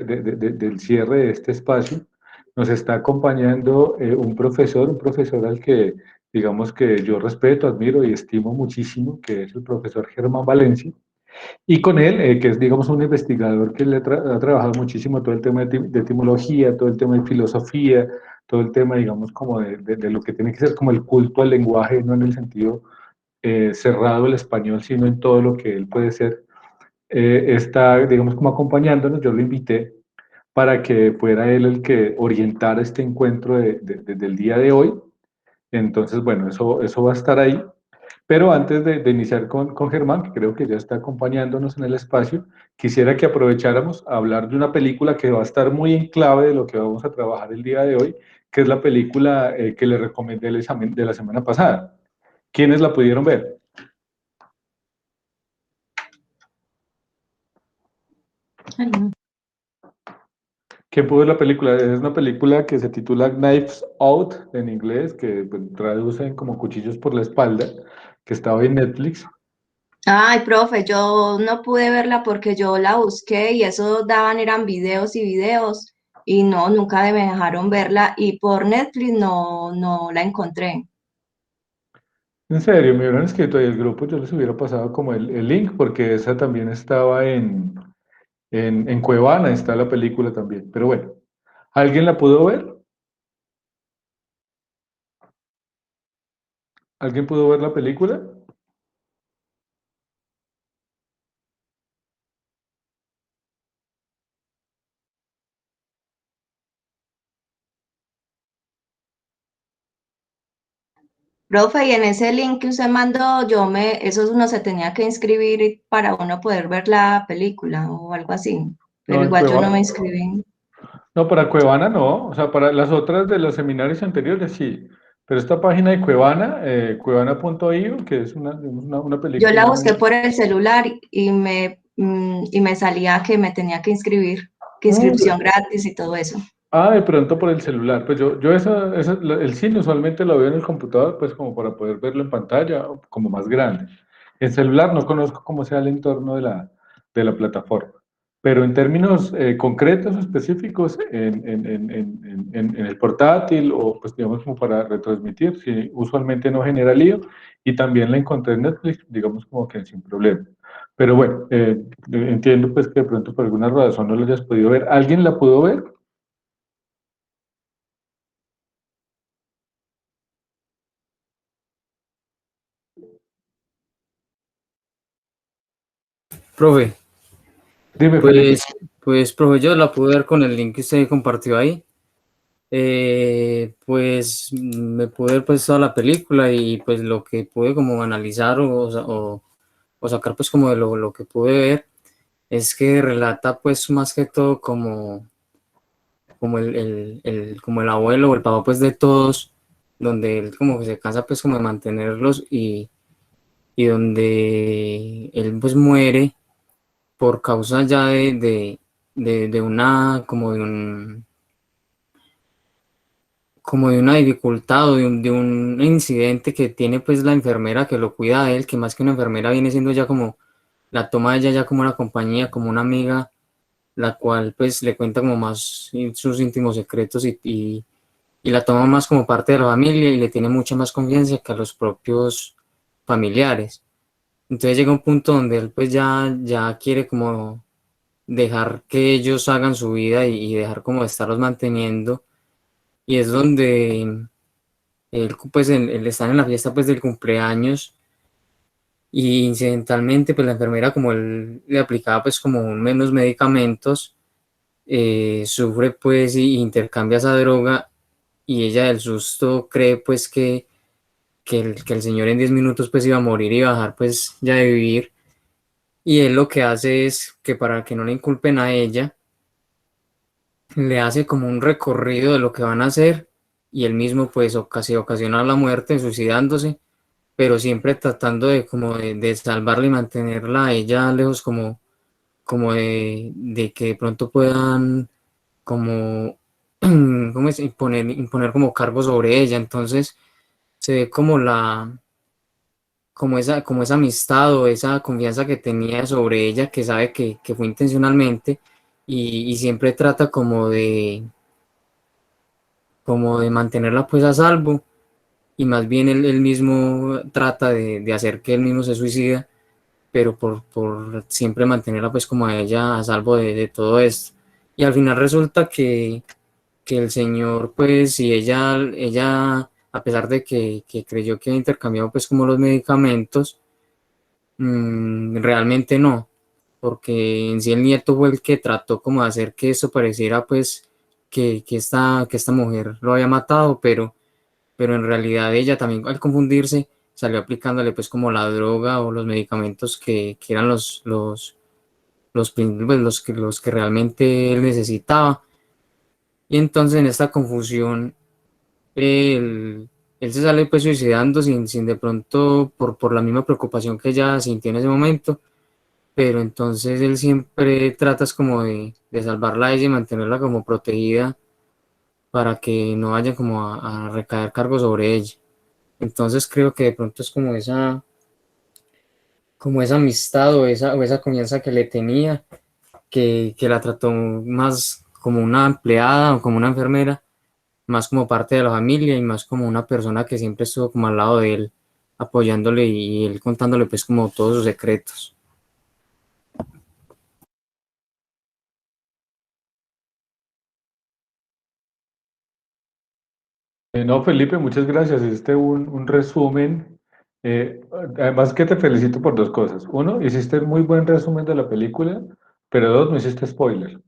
del cierre de este espacio, nos está acompañando un profesor al que digamos que yo respeto, admiro y estimo muchísimo, que es el profesor Germán Valencia. Y con él, que es, digamos, un investigador que ha trabajado muchísimo todo el tema de etimología, todo el tema de filosofía, todo el tema, digamos, como de lo que tiene que ser como el culto al lenguaje, no en el sentido cerrado el español, sino en todo lo que él puede ser, está, digamos, como acompañándonos. Yo lo invité para que fuera él el que orientara este encuentro del día de hoy. Entonces, bueno, eso va a estar ahí. Pero antes de iniciar con Germán, que creo que ya está acompañándonos en el espacio, quisiera que aprovecháramos a hablar de una película que va a estar muy en clave de lo que vamos a trabajar el día de hoy, que es la película que le recomendé el examen de la semana pasada. ¿Quiénes la pudieron ver? ¿Quién pudo ver la película? Es una película que se titula Knives Out en inglés, que pues, traducen como cuchillos por la espalda, que estaba en Netflix. Ay, profe, yo no pude verla porque yo la busqué y eso daban, eran videos y videos y no, nunca me dejaron verla y por Netflix no la encontré. En serio, me hubieran escrito ahí el grupo, yo les hubiera pasado como el link, porque esa también estaba en Cuevana, está la película también. Pero bueno, ¿alguien la pudo ver? ¿Alguien pudo ver la película? Profe, y en ese link que usted mandó, eso uno se tenía que inscribir para uno poder ver la película o algo así, No, pero en igual yo no me Cuevana. inscribí. No, para Cuevana no, o sea, para las otras de los seminarios anteriores sí, pero esta página de Cuevana, cuevana.io, que es una Yo película, la busqué por el celular y me salía que me tenía que inscribir, que inscripción gratis y todo eso. de pronto por el celular, pues el cine usualmente lo veo en el computador, pues como para poder verlo en pantalla, como más grande. En celular no conozco cómo sea el entorno de la plataforma, pero en términos concretos o específicos, en el portátil o pues digamos como para retransmitir, sí, usualmente no genera lío y también la encontré en Netflix, digamos como que sin problema. Pero bueno, entiendo pues que de pronto por alguna razón no lo hayas podido ver. ¿Alguien la pudo ver? Profe, Dime, Felipe. pues, profe, yo la pude ver con el link que usted compartió ahí. Pues me pude ver pues toda la película y pues lo que pude como analizar o sacar pues como de lo que pude ver es que relata pues más que todo como como el abuelo o el papá pues de todos, donde él como que se cansa pues como de mantenerlos y donde él pues muere por causa ya de una, como de una dificultad o de un incidente que tiene pues la enfermera que lo cuida a él, que más que una enfermera viene siendo ya como, la toma de ella ya como una compañía, como una amiga, la cual pues le cuenta como más sus íntimos secretos y la toma más como parte de la familia y le tiene mucha más confianza que a los propios familiares. Entonces llega un punto donde él pues ya quiere como dejar que ellos hagan su vida y dejar como de estarlos manteniendo. Y es donde él, pues, él está en la fiesta pues del cumpleaños y incidentalmente pues la enfermera como él le aplicaba pues como menos medicamentos, sufre pues y intercambia esa droga y ella del susto cree pues que el señor en 10 minutos pues iba a morir y iba a dejar pues ya de vivir. Y él lo que hace es que para que no le inculpen a ella, le hace como un recorrido de lo que van a hacer y él mismo pues ocasiona la muerte suicidándose, pero siempre tratando de como de salvarla y mantenerla a ella lejos como de que de pronto puedan como ¿cómo es? Imponer como cargos sobre ella. Entonces se ve como esa amistad o esa confianza que tenía sobre ella, que sabe que fue intencionalmente, y siempre trata como de mantenerla pues a salvo, y más bien él mismo trata de hacer que él mismo se suicida, pero por siempre mantenerla pues como a ella a salvo de todo esto. Y al final resulta que el señor, pues, si ella, a pesar de que creyó que había intercambiado pues como los medicamentos, realmente no, porque en sí el nieto fue el que trató como de hacer que eso pareciera pues que esta mujer lo había matado, pero en realidad ella también al confundirse salió aplicándole pues como la droga o los medicamentos que eran pues, los que realmente él necesitaba. Y entonces en esta confusión él, él se sale pues suicidando sin de pronto por la misma preocupación que ella sintió en ese momento, pero entonces él siempre trata es como de salvarla a ella y mantenerla como protegida para que no vaya como a recaer cargo sobre ella. Entonces creo que de pronto es como esa amistad o esa confianza que le tenía, que la trató más como una empleada o como una enfermera, más como parte de la familia y más como una persona que siempre estuvo como al lado de él, apoyándole y él contándole pues como todos sus secretos. No, Felipe, muchas gracias. Hiciste un resumen. eh, Además que te felicito por dos cosas. Uno, hiciste muy buen resumen de la película, pero dos, no hiciste spoiler.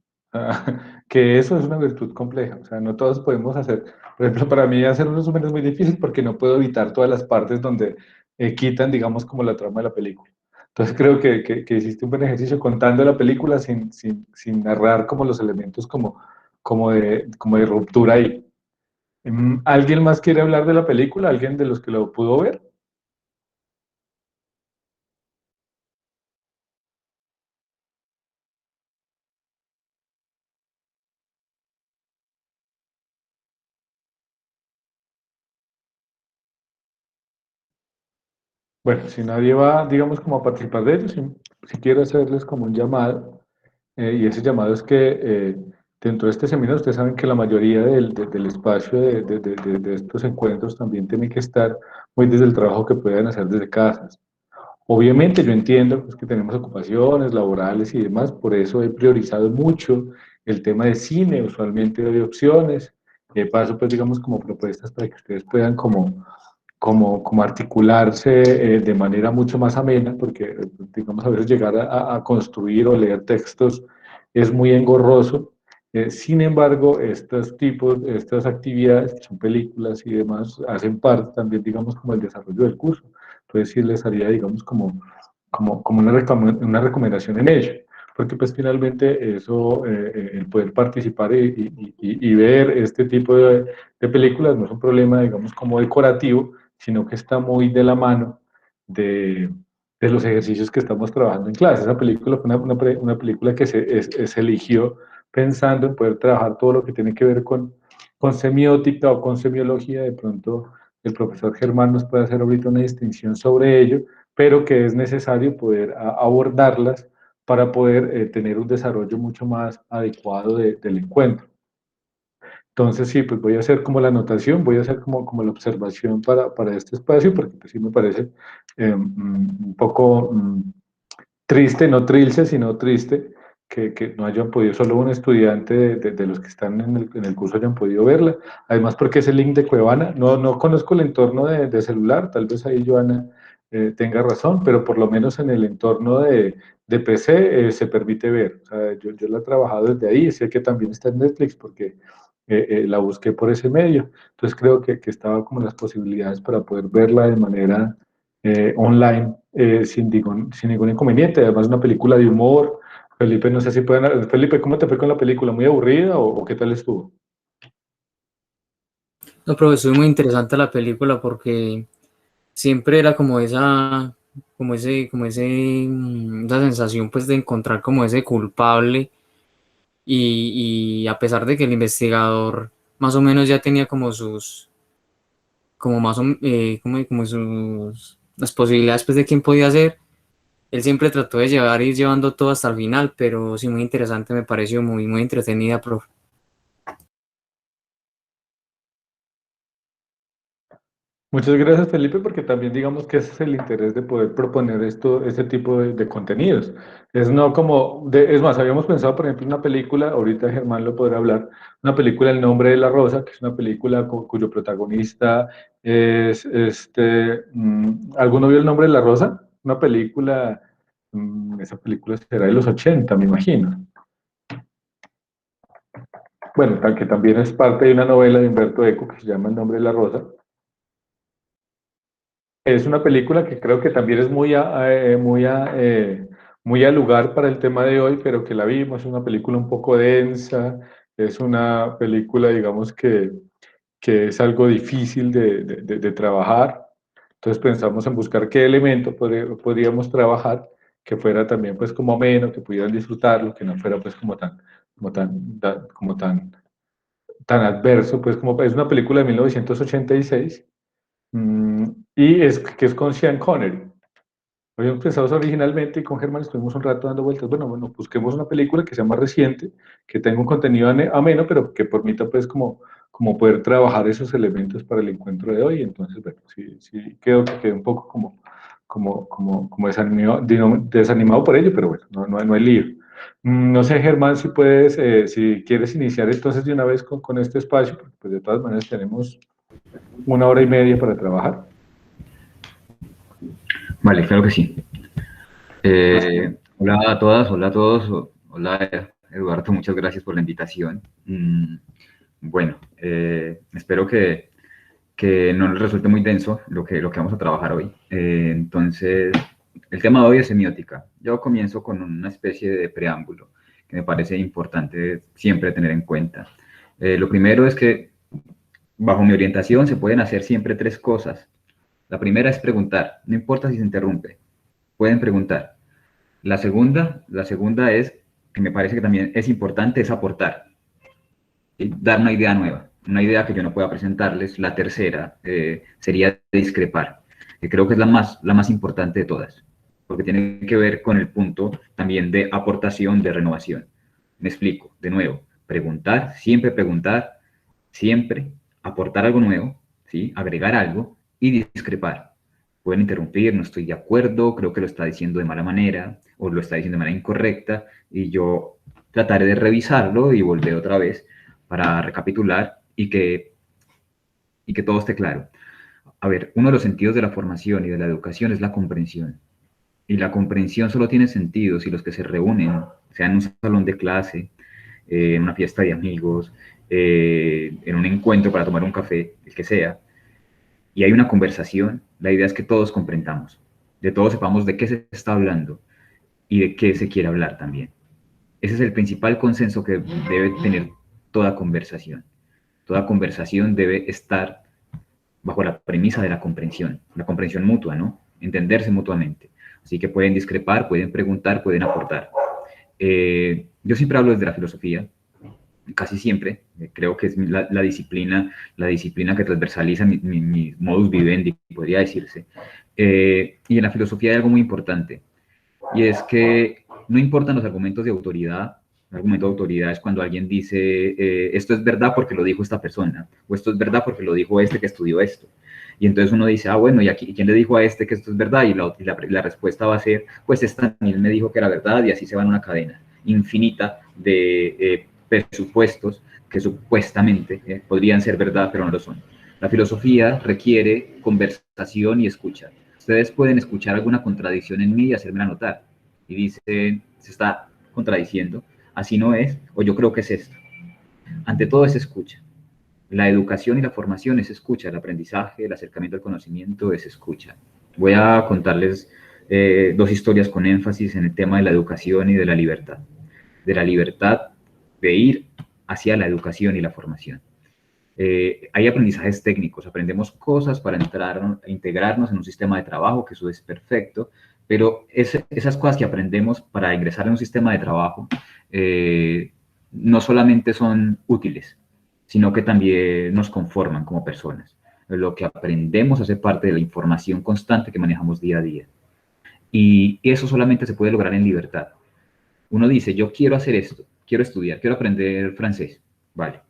Que eso es una virtud compleja. O sea, no todos podemos hacer. Por ejemplo, para mí hacer un resumen es muy difícil porque no puedo evitar todas las partes donde quitan, digamos, como la trama de la película. Entonces creo que hiciste un buen ejercicio contando la película sin narrar como los elementos como de ruptura ahí. ¿Alguien más quiere hablar de la película? ¿Alguien de los que lo pudo ver? Bueno, si nadie va, digamos, como a participar de ello, si quiero hacerles como un llamado, y ese llamado es que dentro de este seminario, ustedes saben que la mayoría del espacio de estos encuentros también tiene que estar muy desde el trabajo que puedan hacer desde casas. Obviamente yo entiendo pues, que tenemos ocupaciones laborales y demás, por eso he priorizado mucho el tema de cine, usualmente doy opciones, paso pues digamos como propuestas para que ustedes puedan como articularse de manera mucho más amena, porque digamos a veces llegar a construir o leer textos es muy engorroso. Sin embargo, estos tipos, estas actividades, que son películas y demás, hacen parte también, digamos, como el desarrollo del curso. Entonces, sí les haría, digamos, como una recomendación en ello. Porque pues finalmente eso, el poder participar y ver este tipo de películas no es un problema, digamos, como decorativo, sino que está muy de la mano de, de los ejercicios que estamos trabajando en clase. Esa película fue una película que se eligió pensando en poder trabajar todo lo que tiene que ver con semiótica o con semiología. De pronto el profesor Germán nos puede hacer ahorita una distinción sobre ello, pero que es necesario poder abordarlas para poder tener un desarrollo mucho más adecuado del encuentro. Entonces, sí, pues voy a hacer como la anotación, voy a hacer como la observación para este espacio, porque pues sí me parece un poco triste, no trilce, sino triste, que no hayan podido, solo un estudiante de los que están en el curso hayan podido verla. Además, porque es el link de Cuevana, no conozco el entorno de celular, tal vez ahí Joana tenga razón, pero por lo menos en el entorno de PC se permite ver. O sea, yo la he trabajado desde ahí, sé que también está en Netflix porque la busqué por ese medio. Entonces creo que estaba como las posibilidades para poder verla de manera online sin ningún inconveniente. Además, una película de humor. Felipe, no sé si pueden. Felipe, ¿cómo te fue con la película? ¿Muy aburrida o qué tal estuvo? No, profesor, muy interesante la película porque siempre era esa sensación pues de encontrar como ese culpable y a pesar de que el investigador más o menos ya tenía como como más o- como sus, las posibilidades pues de quién podía ser, él siempre trató de ir llevando todo hasta el final, pero sí, muy interesante, me pareció muy, muy entretenida, profe. Muchas gracias, Felipe, porque también digamos que ese es el interés de poder proponer este tipo de contenidos. Es no como, es más, habíamos pensado, por ejemplo, una película, ahorita Germán lo podrá hablar, una película El nombre de la rosa, que es una película cuyo protagonista es, ¿alguno vio El nombre de la rosa? Una película, esa película será de los 80, me imagino. Bueno, que también es parte de una novela de Humberto Eco que se llama El nombre de la rosa. Es una película que creo que también es muy al lugar para el tema de hoy, pero que la vimos, es una película un poco densa, es una película, digamos, que es algo difícil de trabajar. Entonces pensamos en buscar qué elemento podríamos trabajar que fuera también pues como ameno, que pudieran disfrutarlo, que no fuera pues como tan adverso, pues como es una película de 1986. Que es con Sean Connery. Habíamos pensado originalmente y con Germán estuvimos un rato dando vueltas. Bueno, busquemos una película que sea más reciente, que tenga un contenido ameno, pero que permita pues como poder trabajar esos elementos para el encuentro de hoy. Entonces, bueno, sí quedé un poco como desanimado por ello, pero bueno, no hay lío. No sé, Germán, si puedes, si quieres iniciar entonces de una vez con este espacio, porque pues de todas maneras tenemos 1 hora y media para trabajar. Vale, claro que sí. Hola a todas, hola a todos, hola Eduardo, muchas gracias por la invitación. Bueno, espero que no les resulte muy denso lo que vamos a trabajar hoy. Entonces, el tema de hoy es semiótica. Yo comienzo con una especie de preámbulo que me parece importante siempre tener en cuenta. Lo primero es que bajo mi orientación se pueden hacer siempre 3 cosas. La primera es preguntar, no importa si se interrumpe, pueden preguntar. La segunda es, que me parece que también es importante, es aportar, ¿sí? Dar una idea nueva, una idea que yo no pueda presentarles. La tercera sería discrepar, que creo que es la más importante de todas, porque tiene que ver con el punto también de aportación, de renovación. Me explico, de nuevo, preguntar, siempre aportar algo nuevo, ¿sí? Agregar algo y discrepar. Pueden interrumpir, no estoy de acuerdo, creo que lo está diciendo de mala manera o lo está diciendo de manera incorrecta, y yo trataré de revisarlo y volver otra vez para recapitular y que todo esté claro. A ver, uno de los sentidos de la formación y de la educación es la comprensión. Y la comprensión solo tiene sentido si los que se reúnen, sea en un salón de clase, en una fiesta de amigos, en un encuentro para tomar un café, el que sea, y hay una conversación, la idea es que todos comprendamos, de todos sepamos de qué se está hablando y de qué se quiere hablar también. Ese es el principal consenso que debe tener toda conversación. Toda conversación debe estar bajo la premisa de la comprensión mutua, ¿no? Entenderse mutuamente. Así que pueden discrepar, pueden preguntar, pueden aportar. Yo siempre hablo desde la filosofía, casi siempre. Creo que es la disciplina que transversaliza mi modus vivendi, podría decirse. Y en la filosofía hay algo muy importante, y es que no importan los argumentos de autoridad. El argumento de autoridad es cuando alguien dice, esto es verdad porque lo dijo esta persona, o esto es verdad porque lo dijo este que estudió esto. Y entonces uno dice, bueno, ¿y quién le dijo a este que esto es verdad? Y la respuesta va a ser, pues esta también me dijo que era verdad, y así se va en una cadena infinita de presupuestos que supuestamente podrían ser verdad, pero no lo son. La filosofía requiere conversación y escucha. Ustedes pueden escuchar alguna contradicción en mí y hacérmela notar. Y dicen, se está contradiciendo, así no es, o yo creo que es esto. Ante todo es escucha. La educación y la formación es escucha, el aprendizaje, el acercamiento al conocimiento es escucha. Voy a contarles 2 historias con énfasis en el tema de la educación y de la libertad. De la libertad de ir hacia la educación y la formación. Hay aprendizajes técnicos, aprendemos cosas para integrarnos en un sistema de trabajo, que eso es perfecto, pero esas cosas que aprendemos para ingresar en un sistema de trabajo no solamente son útiles, sino que también nos conforman como personas. Lo que aprendemos hace parte de la información constante que manejamos día a día. Y eso solamente se puede lograr en libertad. Uno dice, yo quiero hacer esto, quiero estudiar, quiero aprender francés. Vale.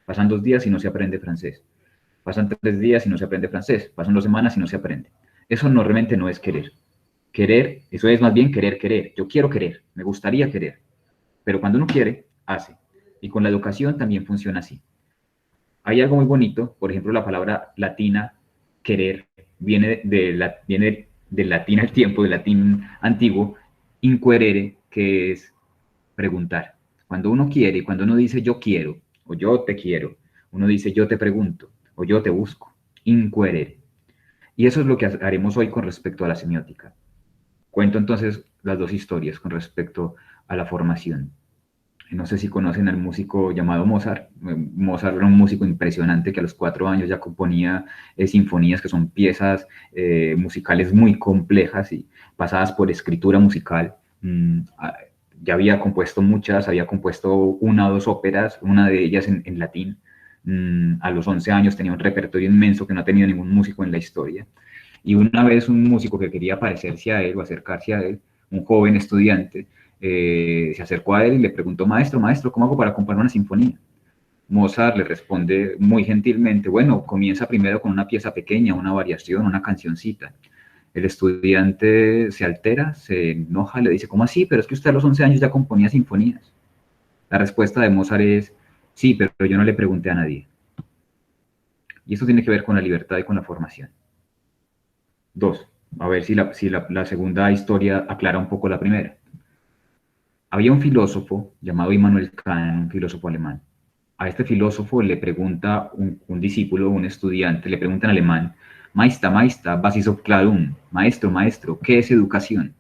Pasan 2 días y no se aprende francés. Pasan 3 días y no se aprende francés. Pasan 2 semanas y no se aprende. Eso realmente no es querer. Querer, eso es más bien querer, querer. Yo quiero querer, me gustaría querer. Pero cuando uno quiere, hace. Y con la educación también funciona así. Hay algo muy bonito, por ejemplo, la palabra latina, querer, viene del latín al tiempo, del latín antiguo, inquerere, que es preguntar. Cuando uno quiere, cuando uno dice yo quiero, o yo te quiero, uno dice yo te pregunto, o yo te busco, inquerere. Y eso es lo que haremos hoy con respecto a la semiótica. Cuento entonces las dos historias con respecto a la formación. No sé si conocen al músico llamado Mozart. Mozart era un músico impresionante que a los 4 años ya componía sinfonías que son piezas musicales muy complejas y pasadas por escritura musical. Ya había compuesto muchas, había compuesto 1 o 2 óperas, una de ellas en latín. A los 11 años tenía un repertorio inmenso que no ha tenido ningún músico en la historia. Y una vez un músico que quería parecerse a él o acercarse a él, un joven estudiante, se acercó a él y le preguntó, maestro, maestro, ¿cómo hago para componer una sinfonía? Mozart le responde muy gentilmente, bueno, comienza primero con una pieza pequeña, una variación, una cancioncita. El estudiante se altera, se enoja, le dice, ¿cómo así? Pero es que usted a los 11 años ya componía sinfonías. La respuesta de Mozart es, sí, pero yo no le pregunté a nadie. Y eso tiene que ver con la libertad y con la formación. 2. A ver si la segunda historia aclara un poco la primera. Había un filósofo llamado Immanuel Kant, un filósofo alemán. A este filósofo le pregunta un discípulo, un estudiante, le pregunta en alemán, Meister, Meister, was ist Aufklärung? Maestro, maestro, ¿qué es educación?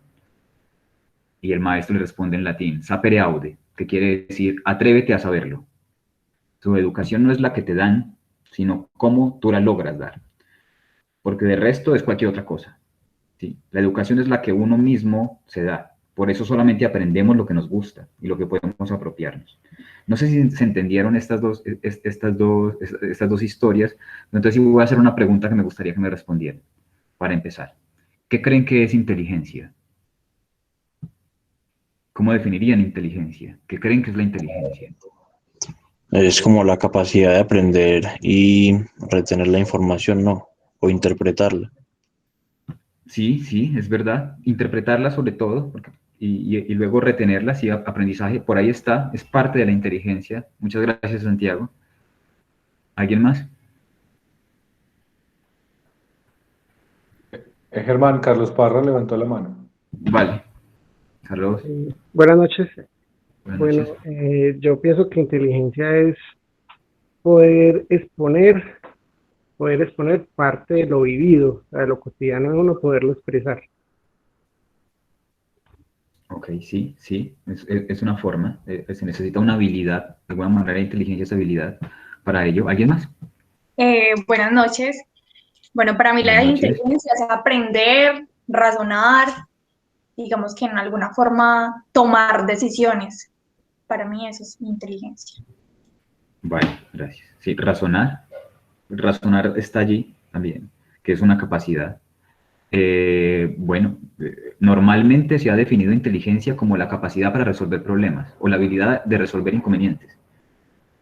Y el maestro le responde en latín, sapere aude, que quiere decir, atrévete a saberlo. Tu educación no es la que te dan, sino cómo tú la logras dar. Porque de resto es cualquier otra cosa. ¿Sí? La educación es la que uno mismo se da. Por eso solamente aprendemos lo que nos gusta y lo que podemos apropiarnos. No sé si se entendieron estas dos historias, entonces sí voy a hacer una pregunta que me gustaría que me respondieran para empezar. ¿Qué creen que es inteligencia? ¿Cómo definirían inteligencia? ¿Qué creen que es la inteligencia? Es como la capacidad de aprender y retener la información, ¿no? O interpretarla. Sí, sí, es verdad. Interpretarla sobre todo y luego retenerla, sí, aprendizaje, por ahí está, es parte de la inteligencia. Muchas gracias, Santiago. ¿Alguien más? Germán, Carlos Parra levantó la mano. Vale. Carlos, Buenas noches. buenas Bueno, noches. yo pienso que inteligencia es poder exponer, parte de lo vivido, de lo cotidiano de uno, poderlo expresar. Ok, sí, sí, es una forma, se necesita una habilidad, de alguna manera la inteligencia es habilidad para ello. ¿Alguien más? Buenas noches. Bueno, para mí Buenas la noches. inteligencia es aprender, razonar, digamos que en alguna forma tomar decisiones. Para mí eso es inteligencia. Vale, gracias. Sí, razonar está allí también, que es una capacidad. Normalmente se ha definido inteligencia como la capacidad para resolver problemas o la habilidad de resolver inconvenientes.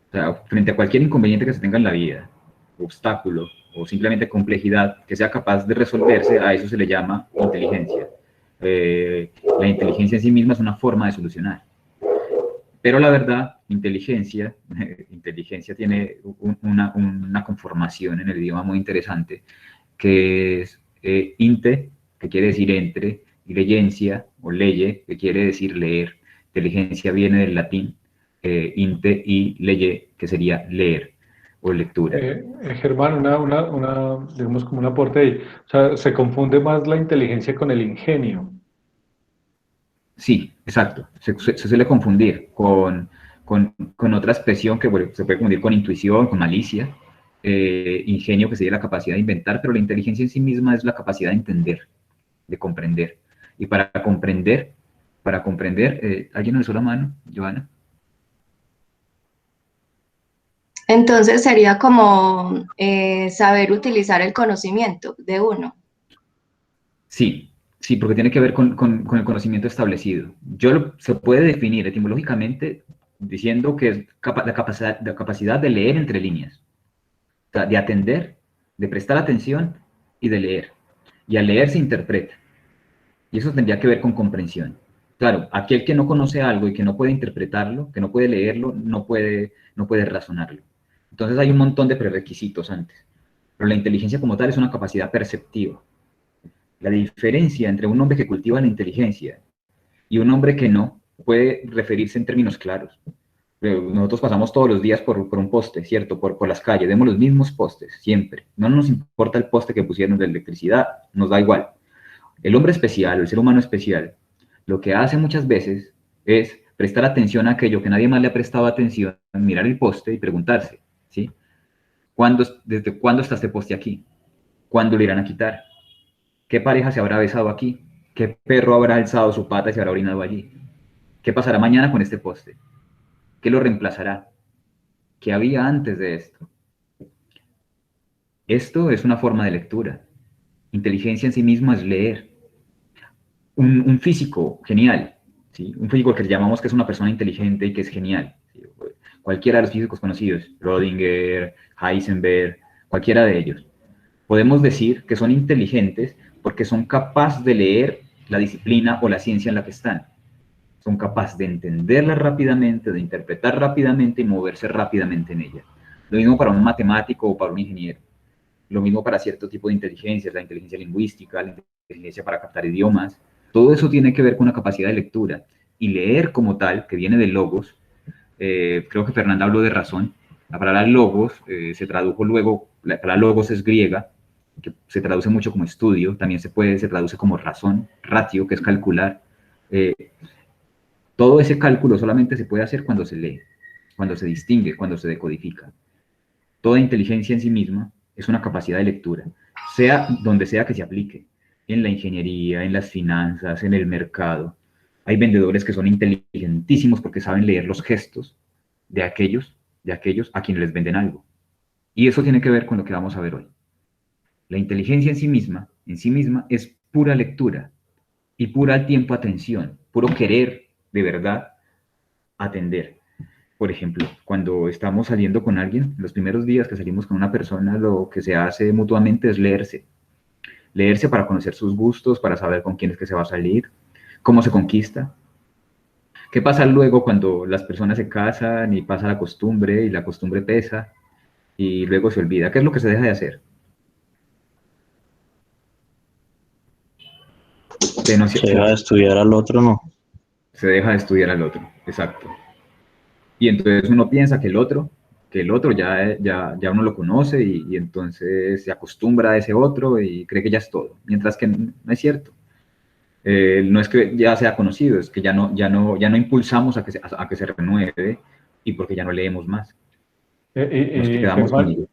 O sea, frente a cualquier inconveniente que se tenga en la vida, obstáculo o simplemente complejidad que sea capaz de resolverse, a eso se le llama inteligencia. La inteligencia en sí misma es una forma de solucionar. Pero la verdad, inteligencia tiene una conformación en el idioma muy interesante, que es inte, que quiere decir entre, y leyencia, o leye, que quiere decir leer. Inteligencia viene del latín, inte y leye, que sería leer o lectura. Germán, digamos como un aporte ahí. O sea, se confunde más la inteligencia con el ingenio. Sí, exacto. Se suele confundir con otra expresión que bueno, se puede confundir con intuición, con malicia, ingenio, que sería la capacidad de inventar, pero la inteligencia en sí misma es la capacidad de entender, de comprender. Y para comprender, ¿alguien alzó la mano, Joana? Entonces sería como saber utilizar el conocimiento de uno. Sí, Sí, porque tiene que ver con el conocimiento establecido. Se puede definir etimológicamente diciendo que es la capacidad de leer entre líneas, o sea, de atender, de prestar atención y de leer. Y al leer se interpreta. Y eso tendría que ver con comprensión. Claro, aquel que no conoce algo y que no puede interpretarlo, que no puede leerlo, no puede razonarlo. Entonces hay un montón de prerequisitos antes. Pero la inteligencia como tal es una capacidad perceptiva. La diferencia entre un hombre que cultiva la inteligencia y un hombre que no puede referirse en términos claros. Nosotros pasamos todos los días por un poste, ¿cierto? Por las calles, vemos los mismos postes, siempre. No nos importa el poste que pusieron de electricidad, nos da igual. El hombre especial, el ser humano especial, lo que hace muchas veces es prestar atención a aquello que nadie más le ha prestado atención, mirar el poste y preguntarse, ¿sí? ¿Desde cuándo está este poste aquí? ¿Cuándo lo irán a quitar? ¿Qué pareja se habrá besado aquí? ¿Qué perro habrá alzado su pata y se habrá orinado allí? ¿Qué pasará mañana con este poste? ¿Qué lo reemplazará? ¿Qué había antes de esto? Esto es una forma de lectura. Inteligencia en sí misma es leer. Un físico genial, ¿sí? Un físico que llamamos que es una persona inteligente y que es genial. ¿Sí? Cualquiera de los físicos conocidos, Schrödinger, Heisenberg, cualquiera de ellos. Podemos decir que son inteligentes porque son capaces de leer la disciplina o la ciencia en la que están. Son capaces de entenderla rápidamente, de interpretar rápidamente y moverse rápidamente en ella. Lo mismo para un matemático o para un ingeniero. Lo mismo para cierto tipo de inteligencias, la inteligencia lingüística, la inteligencia para captar idiomas. Todo eso tiene que ver con una capacidad de lectura. Y leer como tal, que viene de logos, creo que Fernanda habló de razón. La palabra logos se tradujo luego, la palabra logos es griega, que se traduce mucho como estudio, también se traduce como razón, ratio, que es calcular. Todo ese cálculo solamente se puede hacer cuando se lee, cuando se distingue, cuando se decodifica. Toda inteligencia en sí misma es una capacidad de lectura, sea donde sea que se aplique, en la ingeniería, en las finanzas, en el mercado. Hay vendedores que son inteligentísimos porque saben leer los gestos de aquellos a quienes les venden algo. Y eso tiene que ver con lo que vamos a ver hoy. La inteligencia en sí misma es pura lectura y pura al tiempo atención, puro querer de verdad atender. Por ejemplo, cuando estamos saliendo con alguien, los primeros días que salimos con una persona, lo que se hace mutuamente es leerse. Leerse para conocer sus gustos, para saber con quién es que se va a salir, cómo se conquista. ¿Qué pasa luego cuando las personas se casan y pasa la costumbre y la costumbre pesa y luego se olvida? ¿Qué es lo que se deja de hacer? Se deja de estudiar al otro, ¿no? Se deja de estudiar al otro, exacto. Y entonces uno piensa que el otro ya uno lo conoce y entonces se acostumbra a ese otro y cree que ya es todo, mientras que no es cierto. No es que ya sea conocido, es que ya no impulsamos a que se renueve y porque ya no leemos más. Nos quedamos con ello.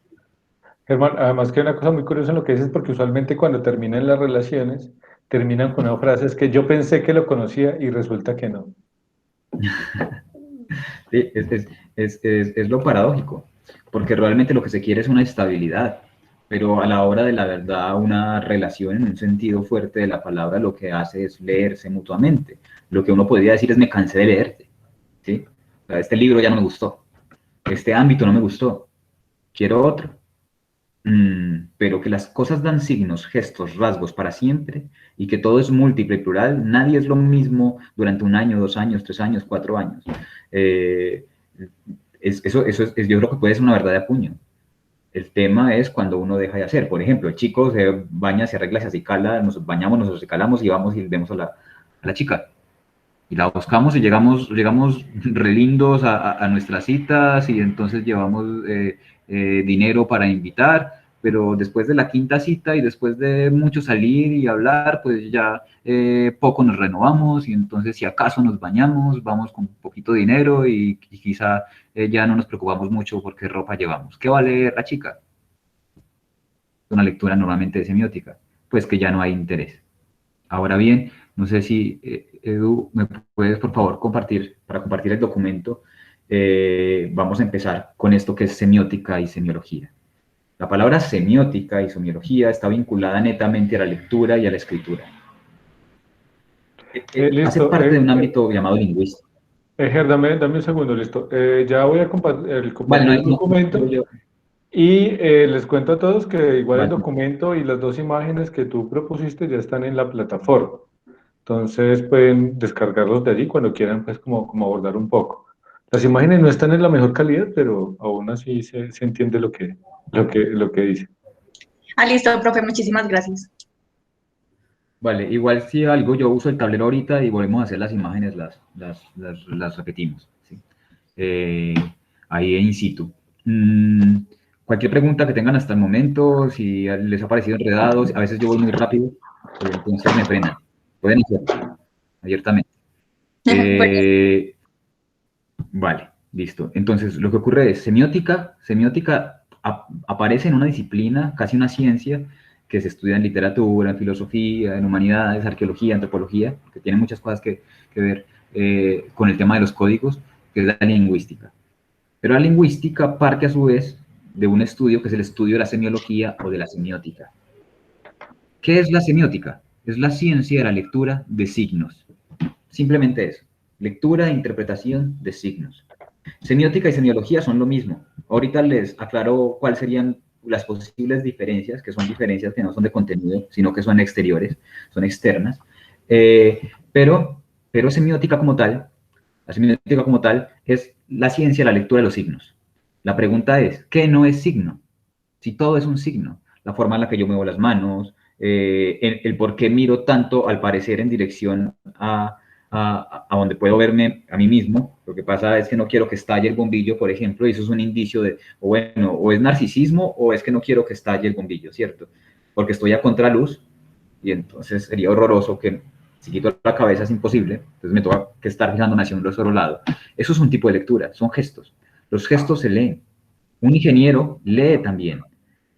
Germán, además que hay una cosa muy curiosa en lo que dices, porque usualmente cuando terminan las relaciones, terminan con una frase, es que yo pensé que lo conocía y resulta que no. Sí, es lo paradójico, porque realmente lo que se quiere es una estabilidad, pero a la hora de la verdad una relación en un sentido fuerte de la palabra lo que hace es leerse mutuamente. Lo que uno podría decir es me cansé de leerte, ¿sí? O sea, este libro ya no me gustó, este ámbito no me gustó, quiero otro. Pero que las cosas dan signos, gestos, rasgos para siempre y que todo es múltiple y plural, nadie es lo mismo durante 1 año, 2 años, 3 años, 4 años. Yo creo que puede ser una verdad de puño. El tema es cuando uno deja de hacer. Por ejemplo, el chico se baña, se arregla, se acicala, nos bañamos, nos acicalamos y vamos y vemos a la chica. Y la buscamos y llegamos re lindos a nuestras citas y entonces llevamos dinero para invitar, pero después de la 5ª cita y después de mucho salir y hablar, pues ya poco nos renovamos y entonces si acaso nos bañamos, vamos con poquito dinero y quizá ya no nos preocupamos mucho por qué ropa llevamos. ¿Qué va a leer la chica? Una lectura normalmente semiótica, pues que ya no hay interés. Ahora bien, no sé si, Edu, me puedes por favor compartir, para compartir el documento, vamos a empezar con esto que es semiótica y semiología. La palabra semiótica y semiología está vinculada netamente a la lectura y a la escritura. Hace Listo. parte de un ámbito llamado lingüístico. Ger, dame un segundo, listo. Ya voy a Vale, compartir el no, documento y les cuento a todos que igual el vale. documento y las dos imágenes que tú propusiste ya están en la plataforma. Entonces pueden descargarlos de allí cuando quieran, pues como abordar un poco. Las imágenes no están en la mejor calidad, pero aún así se entiende lo que dice. Ah, listo, profe, muchísimas gracias. Vale, igual si algo, yo uso el tablero ahorita y volvemos a hacer las imágenes, las repetimos, ¿sí? Ahí in situ. Cualquier pregunta que tengan hasta el momento, si les ha parecido enredados, a veces yo voy muy rápido, entonces me frenan. Pueden hacerlo abiertamente. Vale, listo. Entonces, lo que ocurre es, semiótica aparece en una disciplina, casi una ciencia, que se estudia en literatura, en filosofía, en humanidades, arqueología, antropología, que tiene muchas cosas que ver con el tema de los códigos, que es la lingüística. Pero la lingüística parte a su vez de un estudio que es el estudio de la semiología o de la semiótica. ¿Qué es la semiótica? Es la ciencia de la lectura de signos. Simplemente eso. Lectura e interpretación de signos. Semiótica y semiología son lo mismo. Ahorita les aclaro cuáles serían las posibles diferencias, que son diferencias que no son de contenido, sino que son exteriores, son externas. Pero semiótica como tal, la semiótica como tal es la ciencia de la lectura de los signos. La pregunta es, ¿qué no es signo? Si todo es un signo, la forma en la que yo muevo las manos, el por qué miro tanto al parecer en dirección a donde puedo verme a mí mismo. Lo que pasa es que no quiero que estalle el bombillo, por ejemplo, y eso es un indicio de, o bueno, o es narcisismo o es que no quiero que estalle el bombillo, ¿cierto? Porque estoy a contraluz y entonces sería horroroso que si quito la cabeza es imposible, entonces me toca que estar fijándome hacia un solo lado. Eso es un tipo de lectura, son gestos. Los gestos se leen. Un ingeniero lee también,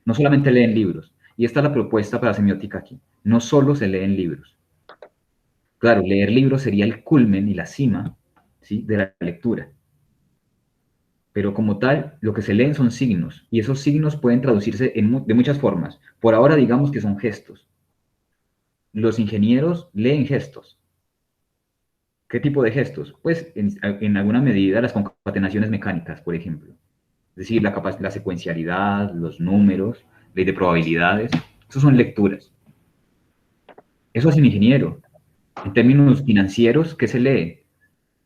no solamente lee en libros. Y esta es la propuesta para la semiótica aquí. No solo se lee en libros. Claro, leer libros sería el culmen y la cima, ¿sí?, de la lectura. Pero como tal, lo que se leen son signos, y esos signos pueden traducirse de muchas formas. Por ahora digamos que son gestos. Los ingenieros leen gestos. ¿Qué tipo de gestos? Pues en alguna medida las concatenaciones mecánicas, por ejemplo. Es decir, la secuencialidad, los números, ley de probabilidades. Eso son lecturas. Eso es un ingeniero. En términos financieros, ¿qué se lee?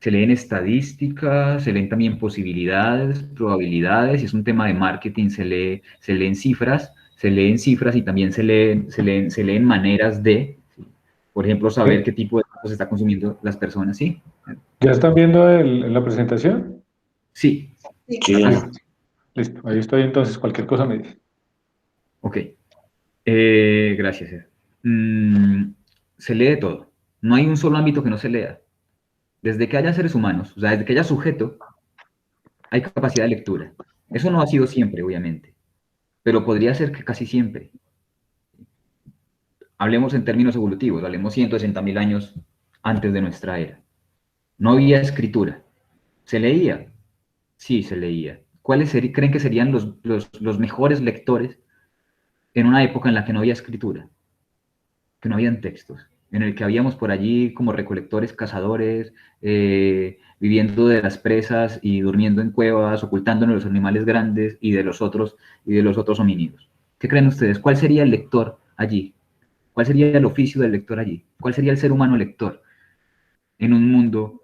Se leen estadísticas, se leen también posibilidades, probabilidades. Si es un tema de marketing, se leen cifras y también se leen maneras de, ¿sí? Por ejemplo, saber qué tipo de cosas está consumiendo las personas, ¿sí? ¿Ya están viendo la presentación? Sí. Sí. Listo, ahí estoy entonces, cualquier cosa me dice. Ok. Gracias, Ed. Se lee de todo. No hay un solo ámbito que no se lea. Desde que haya seres humanos, o sea, desde que haya sujeto, hay capacidad de lectura. Eso no ha sido siempre, obviamente, pero podría ser que casi siempre. Hablemos en términos evolutivos, hablemos 160.000 años antes de nuestra era. No había escritura. ¿Se leía? Sí, se leía. ¿Cuáles creen que serían los mejores lectores en una época en la que no había escritura? Que no habían textos, en el que habíamos por allí como recolectores, cazadores, viviendo de las presas y durmiendo en cuevas, ocultándonos de los animales grandes y de los otros homínidos. ¿Qué creen ustedes? ¿Cuál sería el lector allí? ¿Cuál sería el oficio del lector allí? ¿Cuál sería el ser humano lector en un mundo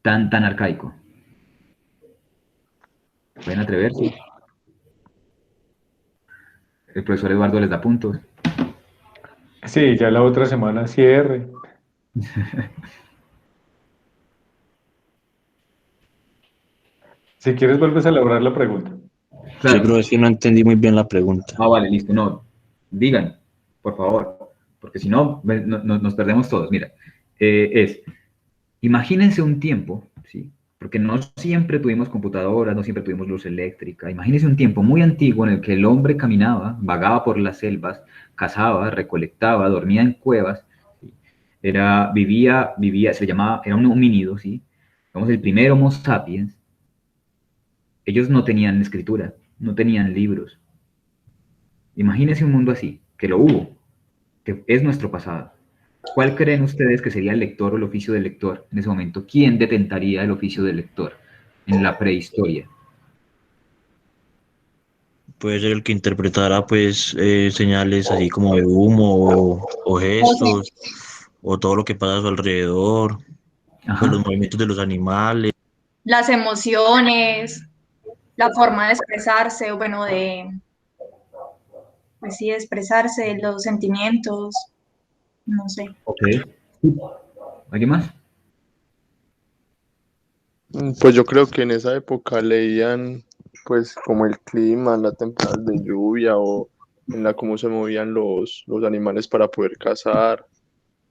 tan arcaico? ¿Pueden atreverse? El profesor Eduardo les da puntos. Sí, ya la otra semana cierre. Si quieres, vuelves a elaborar la pregunta. Claro. Sí, pero es que no entendí muy bien la pregunta. Ah, vale, listo. No, digan, por favor, porque si no, nos perdemos todos. Mira, imagínense un tiempo, ¿sí? Porque no siempre tuvimos computadoras, no siempre tuvimos luz eléctrica. Imagínense un tiempo muy antiguo en el que el hombre caminaba, vagaba por las selvas, cazaba, recolectaba, dormía en cuevas, ¿sí? Vivía, era un homínido, ¿sí? Digamos, el primer Homo sapiens. Ellos no tenían escritura, no tenían libros. Imagínense un mundo así, que lo hubo, que es nuestro pasado. ¿Cuál creen ustedes que sería el lector o el oficio del lector en ese momento? ¿Quién detentaría el oficio del lector en la prehistoria? Puede ser el que interpretara pues señales así como de humo o gestos o todo lo que pasa a su alrededor, pues los Ajá. movimientos de los animales. Las emociones, la forma de expresarse, o bueno, pues sí, de expresarse, los sentimientos, no sé. Ok. ¿Alguien más? Pues yo creo que en esa época leían pues como el clima, la temporada de lluvia o en la cómo se movían los animales para poder cazar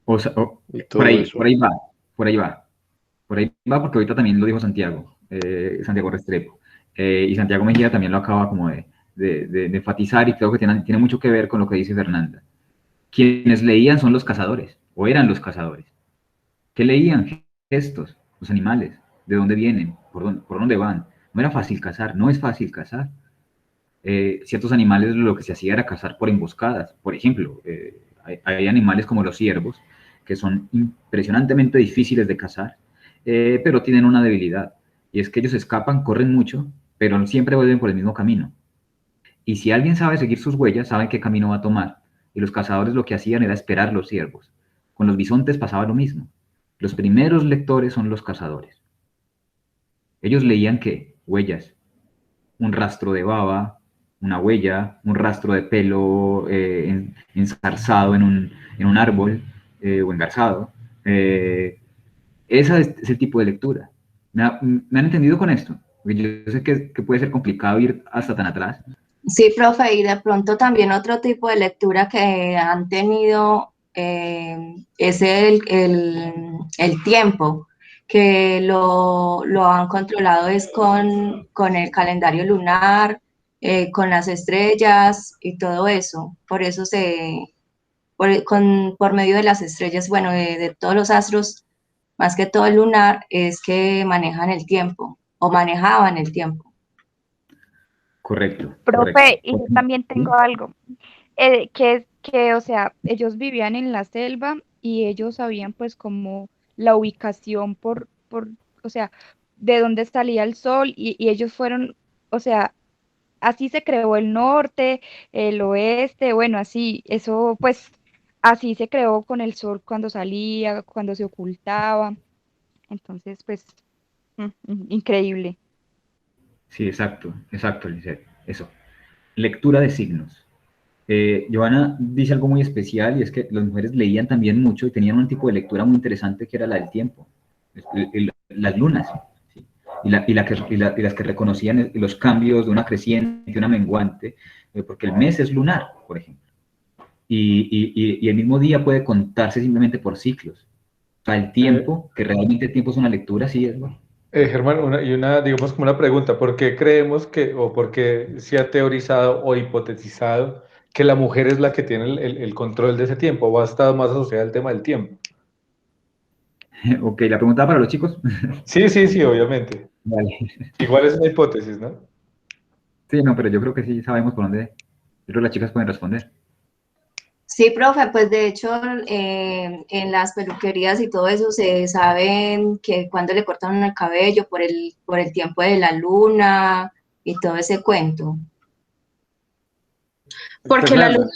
O sea, y por todo ahí, eso. por ahí va, por ahí va. Por ahí va porque ahorita también lo dijo Santiago, Santiago Restrepo. Y Santiago Mejía también lo acaba como de enfatizar y creo que tiene mucho que ver con lo que dice Fernanda. Quienes leían son los cazadores, o eran los cazadores. ¿Qué leían? Gestos, los animales, de dónde vienen, por dónde van. No era fácil cazar, no es fácil cazar. Ciertos animales lo que se hacía era cazar por emboscadas. Por ejemplo, hay animales como los ciervos, que son impresionantemente difíciles de cazar, pero tienen una debilidad, y es que ellos escapan, corren mucho, pero siempre vuelven por el mismo camino. Y si alguien sabe seguir sus huellas, saben qué camino va a tomar. Y los cazadores lo que hacían era esperar los ciervos. Con los bisontes pasaba lo mismo. Los primeros lectores son los cazadores. Ellos leían qué? Huellas, un rastro de baba, una huella, un rastro de pelo enzarzado en un árbol o engarzado. Ese es el tipo de lectura. ¿Me han entendido con esto? Porque yo sé que puede ser complicado ir hasta tan atrás. Sí, profe, y de pronto también otro tipo de lectura que han tenido es el tiempo, que lo han controlado es con el calendario lunar, con las estrellas y todo eso. Por eso por medio de las estrellas, bueno, de todos los astros, más que todo el lunar, es que manejan el tiempo o manejaban el tiempo. Correcto, Profe, correcto. y yo también tengo algo, o sea, ellos vivían en la selva y ellos sabían pues como la ubicación o sea, de dónde salía el sol y ellos fueron, o sea, así se creó el norte, el oeste, bueno, así, eso pues, así se creó con el sol cuando salía, cuando se ocultaba, entonces pues, increíble. Sí, exacto, Lisette. Eso. Lectura de signos. Joana dice algo muy especial y es que las mujeres leían también mucho y tenían un tipo de lectura muy interesante que era la del tiempo, las lunas, ¿sí? Y las que reconocían los cambios de una creciente y una menguante, porque el mes es lunar, por ejemplo, y el mismo día puede contarse simplemente por ciclos. O sea, el tiempo, que realmente el tiempo es una lectura, sí es bueno. Germán, digamos como una pregunta, ¿por qué creemos que, o por qué se ha teorizado o hipotetizado que la mujer es la que tiene el control de ese tiempo, o ha estado más asociada al tema del tiempo? Ok, la pregunta para los chicos. Sí, obviamente. Vale. Igual es una hipótesis, ¿no? Sí, no, pero yo creo que sí sabemos por dónde. Yo creo que las chicas pueden responder. Sí, profe, pues de hecho en las peluquerías y todo eso se saben que cuando le cortan el cabello por el tiempo de la luna y todo ese cuento. Porque la Fernanda.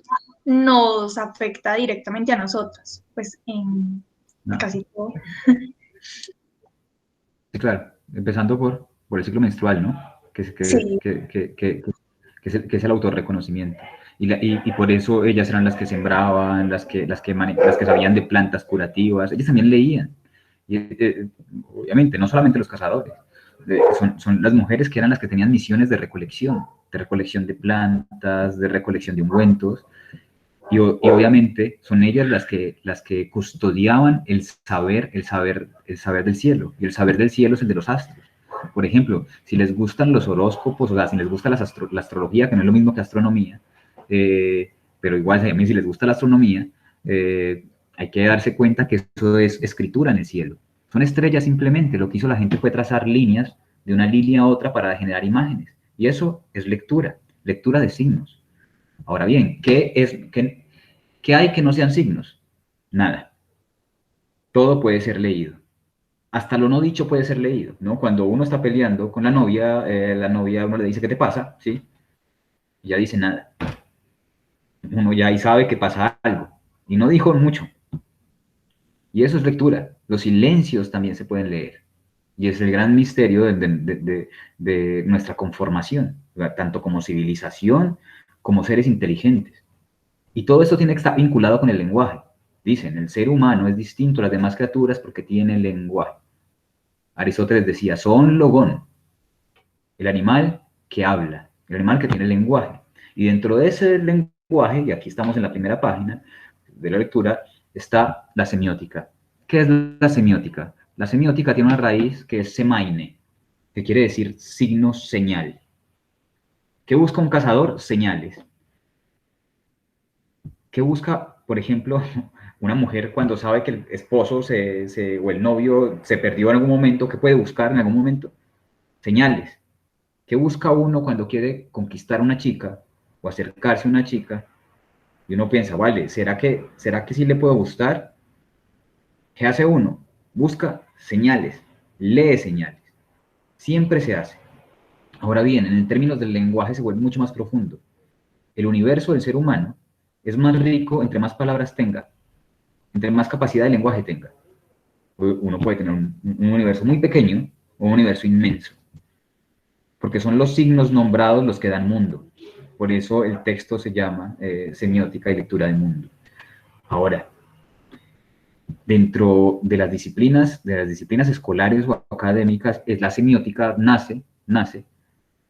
luna nos afecta directamente a nosotros, pues en No. casi todo. Sí, claro. Empezando por el ciclo menstrual, ¿no? Sí. Que es el autorreconocimiento. Y por eso ellas eran las que sembraban, las que sabían de plantas curativas. Ellas también leían. Y, obviamente, no solamente los cazadores. Son las mujeres que eran las que tenían misiones de recolección de plantas, de recolección de ungüentos. Y obviamente son ellas las que custodiaban el saber del cielo. Y el saber del cielo es el de los astros. Por ejemplo, si les gustan los horóscopos, o sea, si les gusta la astrología, que no es lo mismo que astronomía, pero igual también si les gusta la astronomía, hay que darse cuenta que eso es escritura en el cielo. Son estrellas simplemente. Lo que hizo la gente fue trazar líneas de una línea a otra para generar imágenes. Y eso es lectura de signos. Ahora bien, ¿qué hay que no sean signos? Nada. todo puede ser leído. Hasta lo no dicho puede ser leído, ¿no? Cuando uno está peleando con la novia uno le dice, ¿qué te pasa? ¿Sí? Y ya dice nada. Uno ya ahí sabe que pasa algo. Y no dijo mucho. Y eso es lectura. Los silencios también se pueden leer. Y es el gran misterio de nuestra conformación, tanto como civilización, como seres inteligentes. Y todo esto tiene que estar vinculado con el lenguaje. Dicen, el ser humano es distinto a las demás criaturas porque tiene lenguaje. Aristóteles decía, son logón, el animal que habla, el animal que tiene lenguaje. Y dentro de ese lenguaje, y aquí estamos en la primera página de la lectura, está la semiótica. ¿Qué es la semiótica? La semiótica tiene una raíz que es semaine, que quiere decir signo señal. ¿Qué busca un cazador? Señales. ¿Qué busca, por ejemplo, una mujer cuando sabe que el esposo o el novio se perdió en algún momento? ¿Qué puede buscar en algún momento? Señales. ¿Qué busca uno cuando quiere conquistar a una chica o acercarse a una chica? Y uno piensa, vale, ¿será que sí le puedo gustar? ¿Qué hace uno? Busca señales, lee señales. Siempre se hace. Ahora bien, en términos del lenguaje se vuelve mucho más profundo. El universo del ser humano es más rico entre más palabras tenga, entre más capacidad de lenguaje tenga. Uno puede tener un universo muy pequeño o un universo inmenso, porque son los signos nombrados los que dan mundo. Por eso el texto se llama semiótica y lectura del mundo. Ahora, dentro de las disciplinas escolares o académicas, la semiótica nace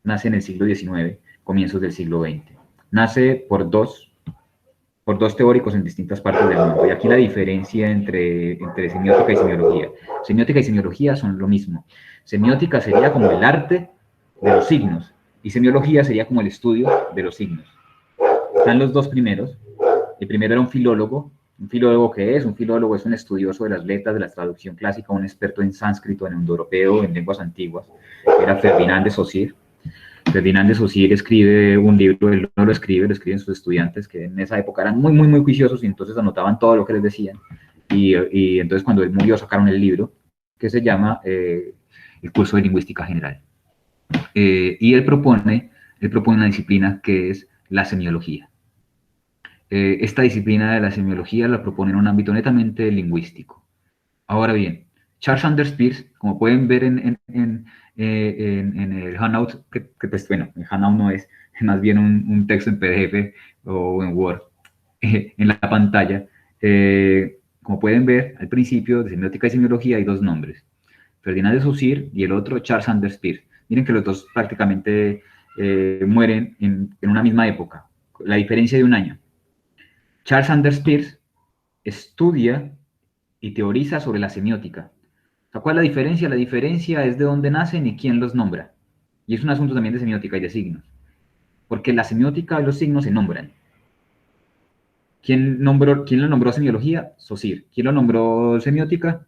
en el siglo XIX, comienzos del siglo XX. Nace por dos teóricos en distintas partes del mundo. Y aquí la diferencia entre semiótica y semiología. Semiótica y semiología son lo mismo. Semiótica sería como el arte de los signos, y semiología sería como el estudio de los signos. Están los dos primeros. El primero era un filólogo. ¿Un filólogo qué es? Un filólogo es un estudioso de las letras, de la traducción clásica, un experto en sánscrito, en indoeuropeo, en lenguas antiguas. Era Ferdinand de Saussure. Ferdinand de Saussure escribe un libro, él no lo escriben sus estudiantes, que en esa época eran muy, muy, muy juiciosos y entonces anotaban todo lo que les decían. Y entonces cuando él murió sacaron el libro que se llama El curso de lingüística general. Y él propone una disciplina que es la semiología. Esta disciplina de la semiología la propone en un ámbito netamente lingüístico. Ahora bien, Charles Sanders Peirce, como pueden ver en el Handout, pues bueno, el Handout no es más bien un texto en PDF o en Word, en la pantalla, como pueden ver, al principio de semiótica y semiología hay dos nombres, Ferdinand de Saussure y el otro Charles Sanders Peirce. Miren que los dos prácticamente mueren en una misma época, la diferencia de un año. Charles Sanders Peirce estudia y teoriza sobre la semiótica. ¿Cuál es la diferencia? La diferencia es de dónde nacen y quién los nombra. Y es un asunto también de semiótica y de signos. Porque la semiótica y los signos se nombran. ¿Quién lo nombró semiología? Saussure. ¿Quién lo nombró semiótica?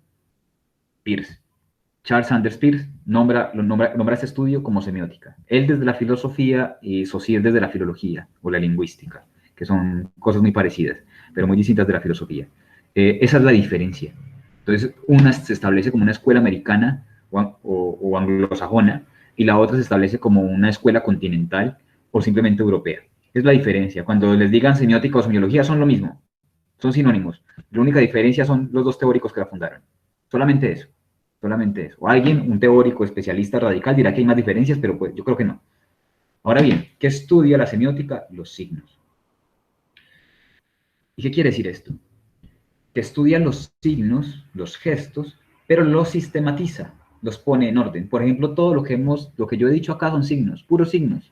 Peirce. Charles Sanders Peirce nombra este estudio como semiótica. Él desde la filosofía y Saussure desde la filología o la lingüística, que son cosas muy parecidas, pero muy distintas de la filosofía. Esa es la diferencia. Entonces, una se establece como una escuela americana o anglosajona, y la otra se establece como una escuela continental o simplemente europea. Es la diferencia. Cuando les digan semiótica o semiología, son lo mismo. Son sinónimos. La única diferencia son los dos teóricos que la fundaron. Solamente eso. Solamente eso. O alguien, un teórico especialista radical, dirá que hay más diferencias, pero pues yo creo que no. Ahora bien, ¿qué estudia la semiótica? Los signos. ¿Y qué quiere decir esto? Que estudia los signos, los gestos, pero los sistematiza, los pone en orden. Por ejemplo, todo lo que yo he dicho acá son signos, puros signos.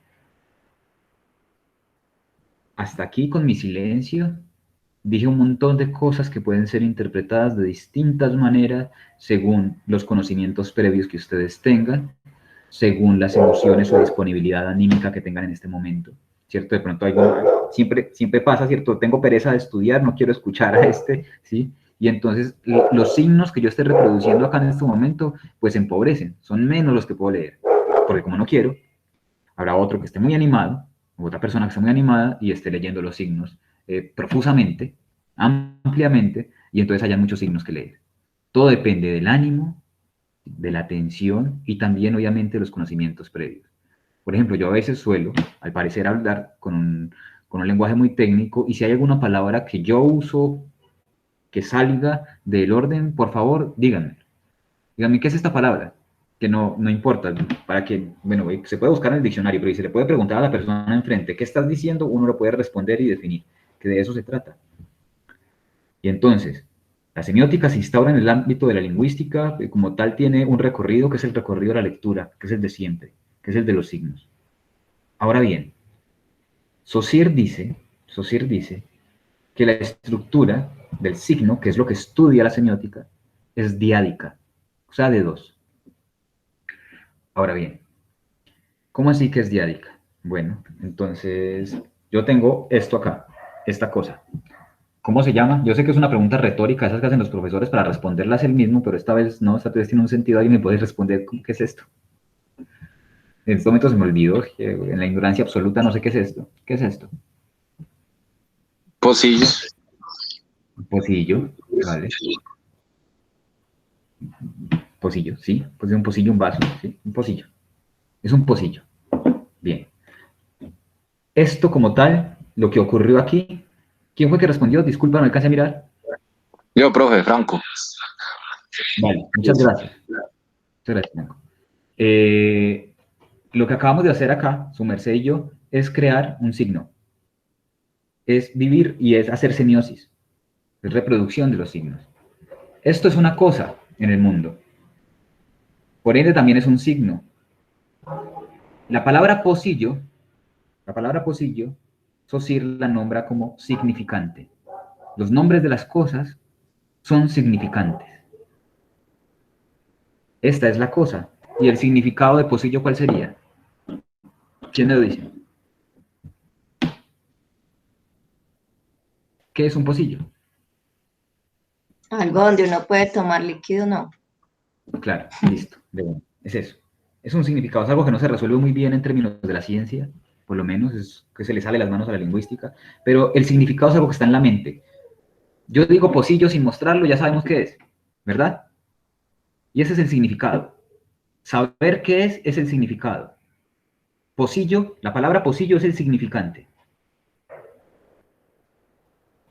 Hasta aquí con mi silencio dije un montón de cosas que pueden ser interpretadas de distintas maneras según los conocimientos previos que ustedes tengan, según las emociones o disponibilidad anímica que tengan en este momento, ¿cierto? De pronto siempre pasa, ¿cierto? Tengo pereza de estudiar, no quiero escuchar a ¿sí? Y entonces los signos que yo esté reproduciendo acá en este momento, pues se empobrecen, son menos los que puedo leer, porque como no quiero, habrá otro que esté muy animado, otra persona que esté muy animada y esté leyendo los signos profusamente, ampliamente, y entonces haya muchos signos que leer. Todo depende del ánimo, de la atención y también, obviamente, de los conocimientos previos. Por ejemplo, yo a veces suelo, al parecer, hablar con un lenguaje muy técnico, y si hay alguna palabra que yo uso que salga del orden, por favor, díganme. Díganme, ¿qué es esta palabra? Que no importa, para que, bueno, se puede buscar en el diccionario, pero si se le puede preguntar a la persona enfrente, ¿qué estás diciendo? Uno lo puede responder y definir, que de eso se trata. Y entonces, la semiótica se instaura en el ámbito de la lingüística, y como tal tiene un recorrido que es el recorrido de la lectura, que es el de siempre, que es el de los signos. Ahora bien, Saussure dice que la estructura del signo, que es lo que estudia la semiótica, es diádica, o sea, de dos. Ahora bien, ¿cómo así que es diádica? Bueno, entonces yo tengo esto acá, esta cosa. ¿Cómo se llama? Yo sé que es una pregunta retórica, esas que hacen los profesores para responderlas él mismo, pero esta vez no, esta vez tiene un sentido. ¿Alguien me puede responder qué es esto? En este momento se me olvidó, en la ignorancia absoluta no sé qué es esto. ¿Qué es esto? Pocillo. Pocillo, vale. Pocillo, sí. Pues un pocillo, un vaso, sí. Un pocillo. Es un pocillo. Bien. Esto como tal, lo que ocurrió aquí, ¿quién fue que respondió? Disculpa, no alcancé a mirar. Yo, profe, Franco. Vale, muchas gracias. Muchas gracias, Franco. Lo que acabamos de hacer acá, su merced y yo, es crear un signo. Es vivir y es hacer semiosis. Es reproducción de los signos. Esto es una cosa en el mundo. Por ende, también es un signo. La palabra pocillo, Saussure la nombra como significante. Los nombres de las cosas son significantes. Esta es la cosa. ¿Y el significado de pocillo cuál sería? ¿Quién me lo dice? ¿Qué es un pocillo? Algo donde uno puede tomar líquido, no. Claro, listo. Es eso. Es un significado, es algo que no se resuelve muy bien en términos de la ciencia, por lo menos es que se le sale las manos a la lingüística, pero el significado es algo que está en la mente. Yo digo pocillo sin mostrarlo, ya sabemos qué es, ¿verdad? Y ese es el significado. Saber qué es el significado. Pocillo, la palabra pocillo es el significante.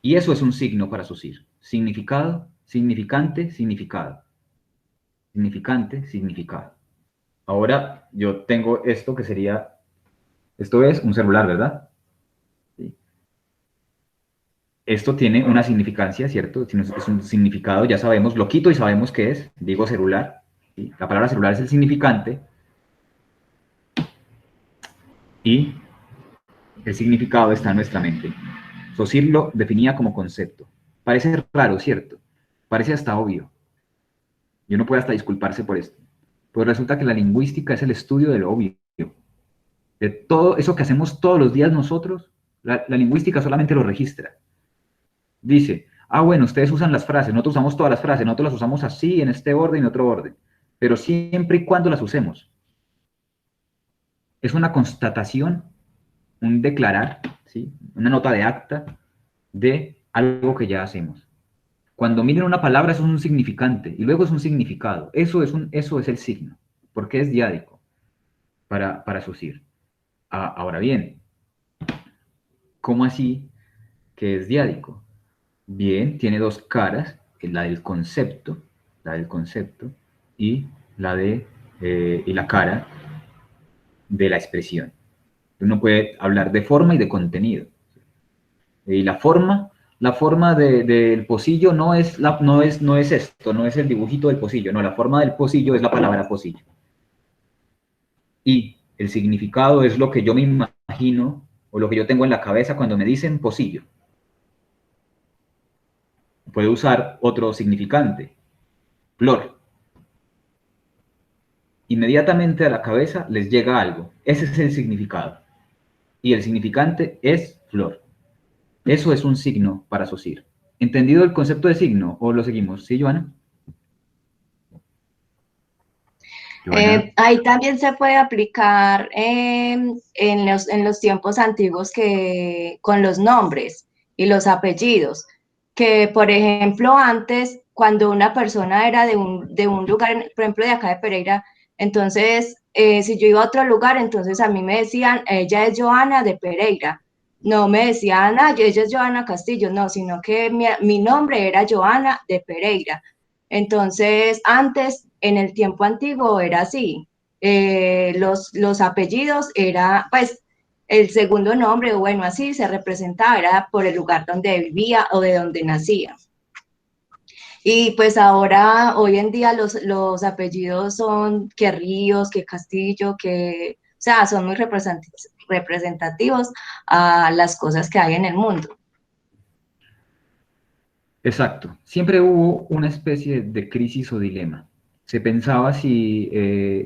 Y eso es un signo para Saussure. Significado, significante, significado. Significante, significado. Ahora yo tengo esto que sería, esto es un celular, ¿verdad? Sí. Esto tiene una significancia, ¿cierto? Es un significado, ya sabemos, lo quito y sabemos qué es, digo celular. ¿Sí? La palabra celular es el significante y el significado está en nuestra mente. Saussure lo definía como concepto. Parece raro, ¿cierto? Parece hasta obvio. Y uno puede hasta disculparse por esto. Pero resulta que la lingüística es el estudio de lo obvio. De todo eso que hacemos todos los días nosotros, la lingüística solamente lo registra. Dice, bueno, ustedes usan las frases, nosotros usamos todas las frases, nosotros las usamos así, en este orden y en otro orden. Pero siempre y cuando las usemos. Es una constatación, un declarar, ¿sí? Una nota de acta de algo que ya hacemos. Cuando miren una palabra, eso es un significante, y luego es un significado. Eso es el signo, porque es diádico para Saussure. Ahora bien, ¿cómo así que es diádico? Bien, tiene dos caras, la del concepto, y la cara de la expresión. Uno puede hablar de forma y de contenido. Y la forma del pocillo no es esto, no es el dibujito del pocillo, no, la forma del pocillo es la palabra pocillo. Y el significado es lo que yo me imagino o lo que yo tengo en la cabeza cuando me dicen pocillo. Puede usar otro significante, flor. Inmediatamente a la cabeza les llega algo. Ese es el significado. Y el significante es flor. Eso es un signo para Saussure. ¿Entendido el concepto de signo o lo seguimos? ¿Sí, Joana? Ahí también se puede aplicar en los tiempos antiguos con los nombres y los apellidos, que por ejemplo antes cuando una persona era de un lugar, por ejemplo, de acá de Pereira, entonces, si yo iba a otro lugar, entonces a mí me decían, ella es Joana de Pereira. No me decían, ella es Joana Castillo, no, sino que mi nombre era Joana de Pereira. Entonces, antes, en el tiempo antiguo, era así. Los apellidos era, pues, el segundo nombre, o bueno, así se representaba, era por el lugar donde vivía o de donde nacía. Y pues ahora, hoy en día, los apellidos son que Ríos, que Castillo, que, o sea, son muy representativos a las cosas que hay en el mundo. Exacto. Siempre hubo una especie de crisis o dilema. Se pensaba si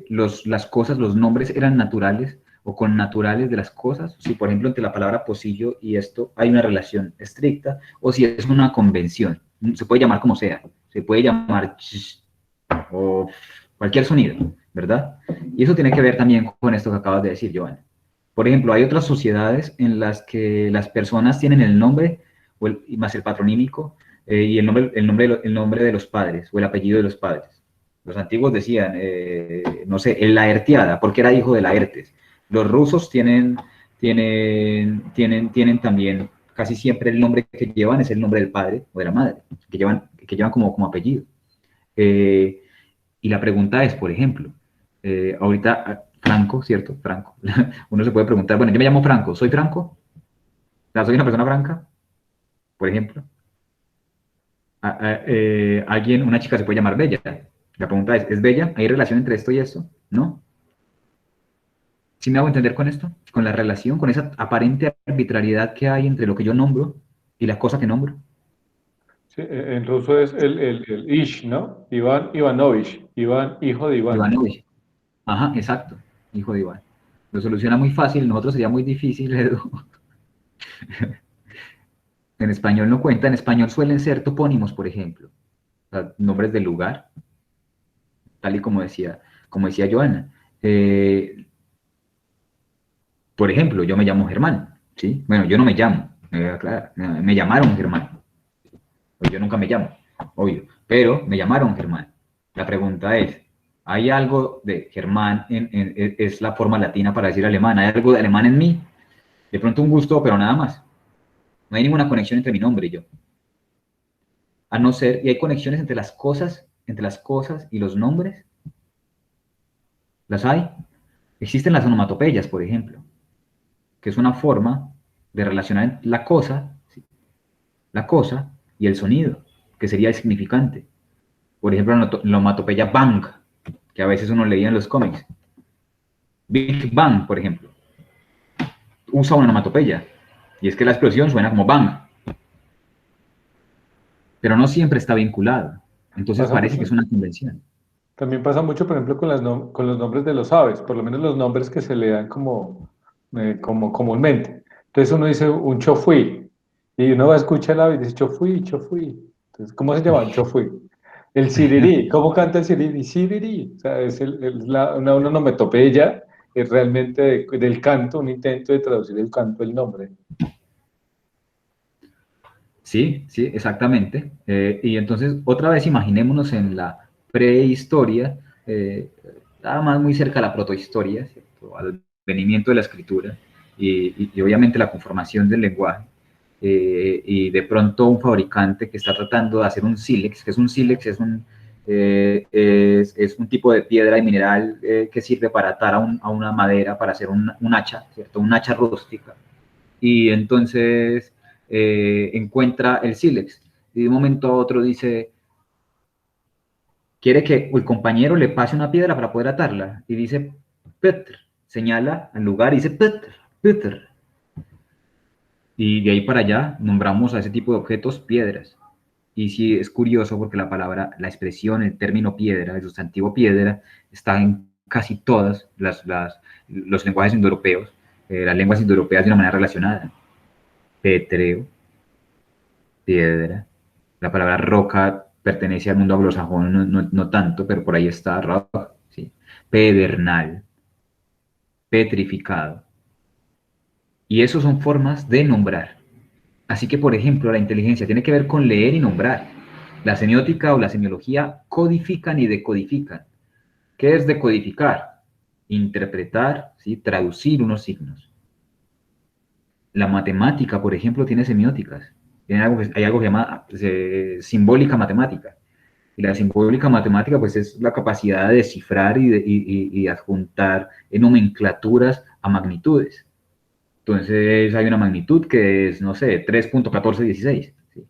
las cosas, los nombres eran naturales o connaturales de las cosas, si por ejemplo entre la palabra pocillo y esto hay una relación estricta, o si es una convención. Se puede llamar como sea, se puede llamar o cualquier sonido, ¿verdad? Y eso tiene que ver también con esto que acabas de decir, Joana. Por ejemplo, hay otras sociedades en las que las personas tienen el nombre y más el patronímico y el nombre de los padres o el apellido de los padres. Los antiguos decían, no sé, el Laertiada, porque era hijo de Laertes. Los rusos tienen también, casi siempre el nombre que llevan es el nombre del padre o de la madre, que llevan como apellido. Y la pregunta es, por ejemplo, ahorita Franco, ¿cierto? Franco. Uno se puede preguntar, bueno, yo me llamo Franco, ¿soy Franco? ¿Soy una persona franca? Por ejemplo. Una chica se puede llamar Bella. La pregunta ¿es Bella? ¿Hay relación entre esto y esto? ¿No? ¿Sí me hago entender con esto? Con la relación, con esa aparente arbitrariedad que hay entre lo que yo nombro y la cosa que nombro. Sí, en ruso es el Ish, ¿no? Iván Ivanovich, Iván, hijo de Iván. Ivanovich. Ajá, exacto, hijo de Iván. Lo soluciona muy fácil, nosotros sería muy difícil, Edu. En español no cuenta, en español suelen ser topónimos, por ejemplo, o sea, nombres del lugar, tal y como decía Joana. Por ejemplo, yo me llamo Germán, ¿sí? Bueno, yo no me llamo, me llamaron Germán. Yo nunca me llamo, obvio, pero me llamaron Germán. La pregunta es, ¿hay algo de Germán, es la forma latina para decir alemán? ¿Hay algo de alemán en mí? De pronto un gusto, pero nada más. No hay ninguna conexión entre mi nombre y yo. A no ser, y hay conexiones entre las cosas y los nombres. ¿Las hay? Existen las onomatopeyas, por ejemplo, que es una forma de relacionar la cosa y el sonido, que sería el significante. Por ejemplo, la onomatopeya bang, que a veces uno leía en los cómics. Big Bang, por ejemplo, usa una onomatopeya, y es que la explosión suena como bang, pero no siempre está vinculado. Entonces parece que es una convención. También pasa mucho, por ejemplo, con los nombres de los aves, por lo menos los nombres que se le dan como comúnmente. Entonces uno dice un chofuí, y uno va a escuchar el ave y dice chofuí, chofuí. Entonces, ¿cómo se llama? Chofuí. El sirirí, ¿cómo canta el sirirí? Sirirí. O sea, es una onomatopeya, es realmente del canto, un intento de traducir el canto del nombre. Sí, sí, exactamente. Y entonces, otra vez imaginémonos en la prehistoria, nada más muy cerca de la protohistoria, ¿cierto? Al venimiento de la escritura y obviamente la conformación del lenguaje. Y de pronto un fabricante que está tratando de hacer un sílex, que es un sílex, es un tipo de piedra y mineral que sirve para atar a una madera, para hacer un hacha, ¿cierto? Un hacha rústica. Y entonces encuentra el sílex y de un momento a otro dice, quiere que el compañero le pase una piedra para poder atarla y dice, Petr, señala al lugar y dice, Petr, Petr. Y de ahí para allá nombramos a ese tipo de objetos piedras. Y sí es curioso porque la expresión, el término piedra, el sustantivo piedra, está en casi todas los lenguajes indoeuropeos, las lenguas indoeuropeas de una manera relacionada. Petreo, piedra. La palabra roca pertenece al mundo anglosajón, no tanto, pero por ahí está rock, ¿sí? Pedernal, petrificado. Y eso son formas de nombrar. Así que, por ejemplo, la inteligencia tiene que ver con leer y nombrar. La semiótica o la semiología codifican y decodifican. ¿Qué es decodificar? Interpretar, ¿sí? Traducir unos signos. La matemática, por ejemplo, tiene semióticas. Hay algo que se llama simbólica matemática. Y la simbólica matemática, pues, es la capacidad de descifrar y adjuntar en nomenclaturas a magnitudes. Entonces, hay una magnitud que es, no sé, 3.1416. ¿Sí?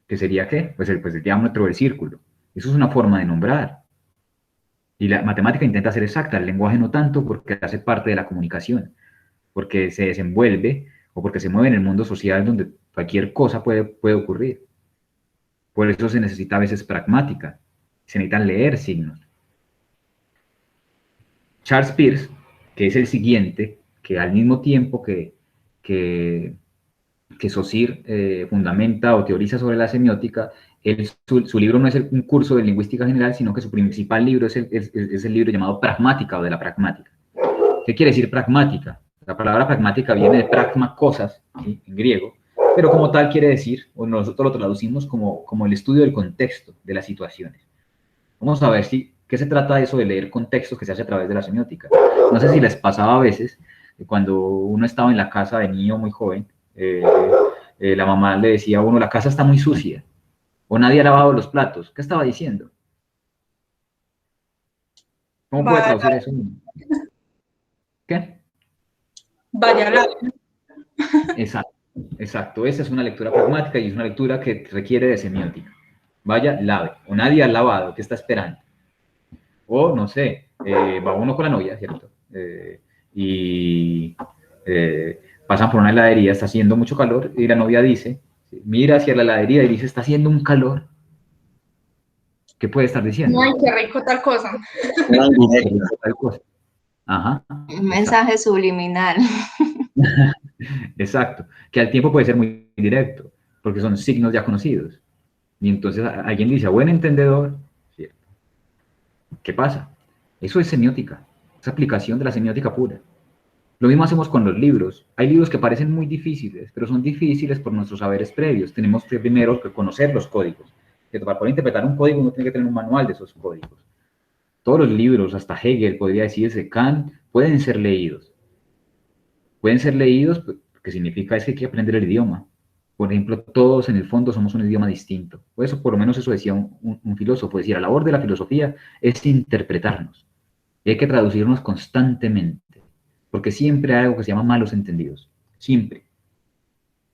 ¿Qué sería qué? Pues el diámetro del círculo. Eso es una forma de nombrar. Y la matemática intenta ser exacta, el lenguaje no tanto porque hace parte de la comunicación, porque se desenvuelve o porque se mueve en el mundo social donde cualquier cosa puede ocurrir. Por eso se necesita a veces pragmática, se necesitan leer signos. Charles Peirce, que es el siguiente, que al mismo tiempo que Saussure fundamenta o teoriza sobre la semiótica, su libro no es un curso de lingüística general, sino que su principal libro es el libro llamado Pragmática o de la pragmática. ¿Qué quiere decir pragmática? La palabra pragmática viene de pragma, cosas, ¿sí? En griego, pero como tal quiere decir, o nosotros lo traducimos como el estudio del contexto de las situaciones. Vamos a ver qué se trata de eso de leer contextos que se hace a través de la semiótica. No sé si les pasaba a veces, cuando uno estaba en la casa de niño muy joven, la mamá le decía a uno, la casa está muy sucia, o nadie ha lavado los platos. ¿Qué estaba diciendo? ¿Cómo puede traducir eso? ¿Qué? Vaya la... Exacto. Esa es una lectura pragmática y es una lectura que requiere de semiótica. Vaya, lave. O nadie ha lavado, ¿qué está esperando? O, no sé, va uno con la novia, ¿cierto? Pasan por una heladería, está haciendo mucho calor, y la novia dice, mira hacia la heladería y dice, está haciendo un calor. ¿Qué puede estar diciendo? Ay, qué rico tal cosa. Tal cosa. Ajá. Un mensaje subliminal. Exacto. Que al tiempo puede ser muy directo, porque son signos ya conocidos. Y entonces alguien dice, a buen entendedor, ¿cierto? ¿Qué pasa? Eso es semiótica, es aplicación de la semiótica pura. Lo mismo hacemos con los libros. Hay libros que parecen muy difíciles, pero son difíciles por nuestros saberes previos. Tenemos que primero conocer los códigos. Para poder interpretar un código uno tiene que tener un manual de esos códigos. Todos los libros, hasta Hegel podría decirse, Kant, pueden ser leídos. Pueden ser leídos, que significa es que hay que aprender el idioma. Por ejemplo, todos en el fondo somos un idioma distinto. O eso, por lo menos eso decía un filósofo. Decía, la labor de la filosofía es interpretarnos. Y hay que traducirnos constantemente. Porque siempre hay algo que se llama malos entendidos. Siempre.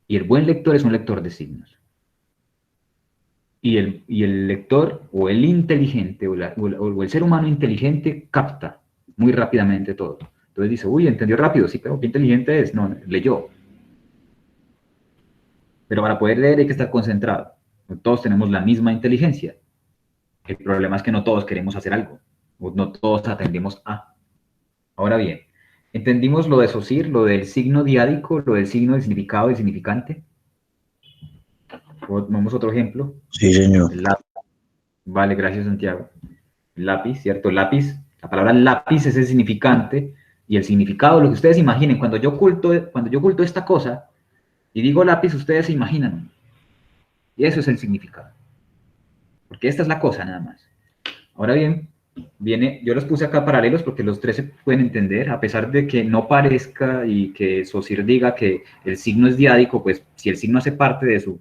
Y el buen lector es un lector de signos. Y el lector, o el inteligente, o el ser humano inteligente, capta muy rápidamente todo. Entonces dice, uy, entendió rápido, sí, pero qué inteligente es. No, leyó. Pero para poder leer hay que estar concentrado. Todos tenemos la misma inteligencia. El problema es que no todos queremos hacer algo. O no todos atendemos a. Ahora bien, ¿entendimos lo de Saussure, lo del signo diádico, lo del signo del significado y significante? Vamos a otro ejemplo. Sí, señor. El lápiz. Vale, gracias, Santiago. El lápiz, ¿cierto? El lápiz, la palabra lápiz es el significante y el significado, lo que ustedes imaginen. Cuando yo oculto esta cosa y digo lápiz, ustedes se imaginan. Y eso es el significado. Porque esta es la cosa, nada más. Ahora bien, yo los puse acá paralelos porque los tres se pueden entender, a pesar de que no parezca y que Saussure diga que el signo es diádico, pues si el signo hace parte de su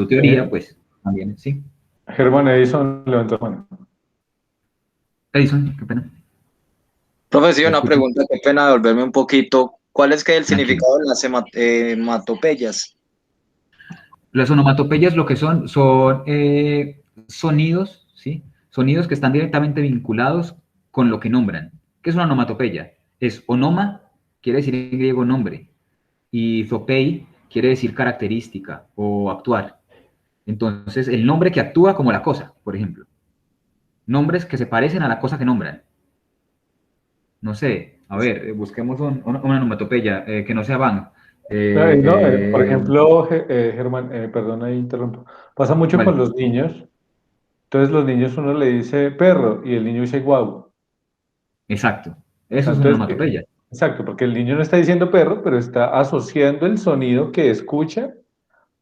teoría, pues también, sí. Germán Edison levantó la mano. Edison, qué pena. Profe, sí, una pregunta, qué pena devolverme un poquito. ¿Cuál es que el significado de las hematopeyas? Las onomatopeyas lo que son sonidos, ¿sí? Sonidos que están directamente vinculados con lo que nombran. ¿Qué es una onomatopeya? Es onoma, quiere decir en griego nombre, y zopei quiere decir característica o actuar. Entonces, el nombre que actúa como la cosa, por ejemplo. Nombres que se parecen a la cosa que nombran. No sé, a ver, busquemos una onomatopeya que no sea van. Por ejemplo, Germán, perdón, ahí interrumpo. Pasa mucho Vale. con los niños. Entonces, los niños uno le dice perro y el niño dice guau. Exacto, eso es una onomatopeya. Exacto, porque el niño no está diciendo perro, pero está asociando el sonido que escucha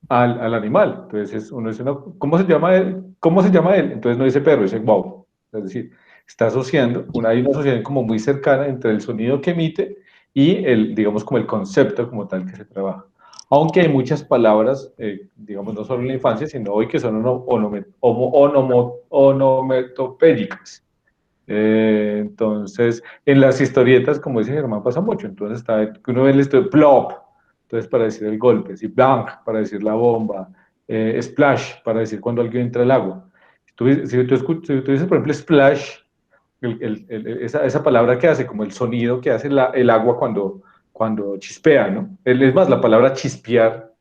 al animal. Entonces uno dice, no, ¿cómo se llama él? ¿Cómo se llama él? Entonces no dice perro, dice wow. Es decir, está asociando, hay una asociación como muy cercana entre el sonido que emite y digamos, como el concepto como tal que se trabaja. Aunque hay muchas palabras, digamos, no solo en la infancia, sino hoy que son onomatopéyicas. Entonces, en las historietas, como dice Germán, pasa mucho. Entonces, está que uno ve el esto de plop, entonces para decir el golpe, ¿sí? Bang, para decir la bomba, splash, para decir cuando alguien entra al agua. Si tú dices, por ejemplo, splash, esa palabra que hace, como el sonido que hace el agua cuando chispea, ¿no? Es más, la palabra chispear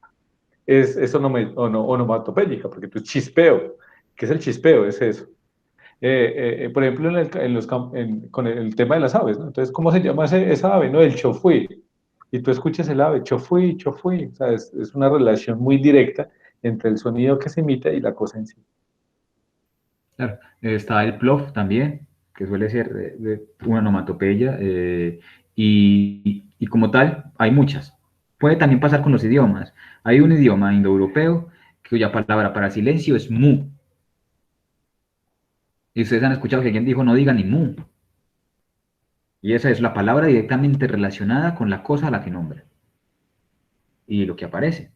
es onomatopéyica, porque tú chispeo. ¿Qué es el chispeo? Es eso. Por ejemplo, con el tema de las aves, ¿no? Entonces, ¿cómo se llama esa ave? No, el chofui. Y tú escuchas el ave, chofui, chofui. O sea, es una relación muy directa entre el sonido que se emite y la cosa en sí. Claro, está el plof también, que suele ser de una onomatopeya, y como tal, hay muchas. Puede también pasar con los idiomas. Hay un idioma indoeuropeo cuya palabra para silencio es mu. Y ustedes han escuchado que alguien dijo no diga ni mu. Y esa es la palabra directamente relacionada con la cosa a la que nombra. Y lo que aparece.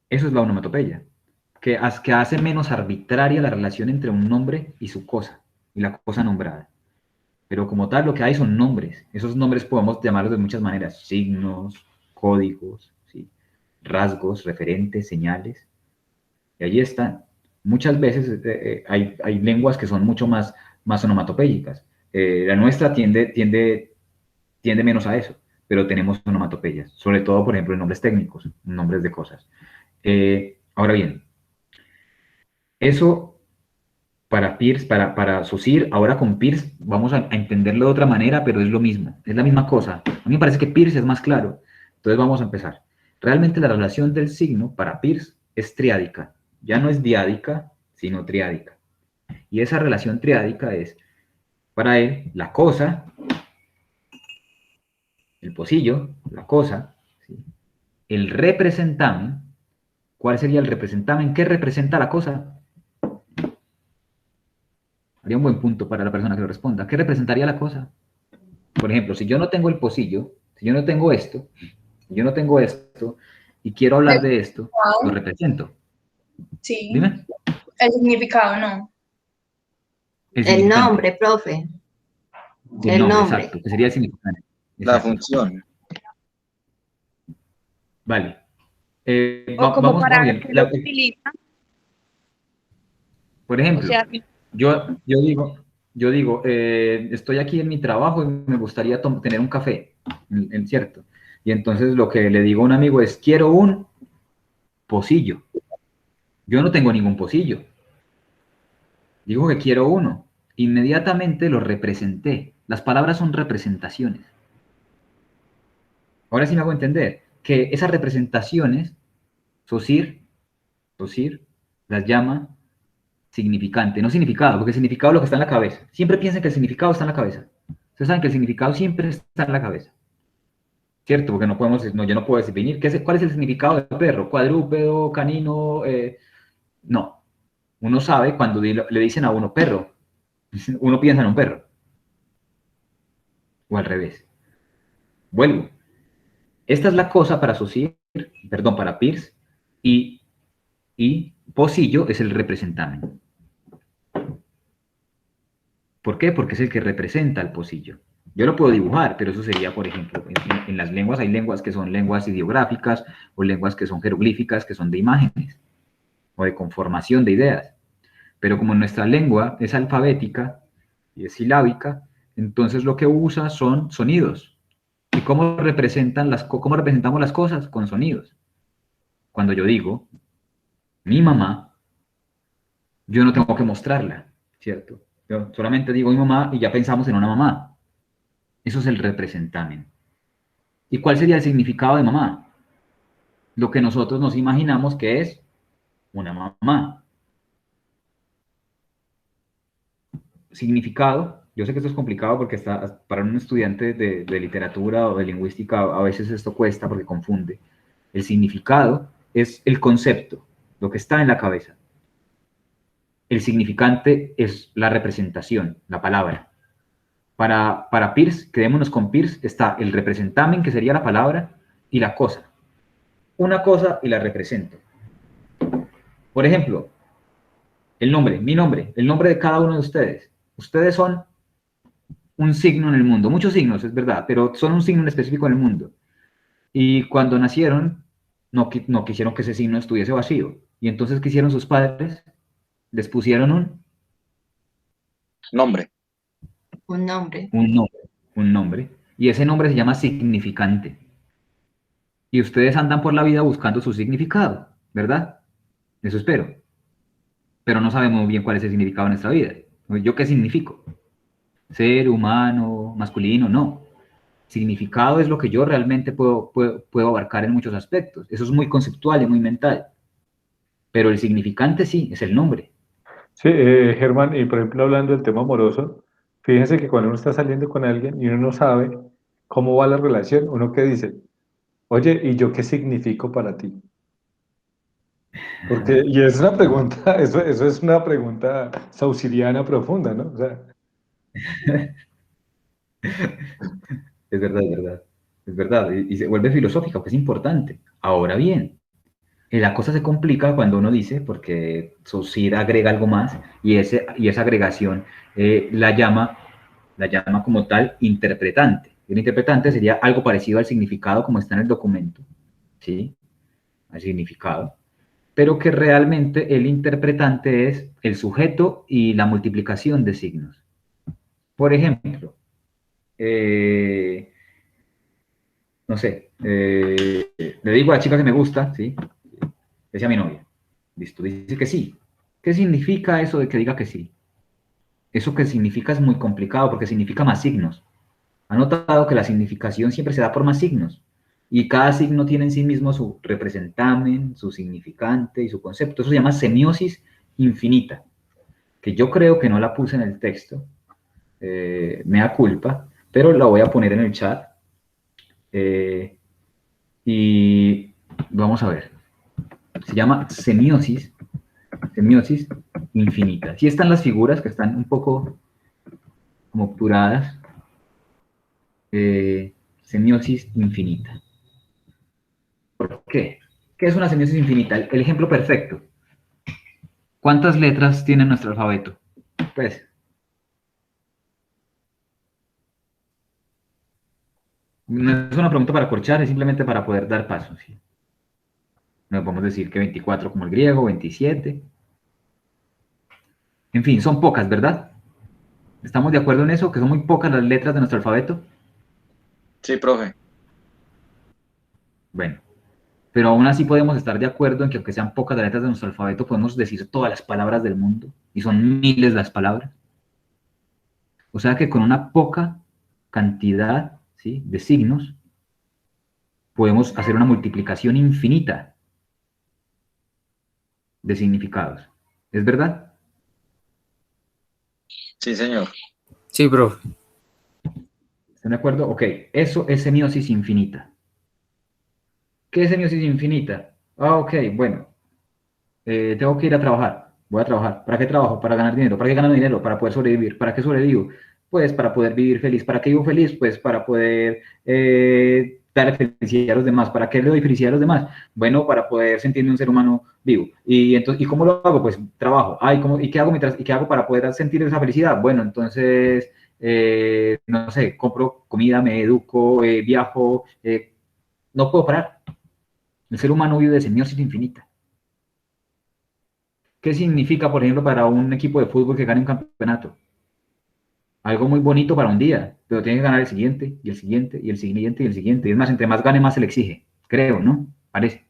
Eso es la onomatopeya. Que hace menos arbitraria la relación entre un nombre y su cosa, y la cosa nombrada. Pero como tal, lo que hay son nombres. Esos nombres podemos llamarlos de muchas maneras. Signos, códigos, ¿sí? Rasgos, referentes, señales. Y allí están. Muchas veces hay lenguas que son mucho más onomatopéyicas. La nuestra tiende menos a eso, pero tenemos onomatopeyas. Sobre todo, por ejemplo, en nombres técnicos, nombres de cosas. Ahora bien, eso para Pierce, para Saussure, ahora con Pierce vamos a entenderlo de otra manera, pero es lo mismo, es la misma cosa. A mí me parece que Pierce es más claro. Entonces vamos a empezar. Realmente la relación del signo para Pierce es triádica. Ya no es diádica, sino triádica. Y esa relación triádica es, para él, la cosa, el pocillo, la cosa, ¿sí? El representamen. ¿Cuál sería el representamen? ¿Qué representa la cosa? Haría un buen punto para la persona que lo responda. ¿Qué representaría la cosa? Por ejemplo, si yo no tengo el pocillo, si yo no tengo esto, y quiero hablar de esto, lo represento. Sí. Dime. El significado, no. El nombre, profe. El nombre, exacto, que sería el significante. La función. Vale. O como vamos para bien. qué lo utiliza. Por ejemplo, O sea, yo digo, estoy aquí en mi trabajo y me gustaría tener un café, ¿cierto? Y entonces lo que le digo a un amigo es, quiero un pocillo. Yo no tengo ningún pocillo. Digo que quiero uno. Inmediatamente lo representé. Las palabras son representaciones. Ahora sí me hago entender que esas representaciones, Saussure las llama significante, no significado, porque el significado es lo que está en la cabeza. Siempre piensen que el significado está en la cabeza. Ustedes saben que el significado siempre está en la cabeza. ¿Cierto? Porque no podemos, yo no puedo definir cuál es el significado del perro, cuadrúpedo, canino, no. Uno sabe cuando le dicen a uno perro, uno piensa en un perro. O al revés. Vuelvo. Esta es la cosa para para Peirce, y pocillo es el representamen. ¿Por qué? Porque es el que representa el pocillo. Yo lo puedo dibujar, pero eso sería, por ejemplo, en las lenguas hay lenguas que son lenguas ideográficas o lenguas que son jeroglíficas, que son de imágenes o de conformación de ideas. Pero como nuestra lengua es alfabética y es silábica, entonces lo que usa son sonidos. ¿Y cómo representamos las cosas? Con sonidos. Cuando yo digo mi mamá, yo no tengo que mostrarla, ¿cierto? Yo solamente digo mi mamá y ya pensamos en una mamá. Eso es el representamen. ¿Y cuál sería el significado de mamá? Lo que nosotros nos imaginamos que es una mamá. Significado, yo sé que esto es complicado porque para un estudiante de literatura o de lingüística a veces esto cuesta porque confunde. El significado es el concepto, lo que está en la cabeza. El significante es la representación, la palabra. Para Peirce, quedémonos con Peirce, está el representamen, que sería la palabra, y la cosa. Una cosa y la represento. Por ejemplo, el nombre, mi nombre, el nombre de cada uno de ustedes. Ustedes son un signo en el mundo, muchos signos, es verdad, pero son un signo en específico en el mundo. Y cuando nacieron, no quisieron que ese signo estuviese vacío. Y entonces, ¿qué hicieron sus padres? Les pusieron Nombre. Un nombre. un nombre. Y ese nombre se llama significante. Y ustedes andan por la vida buscando su significado, ¿verdad? Eso espero. Pero no sabemos muy bien cuál es el significado de nuestra vida. ¿Yo qué significo? Ser humano, masculino, no. Significado es lo que yo realmente puedo abarcar en muchos aspectos. Eso es muy conceptual y muy mental. Pero el significante sí, es el nombre. Sí, Germán, y por ejemplo, hablando del tema amoroso, fíjense que cuando uno está saliendo con alguien y uno no sabe cómo va la relación, uno que dice, oye, ¿y yo qué significo para ti? Porque, y es una pregunta, eso es una pregunta saussuriana profunda, ¿no? O sea, Es verdad, es verdad. Es verdad. Y se vuelve filosófica, que es importante. Ahora bien, la cosa se complica cuando uno dice, porque Saussure agrega algo más, y esa agregación la llama como tal interpretante. El interpretante sería algo parecido al significado como está en el documento, ¿sí? Al significado, pero que realmente el interpretante es el sujeto y la multiplicación de signos. Por ejemplo, no sé, le digo a la chica que me gusta, ¿sí? Es a mi novia. Listo, dice que sí. ¿Qué significa eso de que diga que sí? Eso que significa es muy complicado porque significa más signos. Ha notado que la significación siempre se da por más signos. Y cada signo tiene en sí mismo su representamen, su significante y su concepto. Eso se llama semiosis infinita, que yo creo que no la puse en el texto. Me da culpa, pero la voy a poner en el chat. Y vamos a ver. Se llama semiosis infinita. Aquí están las figuras que están un poco como obturadas. Semiosis infinita. ¿Por qué? ¿Qué es una semiosis infinita? El ejemplo perfecto. ¿Cuántas letras tiene nuestro alfabeto? Pues, no es una pregunta para corchar, es simplemente para poder dar pasos. ¿Sí? No podemos decir que 24 como el griego, 27. En fin, son pocas, ¿verdad? ¿Estamos de acuerdo en eso? ¿Que son muy pocas las letras de nuestro alfabeto? Sí, profe. Bueno, pero aún así podemos estar de acuerdo en que aunque sean pocas las letras de nuestro alfabeto, podemos decir todas las palabras del mundo, y son miles las palabras. O sea que con una poca cantidad, ¿sí?, de signos, podemos hacer una multiplicación infinita de significados. ¿Es verdad? Sí, señor. Sí, profe. ¿Están de acuerdo? Ok, eso es semiosis infinita. ¿Qué es semiosis infinita? Ok, bueno, tengo que ir a trabajar. Voy a trabajar. ¿Para qué trabajo? Para ganar dinero. ¿Para qué gano dinero? Para poder sobrevivir. ¿Para qué sobrevivo? Pues para poder vivir feliz. ¿Para qué vivo feliz? Pues para poder dar felicidad a los demás. ¿Para qué le doy felicidad a los demás? Bueno, para poder sentirme un ser humano vivo. ¿Y cómo lo hago? Pues trabajo. ¿Y qué hago y qué hago para poder sentir esa felicidad? Bueno, entonces, no sé, compro comida, me educo, viajo. No puedo parar. El ser humano vive de semiosis infinita. ¿Qué significa, por ejemplo, para un equipo de fútbol que gane un campeonato? Algo muy bonito para un día, pero tiene que ganar el siguiente, y el siguiente, y el siguiente, y el siguiente. Y es más, entre más gane, más se le exige. Creo, ¿no? Parece.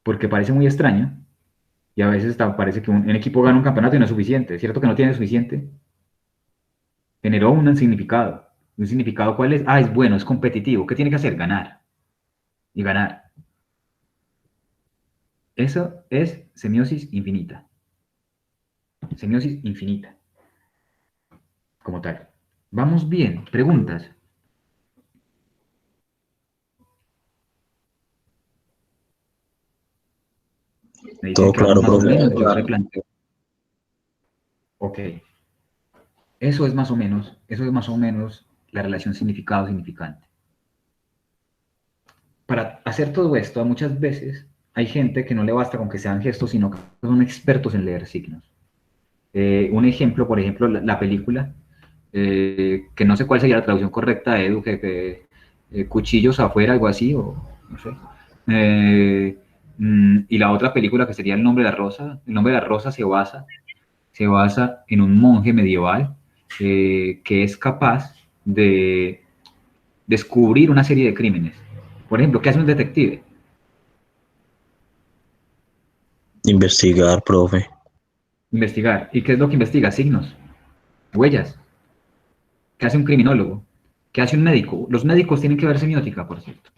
Porque parece muy extraño, y a veces parece que un equipo gana un campeonato y no es suficiente. ¿Es cierto que no tiene suficiente? Generó un significado. ¿Un significado cuál es? Es bueno, es competitivo. ¿Qué tiene que hacer? Ganar. Y ganar. Eso es semiosis infinita. Semiosis infinita. Como tal. Vamos bien. Preguntas. Me dice Todo que vamos claro, más o profe. menos, yo replanteo. Ok, eso es más o menos la relación significado-significante. Para hacer todo esto, muchas veces hay gente que no le basta con que sean gestos, sino que son expertos en leer signos. Un ejemplo, por ejemplo, la película, que no sé cuál sería la traducción correcta, Edu, cuchillos afuera, algo así, o no sé. Y la otra película que sería El nombre de la rosa. El nombre de la rosa se basa en un monje medieval que es capaz de descubrir una serie de crímenes. Por ejemplo, ¿qué hace un detective? Investigar, profe. Investigar. ¿Y qué es lo que investiga? Signos, huellas. ¿Qué hace un criminólogo? ¿Qué hace un médico? Los médicos tienen que ver semiótica, por cierto.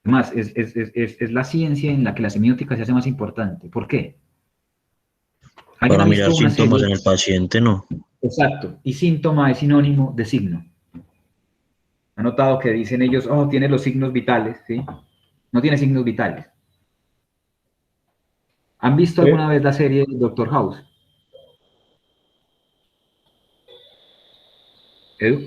Además, es la ciencia en la que la semiótica se hace más importante. ¿Por qué? ¿Alguien Para ha mirar visto una síntomas serie? en el paciente, no. Exacto. Y síntoma es sinónimo de signo. ¿Ha notado que dicen ellos, oh, tiene los signos vitales, ¿sí? No tiene signos vitales. ¿Han visto alguna vez la serie Doctor House? ¿Edu?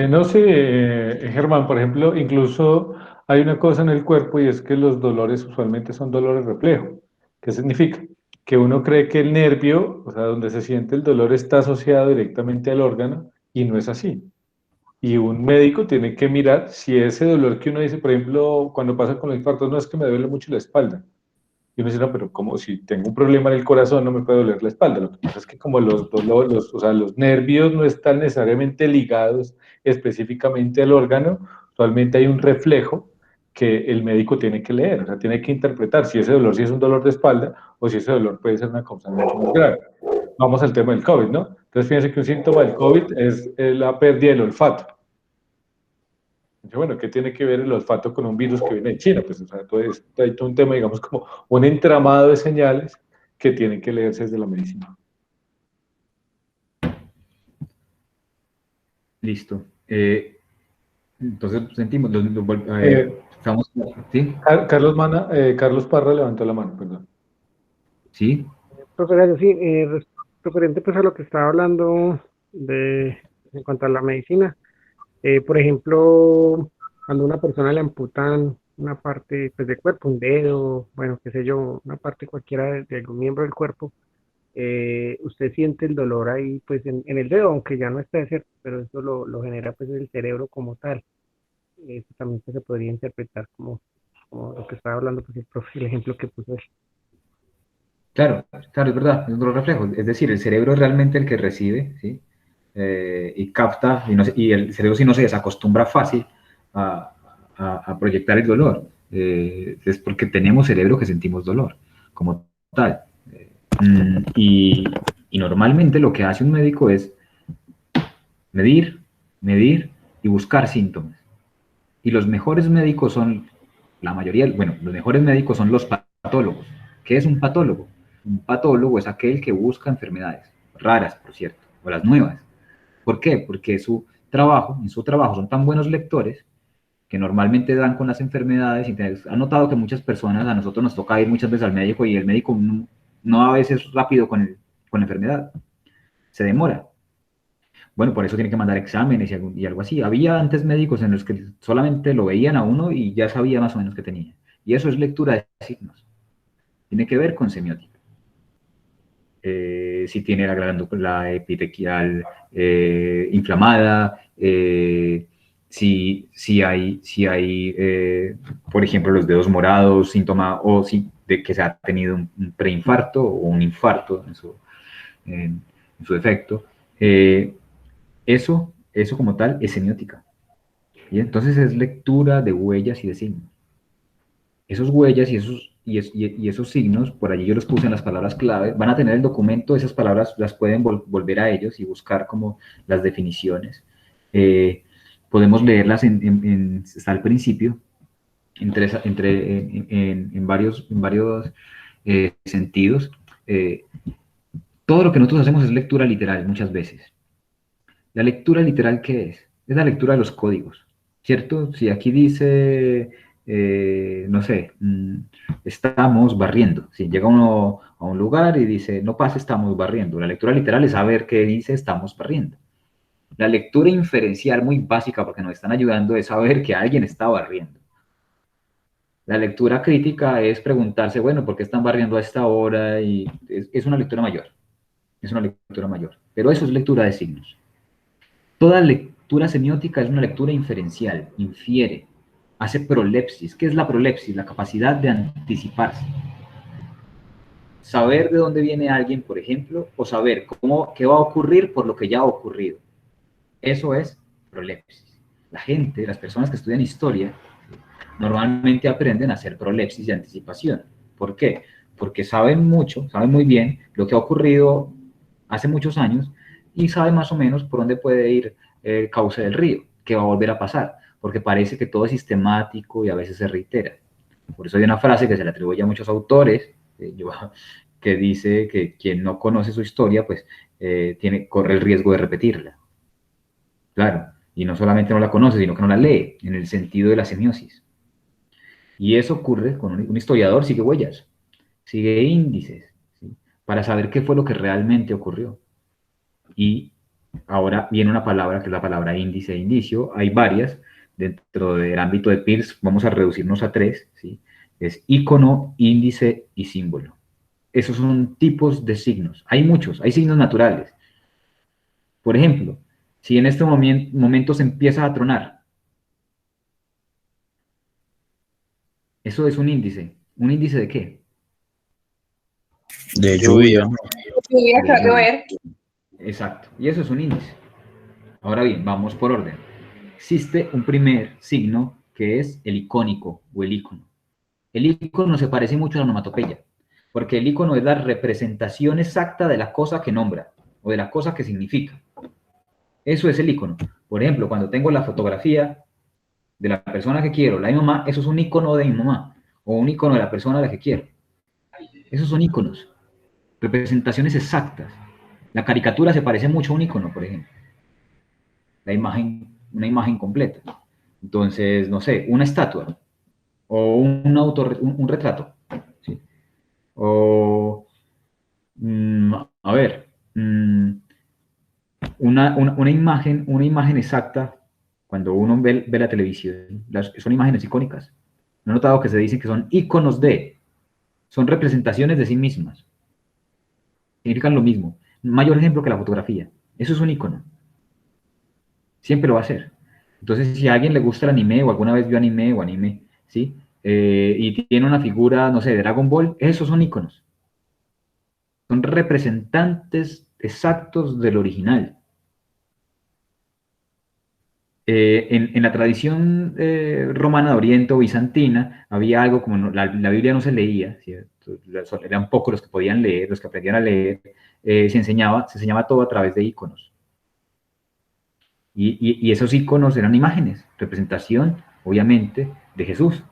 No sé, Germán, por ejemplo, incluso hay una cosa en el cuerpo y es que los dolores usualmente son dolores reflejo. ¿Qué significa? Que uno cree que el nervio, o sea, donde se siente el dolor, está asociado directamente al órgano y no es así. Y un médico tiene que mirar si ese dolor que uno dice, por ejemplo, cuando pasa con los infartos, no es que me duele mucho la espalda. Y uno dice, no, pero como si tengo un problema en el corazón no me puede doler la espalda. Lo que pasa es que como los dolores, o sea, los nervios no están necesariamente ligados específicamente al órgano, actualmente hay un reflejo que el médico tiene que leer, o sea, tiene que interpretar si ese dolor, si es un dolor de espalda o si ese dolor puede ser una cosa mucho más grave. Vamos al tema del COVID, ¿no? Entonces, fíjense que un síntoma del COVID es la pérdida del olfato. Bueno, ¿qué tiene que ver el olfato con un virus que viene de China? Pues, o sea, hay todo un tema, digamos, como un entramado de señales que tienen que leerse desde la medicina. Listo. Entonces sentimos, estamos, ¿sí? Carlos Parra levantó la mano, perdón. ¿Sí? Profe, gracias. Sí, referente pues a lo que estaba hablando en cuanto a la medicina, por ejemplo, cuando a una persona le amputan una parte pues, del cuerpo, un dedo, bueno, qué sé yo, una parte cualquiera de algún miembro del cuerpo, usted siente el dolor ahí pues en el dedo, aunque ya no esté cierto, pero eso lo genera pues el cerebro como tal. Eso también pues, se podría interpretar como lo que estaba hablando pues el profe, el ejemplo que puso ahí. Claro, claro, es verdad, es un dolor reflejo. Es decir, el cerebro es realmente el que recibe, ¿sí? Y capta, y el cerebro si no se desacostumbra fácil a proyectar el dolor. Es porque tenemos cerebro que sentimos dolor, como tal. Y normalmente lo que hace un médico es medir, medir y buscar síntomas. Y los mejores médicos son, la mayoría, bueno, los mejores médicos son los patólogos. ¿Qué es un patólogo? Un patólogo es aquel que busca enfermedades, raras, por cierto, o las nuevas. ¿Por qué? Porque en su trabajo son tan buenos lectores que normalmente dan con las enfermedades. Han notado que muchas personas, a nosotros nos toca ir muchas veces al médico y el médico no a veces rápido con la enfermedad, se demora. Bueno, por eso tiene que mandar exámenes y algo así. Había antes médicos en los que solamente lo veían a uno y ya sabía más o menos qué tenía. Y eso es lectura de signos. Tiene que ver con semiótica. Si tiene la glándula epitequial inflamada, si hay por ejemplo, los dedos morados, síntoma o de que se ha tenido un preinfarto o un infarto en su defecto. Eso como tal es semiótica. ¿Sí? Entonces es lectura de huellas y de signos. Esos huellas y esos signos, por allí yo los puse en las palabras clave, van a tener el documento, esas palabras las pueden volver a ellos y buscar como las definiciones. Podemos leerlas hasta el principio, en varios sentidos. Todo lo que nosotros hacemos es lectura literal muchas veces. ¿La lectura literal qué es? Es la lectura de los códigos, ¿cierto? Si aquí dice no sé, estamos barriendo. Si llega uno a un lugar y dice, no pase, estamos barriendo. La lectura literal es saber qué dice estamos barriendo. La lectura inferencial, muy básica, porque nos están ayudando, es saber que alguien está barriendo. La lectura crítica es preguntarse, bueno, ¿por qué están barriendo a esta hora? Y es una lectura mayor. Es una lectura mayor. Pero eso es lectura de signos. Toda lectura semiótica es una lectura inferencial, infiere, hace prolepsis. ¿Qué es la prolepsis? La capacidad de anticiparse. Saber de dónde viene alguien, por ejemplo, o saber qué va a ocurrir por lo que ya ha ocurrido. Eso es prolepsis. La gente, las personas que estudian historia, normalmente aprenden a hacer prolepsis de anticipación. ¿Por qué? Porque saben mucho, saben muy bien lo que ha ocurrido hace muchos años y saben más o menos por dónde puede ir el cauce del río, qué va a volver a pasar, porque parece que todo es sistemático y a veces se reitera. Por eso hay una frase que se le atribuye a muchos autores, que dice que quien no conoce su historia, pues corre el riesgo de repetirla. Claro, y no solamente no la conoce, sino que no la lee, en el sentido de la semiosis. Y eso ocurre con un historiador, sigue huellas, sigue índices, ¿sí? Para saber qué fue lo que realmente ocurrió. Y ahora viene una palabra que es la palabra índice e indicio. Hay varias dentro del ámbito de Peirce, vamos a reducirnos a 3, ¿sí? Es ícono, índice y símbolo. Esos son tipos de signos. Hay muchos, hay signos naturales. Por ejemplo, si en este momento se empieza a tronar, eso es un índice. ¿Un índice de qué? De lluvia. Lluvia que va a llover. Exacto, y eso es un índice. Ahora bien, vamos por orden. Existe un primer signo que es el icónico o el ícono. El ícono se parece mucho a la onomatopeya, porque el ícono es la representación exacta de la cosa que nombra o de la cosa que significa. Eso es el ícono. Por ejemplo, cuando tengo la fotografía de la persona que quiero, la de mi mamá, eso es un ícono de mi mamá, o un ícono de la persona a la que quiero. Esos son íconos, representaciones exactas. La caricatura se parece mucho a un ícono, por ejemplo. Una imagen completa. Entonces, no sé, una estatua, o un retrato, ¿sí? O, a ver, una imagen exacta, cuando uno ve la televisión, son imágenes icónicas. ¿No he notado que se dicen que son íconos son representaciones de sí mismas? Significan lo mismo. Mayor ejemplo que la fotografía. Eso es un ícono. Siempre lo va a ser. Entonces, si a alguien le gusta el anime, o alguna vez vio anime, ¿sí? Y tiene una figura, no sé, de Dragon Ball, esos son íconos. Son representantes exactos del original. En la tradición romana de Oriente o bizantina, había algo como la Biblia no se leía, ¿cierto? Eran pocos los que podían leer, los que aprendían a leer, se enseñaba todo a través de íconos. Y esos íconos eran imágenes, representación, obviamente, de Jesús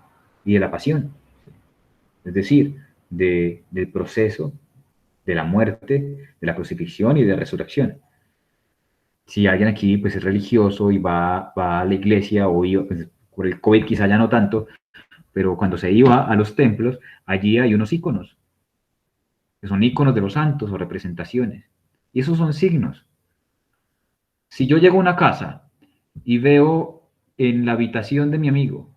y de la pasión. Es decir, del proceso, de la muerte, de la crucifixión y de la resurrección. Si alguien aquí pues, es religioso y va a la iglesia, o iba, pues, por el COVID quizá ya no tanto, pero cuando se iba a los templos, allí hay unos íconos, que son íconos de los santos o representaciones. Y esos son signos. Si yo llego a una casa y veo en la habitación de mi amigo,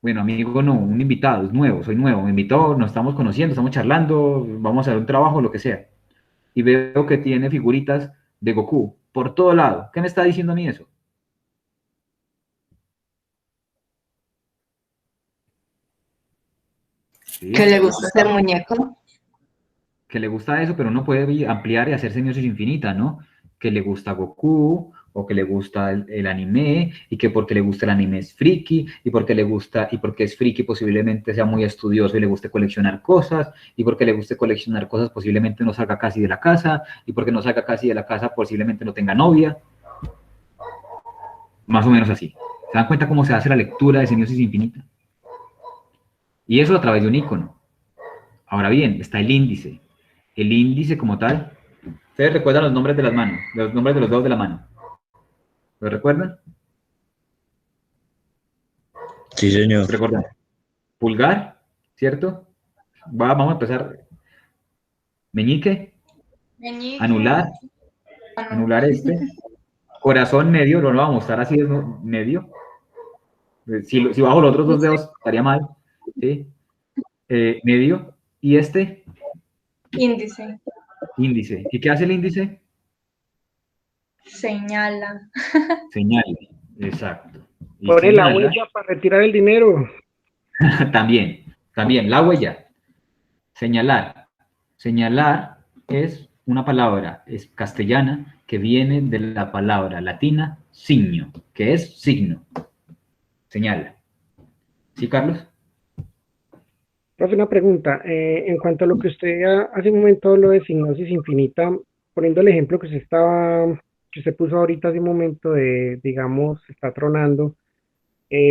bueno, amigo no, un invitado, es nuevo, soy nuevo, me invitó, nos estamos conociendo, estamos charlando, vamos a hacer un trabajo, lo que sea, y veo que tiene figuritas de Goku por todo lado. ¿Qué me está diciendo a mí eso? ¿Sí? Que le gusta ser muñeco. Que le gusta eso, pero uno puede ampliar y hacer semiosis infinita, ¿no? Que le gusta Goku, o que le gusta el anime, y que porque le gusta el anime es friki, y porque es friki posiblemente sea muy estudioso y le guste coleccionar cosas, y porque le guste coleccionar cosas posiblemente no salga casi de la casa, y porque no salga casi de la casa posiblemente no tenga novia. Más o menos así. ¿Se dan cuenta cómo se hace la lectura de semiosis infinita? Y eso a través de un icono. Ahora bien, está el índice. El índice como tal, ¿ustedes recuerdan los nombres de las manos? Los nombres de los dedos de la mano. ¿Lo recuerdan? Sí, señor. ¿Recuerdan? pulgar, ¿cierto? Vamos a empezar. Meñique, Meñique. anular este. Corazón medio, no lo vamos a mostrar así, es medio. Si bajo los otros dos dedos estaría mal, ¿sí? Medio. Y este, Índice. índice. ¿Y qué hace el índice? Señala. Señala, exacto. Y Pone la señala, huella para retirar el dinero. también, la huella. Señalar. Señalar es una palabra es castellana que viene de la palabra latina signo, que es signo. Señala. ¿Sí, Carlos? Profe, una pregunta. En cuanto a lo que usted hace un momento habló de signosis infinita, poniendo el ejemplo que usted puso ahorita hace un momento de, digamos, está tronando.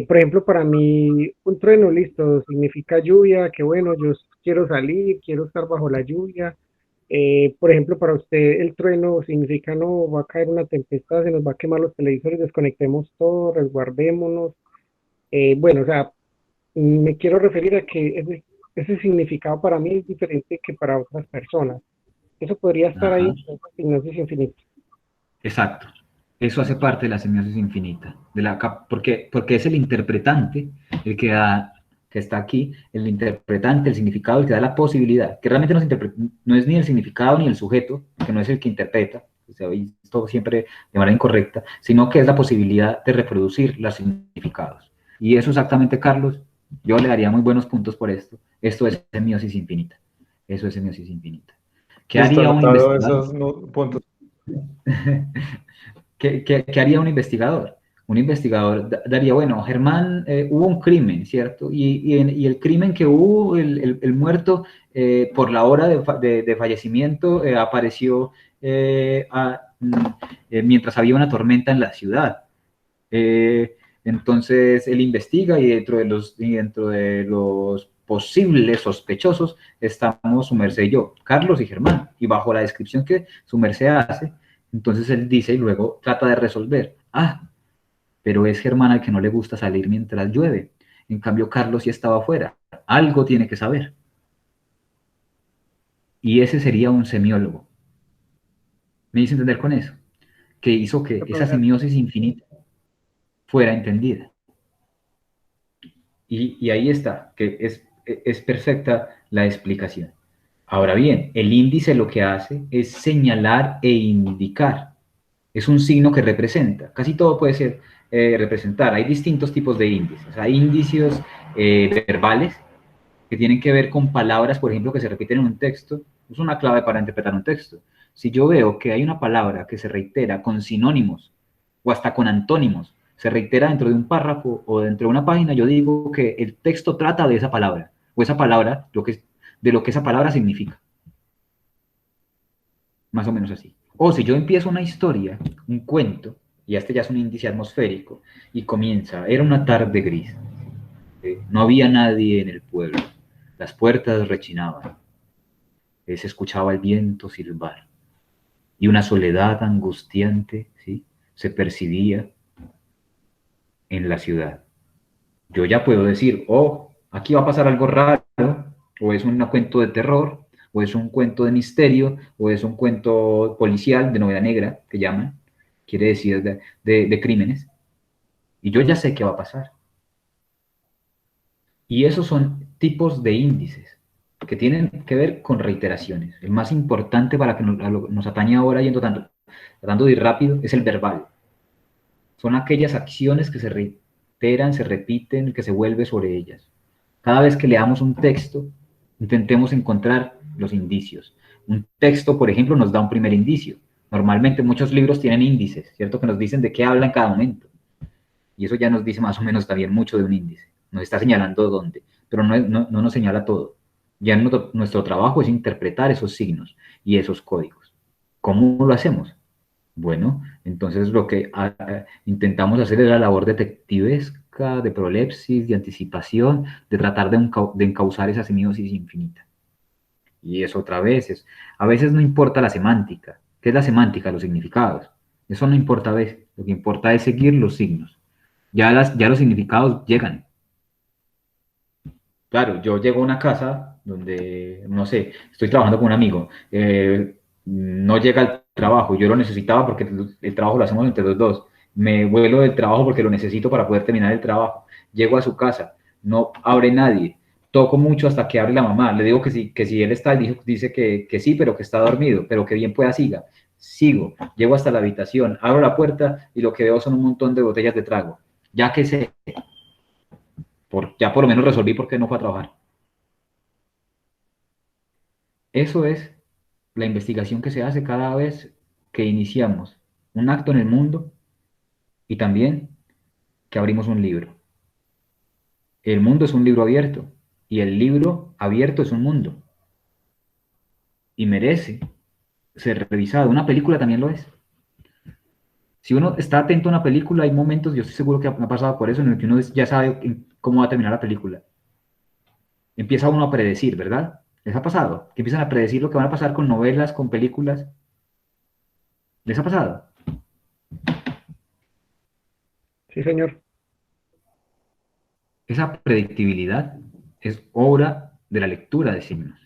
Por ejemplo, para mí, un trueno, listo, significa lluvia, que bueno, yo quiero salir, quiero estar bajo la lluvia. Por ejemplo, para usted el trueno significa no, va a caer una tempestad, se nos va a quemar los televisores, desconectemos todo, resguardémonos. Bueno, o sea, me quiero referir a que ese significado para mí es diferente que para otras personas. Eso podría estar ahí en esa signosis infinita. Exacto. Eso hace parte de la semiosis infinita. Porque es el interpretante el que está aquí, el interpretante, el significado, el que da la posibilidad, que realmente no es ni el significado ni el sujeto, que no es el que interpreta, se ha visto siempre de manera incorrecta, sino que es la posibilidad de reproducir los significados. Y eso exactamente, Carlos, yo le daría muy buenos puntos por esto. Esto es semiosis infinita. Eso es semiosis infinita. ¿Qué haría un investigador? Esos puntos. ¿Qué haría un investigador? Un investigador daría, bueno, Germán, hubo un crimen, ¿cierto? Y el crimen que hubo, el muerto, por la hora de fallecimiento, apareció mientras había una tormenta en la ciudad. Entonces él investiga y dentro de los posibles sospechosos estamos su merced y yo, Carlos y Germán, y bajo la descripción que su merced hace, entonces él dice y luego trata de resolver. Pero es Germán al que no le gusta salir mientras llueve. En cambio, Carlos sí estaba afuera. Algo tiene que saber. Y ese sería un semiólogo. ¿Me hice entender con eso? Que hizo que esa semiosis infinita fuera entendida. Y ahí está, que es perfecta la explicación. Ahora bien, el índice lo que hace es señalar e indicar. Es un signo que representa. Casi todo puede ser representar. Hay distintos tipos de índices. Hay indicios verbales que tienen que ver con palabras, por ejemplo, que se repiten en un texto. Es una clave para interpretar un texto. Si yo veo que hay una palabra que se reitera con sinónimos o hasta con antónimos, se reitera dentro de un párrafo o dentro de una página, yo digo que el texto trata de esa palabra, o esa palabra, de lo que esa palabra significa. Más o menos así. O si yo empiezo una historia, un cuento, y este ya es un índice atmosférico, y comienza, era una tarde gris, no había nadie en el pueblo, las puertas rechinaban, se escuchaba el viento silbar, y una soledad angustiante, ¿sí?, se percibía en la ciudad. Yo ya puedo decir, aquí va a pasar algo raro, o es un cuento de terror, o es un cuento de misterio, o es un cuento policial, de novela negra, que llaman, quiere decir de crímenes, y yo ya sé qué va a pasar. Y esos son tipos de índices que tienen que ver con reiteraciones. El más importante para que nos atañe ahora, tratando de ir rápido, es el verbal. Son aquellas acciones que se reiteran, se repiten, que se vuelve sobre ellas. Cada vez que leamos un texto, intentemos encontrar los indicios. Un texto, por ejemplo, nos da un primer indicio. Normalmente muchos libros tienen índices, ¿cierto? Que nos dicen de qué habla en cada momento. Y eso ya nos dice más o menos también mucho de un índice. Nos está señalando dónde, pero no nos señala todo. Ya nuestro trabajo es interpretar esos signos y esos códigos. ¿Cómo lo hacemos? Bueno, entonces lo que intentamos hacer es la labor detectivesca, de prolepsis, de anticipación, de tratar de encauzar esa semiosis infinita. Y eso otra vez a veces no importa la semántica. ¿Qué es la semántica? Los significados. Eso no importa a veces. Lo que importa es seguir los signos. Ya los significados llegan. Claro, yo llego a una casa donde, no sé, estoy trabajando con un amigo, no llega al trabajo, yo lo necesitaba porque el trabajo lo hacemos entre los dos, me vuelo del trabajo porque lo necesito para poder terminar el trabajo, llego a su casa, no abre nadie, toco mucho hasta que abre la mamá, le digo que si él está, dice que sí, pero que está dormido, pero que bien pueda sigo, llego hasta la habitación, abro la puerta y lo que veo son un montón de botellas de trago, ya que sé, ya por lo menos resolví por qué no fue a trabajar. Eso es la investigación que se hace cada vez que iniciamos un acto en el mundo y también que abrimos un libro. El mundo es un libro abierto y el libro abierto es un mundo y merece ser revisado. Una película también lo es. Si uno está atento a una película, hay momentos, yo estoy seguro que me ha pasado por eso, en el que uno ya sabe cómo va a terminar la película. Empieza uno a predecir, ¿verdad? ¿Les ha pasado? Que empiezan a predecir lo que van a pasar con novelas, con películas. ¿Les ha pasado? Sí, señor. Esa predictibilidad es obra de la lectura de signos.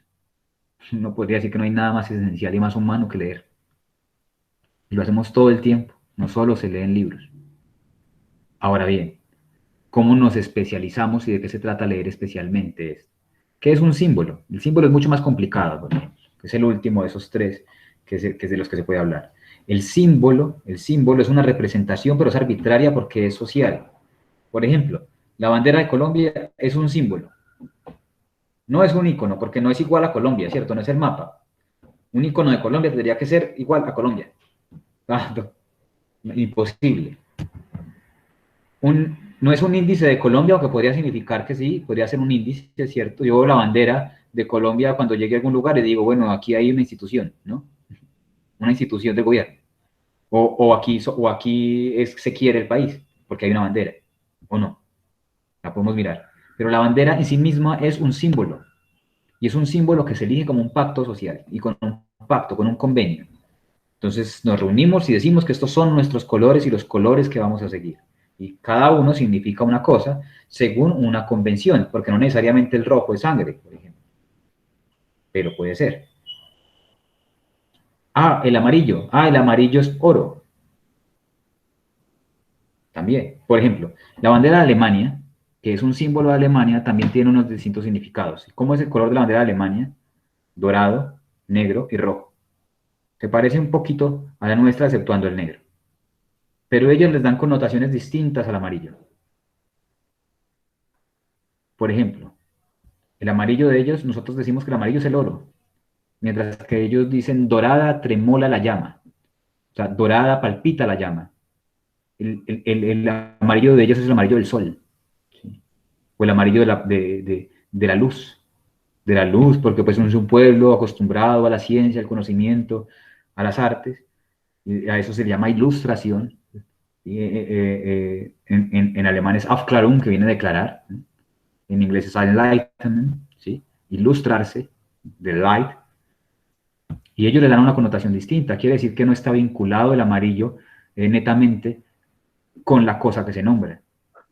No podría decir que no hay nada más esencial y más humano que leer. Y lo hacemos todo el tiempo, no solo se leen libros. Ahora bien, ¿cómo nos especializamos y de qué se trata leer especialmente esto? ¿Qué es un símbolo? El símbolo es mucho más complicado, porque es el último de esos tres que es de los que se puede hablar. El símbolo es una representación, pero es arbitraria porque es social. Por ejemplo, la bandera de Colombia es un símbolo. No es un icono, porque no es igual a Colombia, ¿cierto? No es el mapa. Un icono de Colombia tendría que ser igual a Colombia. Ah, no, imposible. No es un índice de Colombia, aunque podría significar que sí, podría ser un índice, ¿cierto? Yo veo la bandera de Colombia cuando llegue a algún lugar y digo, bueno, aquí hay una institución, ¿no? Una institución de gobierno. O aquí se quiere el país, porque hay una bandera, o no. La podemos mirar. Pero la bandera en sí misma es un símbolo. Y es un símbolo que se elige como un pacto social y con un pacto, con un convenio. Entonces nos reunimos y decimos que estos son nuestros colores y los colores que vamos a seguir. Y cada uno significa una cosa según una convención, porque no necesariamente el rojo es sangre, por ejemplo. Pero puede ser. El amarillo. El amarillo es oro. También. Por ejemplo, la bandera de Alemania, que es un símbolo de Alemania, también tiene unos distintos significados. ¿Cómo es el color de la bandera de Alemania? Dorado, negro y rojo. Se parece un poquito a la nuestra, exceptuando el negro. Pero ellos les dan connotaciones distintas al amarillo. Por ejemplo, el amarillo de ellos, nosotros decimos que el amarillo es el oro, mientras que ellos dicen dorada tremola la llama. O sea, dorada palpita la llama. El amarillo de ellos es el amarillo del sol. ¿Sí? O el amarillo de la luz. De la luz, porque pues es un pueblo acostumbrado a la ciencia, al conocimiento, a las artes. Y a eso se le llama ilustración. En alemán es Aufklärung, que viene a declarar. En inglés es enlightenment, ¿sí? Ilustrarse, de light. Y ellos le dan una connotación distinta. Quiere decir que no está vinculado el amarillo netamente con la cosa que se nombra.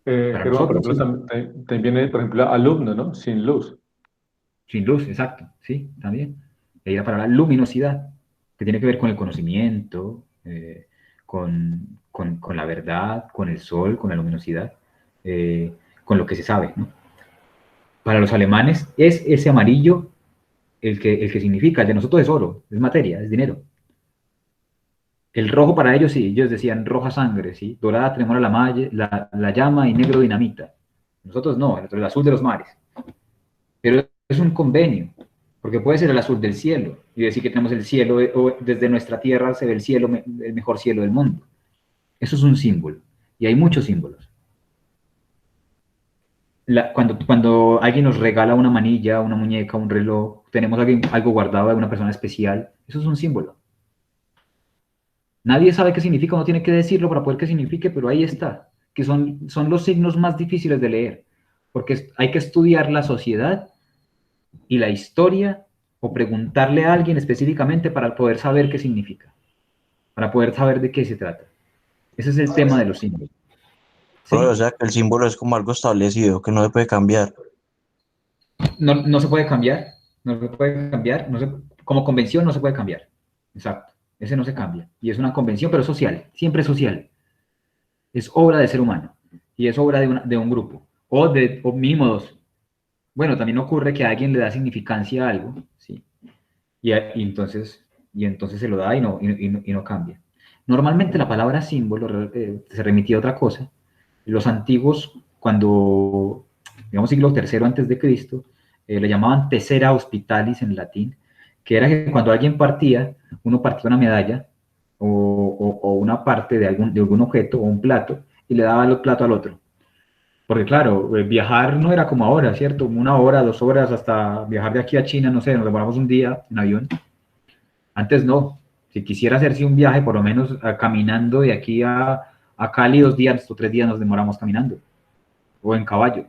Pero, por ejemplo, también viene, por ejemplo, alumno, ¿no? Sin luz. Sin luz, exacto, sí, también. Y ahí la palabra luminosidad, que tiene que ver con el conocimiento, con la verdad, con el sol, con la luminosidad, con lo que se sabe, ¿no? Para los alemanes es ese amarillo el que significa, el de nosotros es oro, es materia, es dinero. El rojo para ellos, sí, ellos decían roja sangre, ¿sí? Dorada tremora la llama y negro dinamita. Nosotros no, el azul de los mares. Pero es un convenio, porque puede ser el azul del cielo y decir que tenemos el cielo, o desde nuestra tierra se ve el cielo, el mejor cielo del mundo. Eso es un símbolo, y hay muchos símbolos. Cuando alguien nos regala una manilla, una muñeca, un reloj, tenemos algo guardado de una persona especial, eso es un símbolo. Nadie sabe qué significa, no tiene que decirlo para poder que signifique, pero ahí está, que son los signos más difíciles de leer, porque hay que estudiar la sociedad y la historia, o preguntarle a alguien específicamente para poder saber qué significa, para poder saber de qué se trata. Ese es el tema de los símbolos. ¿Sí? O sea, que el símbolo es como algo establecido, que no se puede cambiar. no se puede cambiar, no se puede cambiar, como convención no se puede cambiar. Exacto, ese no se cambia. Y es una convención, pero social, siempre es social. Es obra del ser humano y es obra de un grupo o mínimo dos. Bueno, también ocurre que a alguien le da significancia a algo, ¿sí? Y entonces se lo da y no cambia. Normalmente la palabra símbolo se remitía a otra cosa. Los antiguos, cuando, digamos, siglo III antes de Cristo, le llamaban tessera hospitalis en latín, que era que cuando alguien partía, uno partía una medalla o una parte de algún objeto o un plato y le daba el plato al otro. Porque claro, viajar no era como ahora, ¿cierto? 1 hora, 2 horas, hasta viajar de aquí a China, no sé, nos demoramos un día en avión. Antes no. Si quisiera hacerse un viaje, por lo menos caminando de aquí a Cali 2 días o 3 días nos demoramos caminando. O en caballo.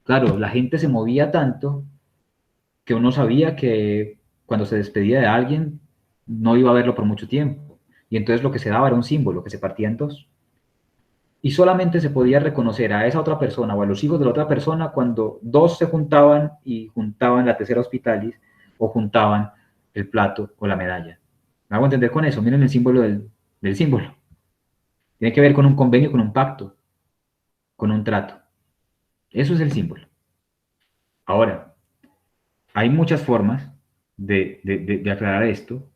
Claro, la gente se movía tanto que uno sabía que cuando se despedía de alguien no iba a verlo por mucho tiempo. Y entonces lo que se daba era un símbolo que se partía en dos. Y solamente se podía reconocer a esa otra persona o a los hijos de la otra persona cuando dos se juntaban y juntaban la tessera hospitalis o juntaban el plato o la medalla. ¿Me hago entender con eso? Miren el símbolo del símbolo. Tiene que ver con un convenio, con un pacto, con un trato. Eso es el símbolo. Ahora, hay muchas formas de aclarar esto.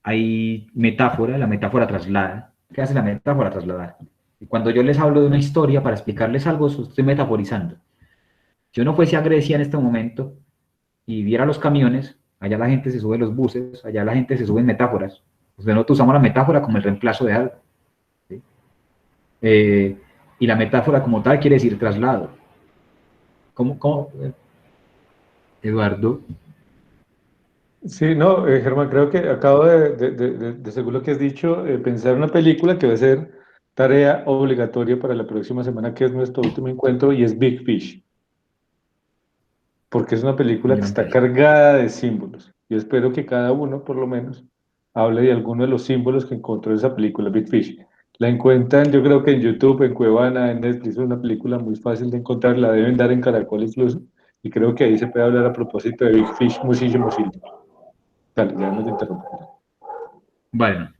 Hay metáfora, la metáfora traslada. ¿Qué hace la metáfora? Trasladar. Y cuando yo les hablo de una historia para explicarles algo, estoy metaforizando. Si uno fuese a Grecia en este momento y viera los camiones, allá la gente se sube en los buses, allá la gente se sube en metáforas. Pues nosotros usamos la metáfora como el reemplazo de algo. ¿Sí? Y la metáfora como tal quiere decir traslado. ¿Cómo? Eduardo? Sí, no, Germán, creo que acabo según lo que has dicho, pensar una película que va a ser tarea obligatoria para la próxima semana, que es nuestro último encuentro, y es Big Fish, porque es una película que está cargada de símbolos. Yo espero que cada uno, por lo menos, hable de alguno de los símbolos que encontró en esa película, Big Fish. La encuentran, yo creo que en YouTube, en Cuevana, en Netflix, es una película muy fácil de encontrar, la deben dar en Caracol incluso, y creo que ahí se puede hablar a propósito de Big Fish muchísimo. Dale, ya no te interrumpo. Bueno,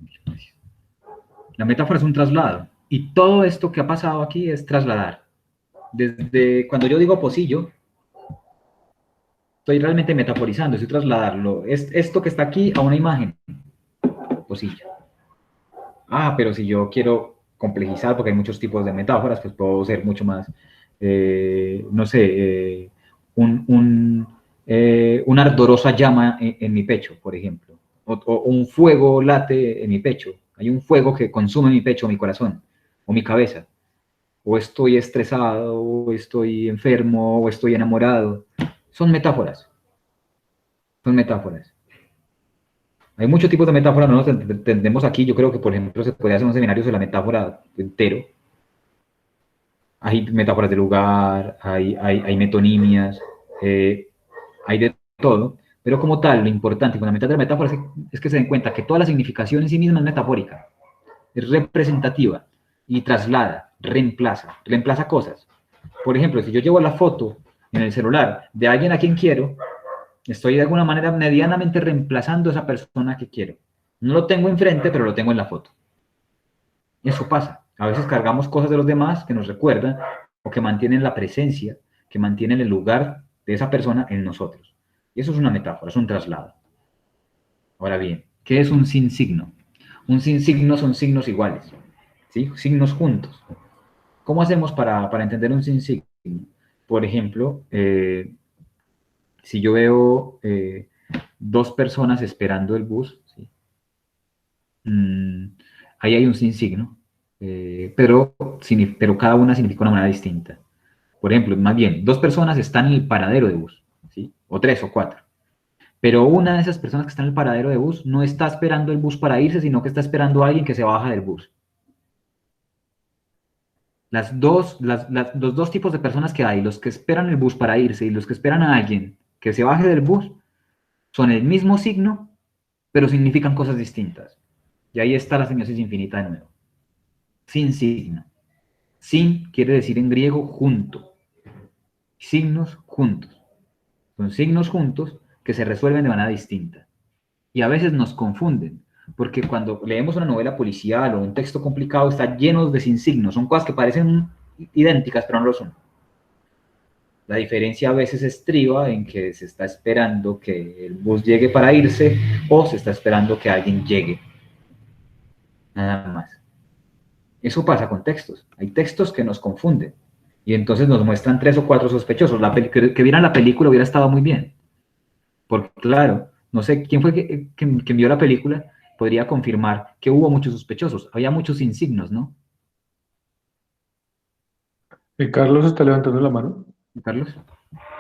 la metáfora es un traslado. Y todo esto que ha pasado aquí es trasladar. Desde cuando yo digo pocillo, estoy realmente metaforizando, estoy trasladarlo. Es esto que está aquí a una imagen. Pocillo. Pero si yo quiero complejizar, porque hay muchos tipos de metáforas, pues puedo ser mucho más, no sé, una ardorosa llama en mi pecho, por ejemplo. O un fuego late en mi pecho. Hay un fuego que consume mi pecho, mi corazón, o mi cabeza. O estoy estresado, o estoy enfermo, o estoy enamorado. Son metáforas. Son metáforas. Hay muchos tipos de metáforas, no nos entendemos aquí. Yo creo que, por ejemplo, se puede hacer un seminario sobre la metáfora entero. Hay metáforas de lugar, hay metonimias, hay de todo. Pero como tal, lo importante y fundamental de la metáfora es que se den cuenta que toda la significación en sí misma es metafórica, es representativa y traslada, reemplaza cosas. Por ejemplo, si yo llevo la foto en el celular de alguien a quien quiero, estoy de alguna manera medianamente reemplazando a esa persona que quiero. No lo tengo enfrente, pero lo tengo en la foto. Eso pasa. A veces cargamos cosas de los demás que nos recuerdan o que mantienen la presencia, que mantienen el lugar de esa persona en nosotros. Y eso es una metáfora, es un traslado. Ahora bien, ¿qué es un sin signo? Un sin signo son signos iguales, ¿sí? Signos juntos. ¿Cómo hacemos para entender un sin signo? Por ejemplo, si yo veo dos personas esperando el bus, ¿sí? Ahí hay un sin signo, pero cada una significa una manera distinta. Por ejemplo, más bien, dos personas están en el paradero de bus, ¿sí? O 3 o 4. Pero una de esas personas que está en el paradero de bus no está esperando el bus para irse, sino que está esperando a alguien que se baja del bus. Los dos tipos de personas que hay, los que esperan el bus para irse y los que esperan a alguien que se baje del bus, son el mismo signo, pero significan cosas distintas. Y ahí está la semiosis infinita de nuevo. Sin signo. Sin quiere decir en griego junto. signos juntos. Son signos juntos que se resuelven de manera distinta. Y a veces nos confunden, porque cuando leemos una novela policial o un texto complicado está lleno de signos, son cosas que parecen idénticas, pero no lo son. La diferencia a veces estriba en que se está esperando que el bus llegue para irse o se está esperando que alguien llegue. Nada más. Eso pasa con textos. Hay textos que nos confunden y entonces nos muestran 3 o 4 sospechosos. Que vieran la película hubiera estado muy bien. Porque claro, no sé quién fue que vio la película, podría confirmar que hubo muchos sospechosos. Había muchos insignos, ¿no? Carlos está levantando la mano. Carlos.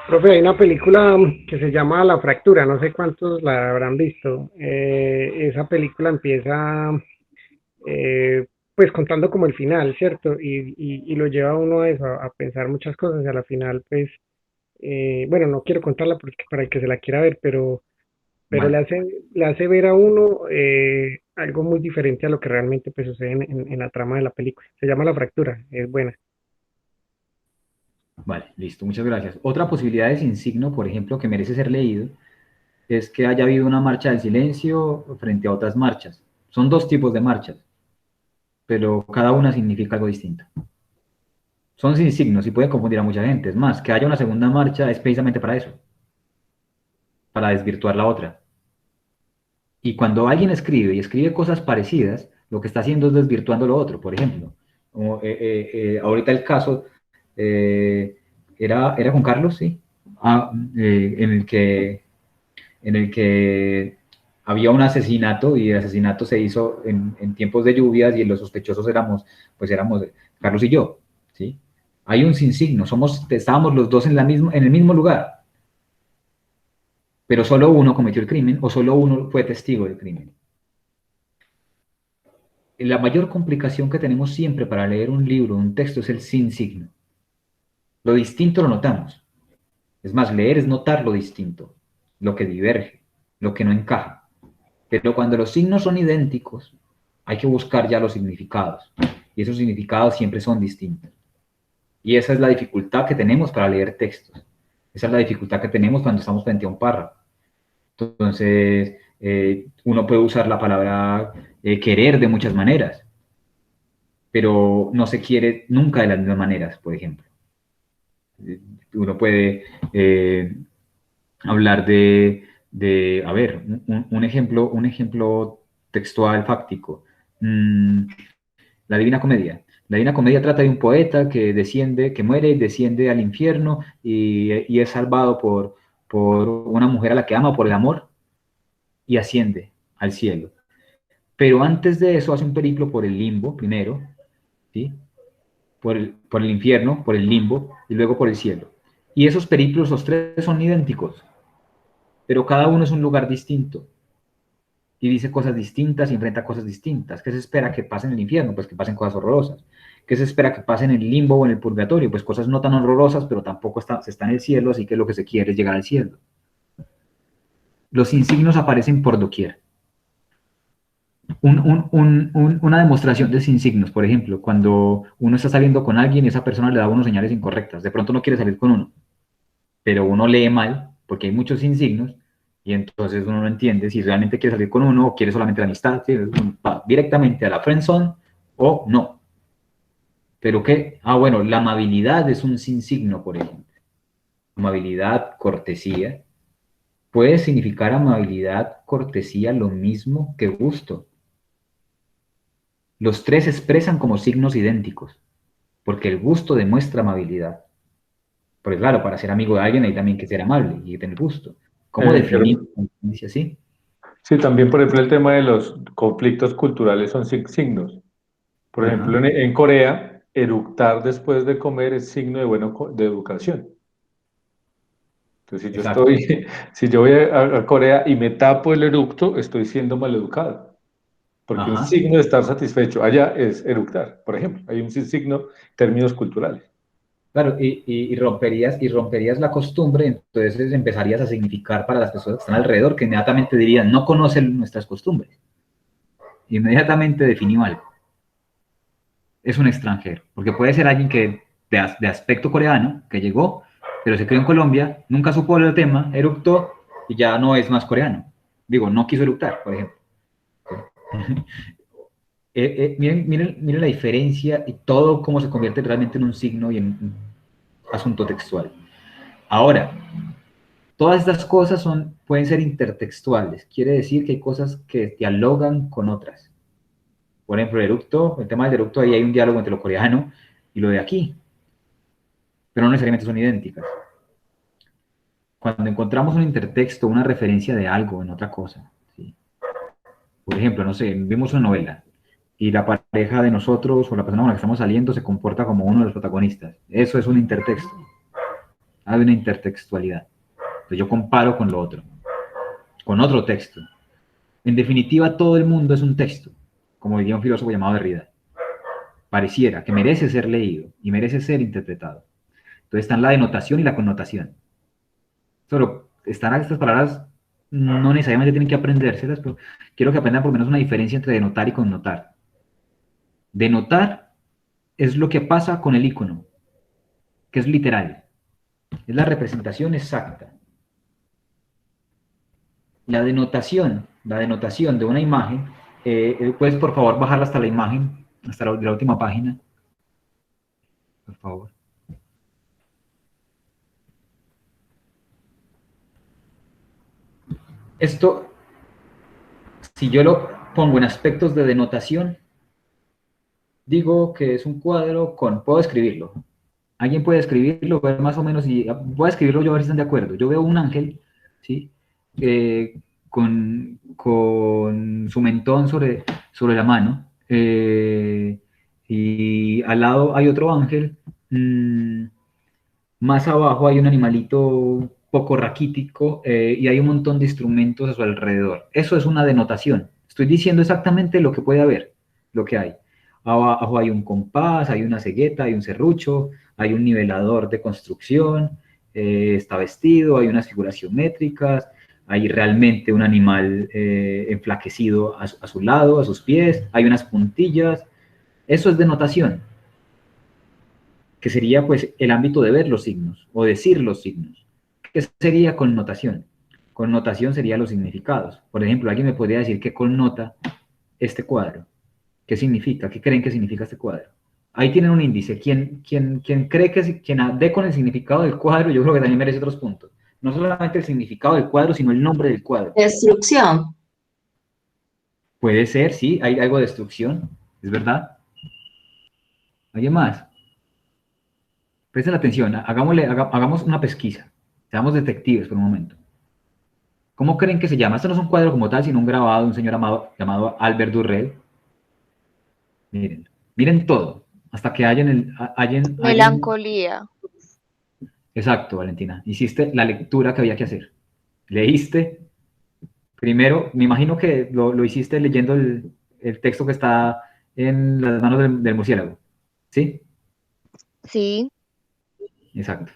Profe, hay una película que se llama La Fractura, no sé cuántos la habrán visto. Esa película empieza pues contando como el final, ¿cierto? Y lo lleva a uno a eso, a pensar muchas cosas y a la final, pues, bueno, no quiero contarla porque para el que se la quiera ver, pero Vale. le hace ver a uno algo muy diferente a lo que realmente pues, sucede en la trama de la película. Se llama La Fractura, es buena. Vale, listo, muchas gracias. Otra posibilidad de insigno, por ejemplo, que merece ser leído, es que haya habido una marcha del silencio frente a otras marchas. Son 2 tipos de marchas, pero cada una significa algo distinto. Son sin signos y pueden confundir a mucha gente. Es más, que haya una segunda marcha es precisamente para eso, para desvirtuar la otra. Y cuando alguien escribe y escribe cosas parecidas, lo que está haciendo es desvirtuando lo otro. Por ejemplo, ahorita el caso era con Carlos, ¿sí? En el que había un asesinato y el asesinato se hizo en tiempos de lluvias y los sospechosos éramos Carlos y yo, ¿sí? Hay un insigno, estábamos los dos en el mismo lugar, pero solo uno cometió el crimen o solo uno fue testigo del crimen. La mayor complicación que tenemos siempre para leer un libro, un texto, es el sin signo. Lo distinto lo notamos. Es más, leer es notar lo distinto, lo que diverge, lo que no encaja. Pero cuando los signos son idénticos, hay que buscar ya los significados. Y esos significados siempre son distintos. Y esa es la dificultad que tenemos para leer textos. Esa es la dificultad que tenemos cuando estamos frente a un párrafo. Entonces, uno puede usar la palabra querer de muchas maneras, pero no se quiere nunca de las mismas maneras, por ejemplo. Uno puede hablar a ver, un ejemplo textual, fáctico. La Divina Comedia. La Divina Comedia trata de un poeta que muere y desciende al infierno y es salvado por una mujer a la que ama por el amor y asciende al cielo. Pero antes de eso hace un periplo por el limbo primero, ¿sí? Por el infierno, por el limbo y luego por el cielo. Y esos periplos, los 3 son idénticos, pero cada uno es un lugar distinto. Y dice cosas distintas y enfrenta cosas distintas. ¿Qué se espera que pase en el infierno? Pues que pasen cosas horrorosas. ¿Qué se espera que pase en el limbo o en el purgatorio? Pues cosas no tan horrorosas, pero tampoco se está en el cielo, así que lo que se quiere es llegar al cielo. Los insignios aparecen por doquier. Una demostración de insignios, por ejemplo, cuando uno está saliendo con alguien y esa persona le da unos señales incorrectas. De pronto no quiere salir con uno, pero uno lee mal, porque hay muchos insignios, y entonces uno no entiende si realmente quiere salir con uno o quiere solamente la amistad, ¿sí? Va directamente a la friendzone o no. Pero qué, bueno, la amabilidad es un insigno, por ejemplo. Amabilidad, cortesía. Puede significar amabilidad, cortesía, lo mismo que gusto. Los 3 expresan como signos idénticos, porque el gusto demuestra amabilidad. Porque claro, para ser amigo de alguien hay también que ser amable y tener gusto. ¿Cómo definir dice así? Sí, también, por ejemplo, el tema de los conflictos culturales son signos. Por ejemplo, en Corea, eructar después de comer es signo de educación. Entonces, si yo voy a Corea y me tapo el eructo, estoy siendo maleducado. Porque un signo de estar satisfecho allá es eructar, por ejemplo. Hay un signo en términos culturales. Claro, y romperías la costumbre, entonces empezarías a significar para las personas que están alrededor, que inmediatamente dirían, no conocen nuestras costumbres. Inmediatamente definió algo. Es un extranjero, porque puede ser alguien de aspecto coreano, que llegó pero se crió en Colombia, nunca supo el tema, eructó y ya no es más coreano. Digo, no quiso eructar, por ejemplo. Miren la diferencia y todo cómo se convierte realmente en un signo y en un asunto textual. Ahora, todas estas cosas pueden ser intertextuales, quiere decir que hay cosas que dialogan con otras. Por ejemplo, el tema del eructo, ahí hay un diálogo entre lo coreano y lo de aquí, pero no necesariamente son idénticas. Cuando encontramos un intertexto, una referencia de algo en otra cosa, ¿sí? Por ejemplo, no sé, vimos una novela y la pareja de nosotros o la persona con la que estamos saliendo se comporta como uno de los protagonistas. Eso es un intertexto. Hay una intertextualidad. Entonces yo comparo con lo otro, con otro texto. En definitiva, todo el mundo es un texto, como diría un filósofo llamado Derrida. Pareciera que merece ser leído y merece ser interpretado. Entonces están la denotación y la connotación. Solo están estas palabras, no necesariamente tienen que aprendérselas, pero quiero que aprendan por lo menos una diferencia entre denotar y connotar. Denotar es lo que pasa con el icono, que es literal. Es la representación exacta. La denotación de una imagen, puedes por favor bajarla hasta la imagen, hasta la última página, por favor. Esto, si yo lo pongo en aspectos de denotación, digo que es un cuadro puedo escribirlo. ¿Alguien puede escribirlo? Ver más o menos, y voy a escribirlo yo a ver si están de acuerdo. Yo veo un ángel, ¿sí? Con su mentón sobre la mano, y al lado hay otro ángel, más abajo hay un animalito poco raquítico, y hay un montón de instrumentos a su alrededor. Eso es una denotación. Estoy diciendo exactamente lo que puede haber, lo que hay. Abajo hay un compás, hay una cegueta, hay un serrucho, hay un nivelador de construcción, está vestido, hay unas figuras geométricas, hay realmente un animal enflaquecido a su lado, a sus pies, hay unas puntillas. Eso es denotación, que sería pues el ámbito de ver los signos o decir los signos. ¿Qué sería connotación? Connotación sería los significados. Por ejemplo, alguien me podría decir qué connota este cuadro. ¿Qué significa? ¿Qué creen que significa este cuadro? Ahí tienen un índice. Quien cree que quien dé con el significado del cuadro, yo creo que también merece otros puntos. No solamente el significado del cuadro, sino el nombre del cuadro. Destrucción. Puede ser, sí, hay algo de destrucción, es verdad. ¿Alguien más? Presten atención, hagamos una pesquisa. Seamos detectives por un momento. ¿Cómo creen que se llama? Esto no es un cuadro como tal, sino un grabado de un señor llamado Albert Durrell. Miren todo, hasta que hallen. Melancolía. Exacto, Valentina. Hiciste la lectura que había que hacer. Leíste. Primero, me imagino que lo hiciste leyendo el texto que está en las manos del murciélago. ¿Sí? Sí. Exacto.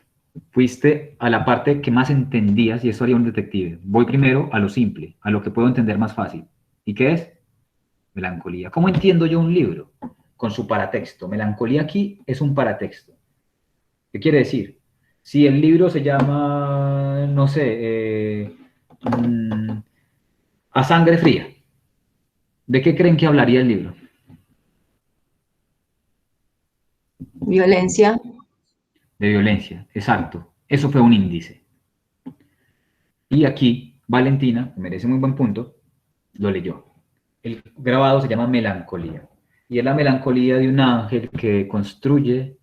Fuiste a la parte que más entendías, y eso haría un detective. Voy primero a lo simple, a lo que puedo entender más fácil. ¿Y qué es? Melancolía. ¿Cómo entiendo yo un libro? Con su paratexto. Melancolía aquí es un paratexto. ¿Qué quiere decir? Si el libro se llama, no sé, A Sangre Fría, ¿de qué creen que hablaría el libro? Violencia. De violencia, exacto. Eso fue un índice. Y aquí, Valentina, que merece muy buen punto, lo leyó. El grabado se llama Melancolía. Y es la melancolía de un ángel que construye,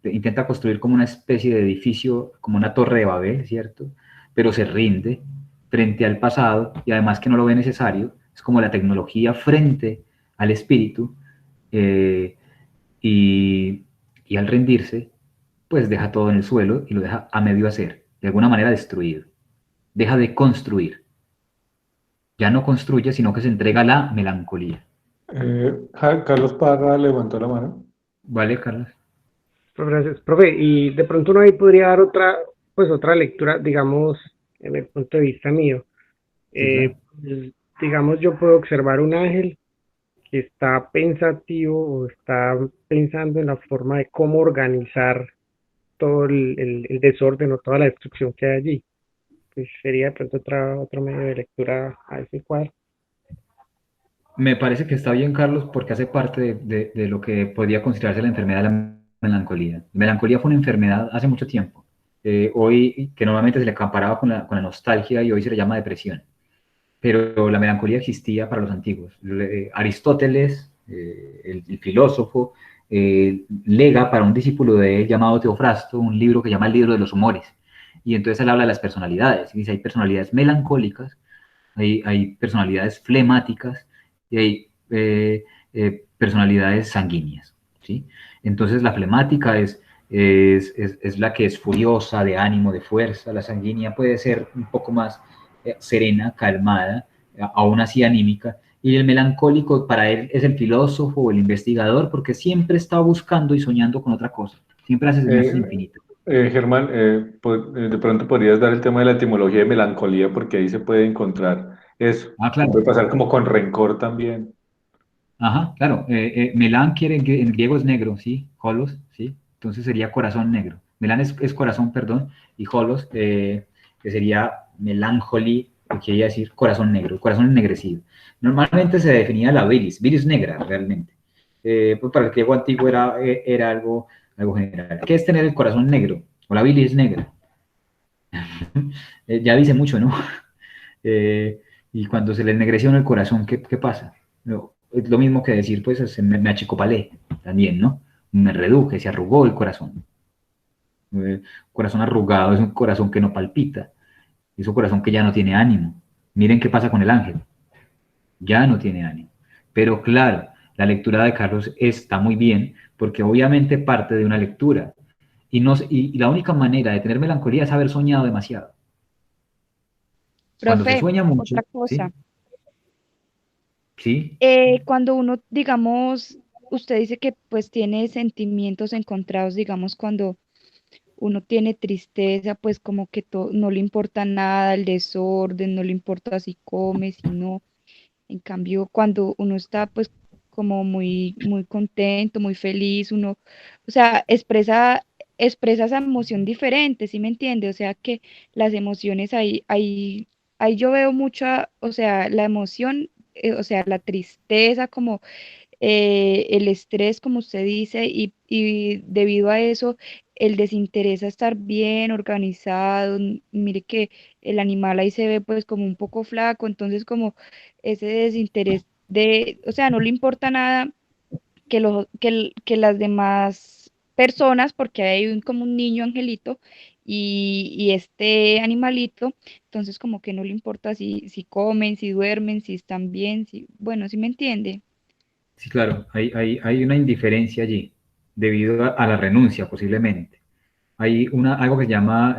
intenta construir como una especie de edificio, como una torre de Babel, ¿cierto? Pero se rinde frente al pasado y además que no lo ve necesario. Es como la tecnología frente al espíritu, y al rendirse, pues deja todo en el suelo y lo deja a medio hacer, de alguna manera destruido. Deja de construir. Ya no construye, sino que se entrega a la melancolía. Carlos Parra levantó la mano. ¿Vale, Carlos? Gracias, profe. Y de pronto uno ahí podría dar otra lectura, digamos, en el punto de vista mío. Sí, Pues, digamos, yo puedo observar un ángel que está pensativo o está pensando en la forma de cómo organizar todo el desorden o toda la destrucción que hay allí. Pues sería de pronto otro medio de lectura a ese cuadro. Me parece que está bien, Carlos, porque hace parte de lo que podría considerarse la enfermedad de la melancolía. La melancolía fue una enfermedad hace mucho tiempo. Hoy, que normalmente se le comparaba con la nostalgia y hoy se le llama depresión. Pero la melancolía existía para los antiguos. Aristóteles, el filósofo, lega para un discípulo de él llamado Teofrasto un libro que llama el libro de los humores. Y entonces él habla de las personalidades. Y dice, hay personalidades melancólicas, hay personalidades flemáticas y hay personalidades sanguíneas, ¿sí? Entonces la flemática es la que es furiosa, de ánimo, de fuerza. La sanguínea puede ser un poco más serena, calmada, aún así anímica. Y el melancólico para él es el filósofo o el investigador, porque siempre está buscando y soñando con otra cosa. Siempre hace señales infinitas. Germán, de pronto podrías dar el tema de la etimología de melancolía, porque ahí se puede encontrar eso. Claro. Puede pasar como con rencor también. Ajá, claro. Melán en griego es negro, ¿sí? Holos, ¿sí? Entonces sería corazón negro. Melán es corazón, perdón, y holos, que sería melancholy, que quiere decir corazón negro, corazón ennegrecido. Normalmente se definía la bilis negra, realmente. Pues para el griego antiguo era algo general. ¿Qué es tener el corazón negro? O la bilis negra. Ya dice mucho, ¿no? Y cuando se le ennegreció en el corazón, ¿qué pasa? Es lo mismo que decir, pues, me achicopalé también, ¿no? Me reduje, se arrugó el corazón. Corazón arrugado es un corazón que no palpita, es un corazón que ya no tiene ánimo. Miren qué pasa con el ángel, ya no tiene ánimo. Pero claro, la lectura de Carlos está muy bien, porque obviamente parte de una lectura. Y la única manera de tener melancolía es haber soñado demasiado. Cuando se Profe, sueña mucho, otra cosa. ¿sí? Cuando uno, digamos, usted dice que pues tiene sentimientos encontrados, digamos, cuando uno tiene tristeza, pues como que no le importa nada, el desorden, no le importa si come, si no. En cambio, cuando uno está pues como muy, muy contento, muy feliz, uno, o sea, expresa esa emoción diferente, ¿sí me entiende? O sea que las emociones ahí yo veo mucha, o sea, la emoción, o sea, la tristeza, como el estrés, como usted dice, y debido a eso, el desinterés a estar bien organizado. Mire que el animal ahí se ve pues como un poco flaco, entonces como ese desinterés o sea, no le importa nada que las demás personas, porque hay como un niño angelito y este animalito, entonces como que no le importa si comen, si duermen, si están bien, bueno, ¿sí me entiende? Sí, claro, hay una indiferencia allí, debido a la renuncia posiblemente. Hay algo que se llama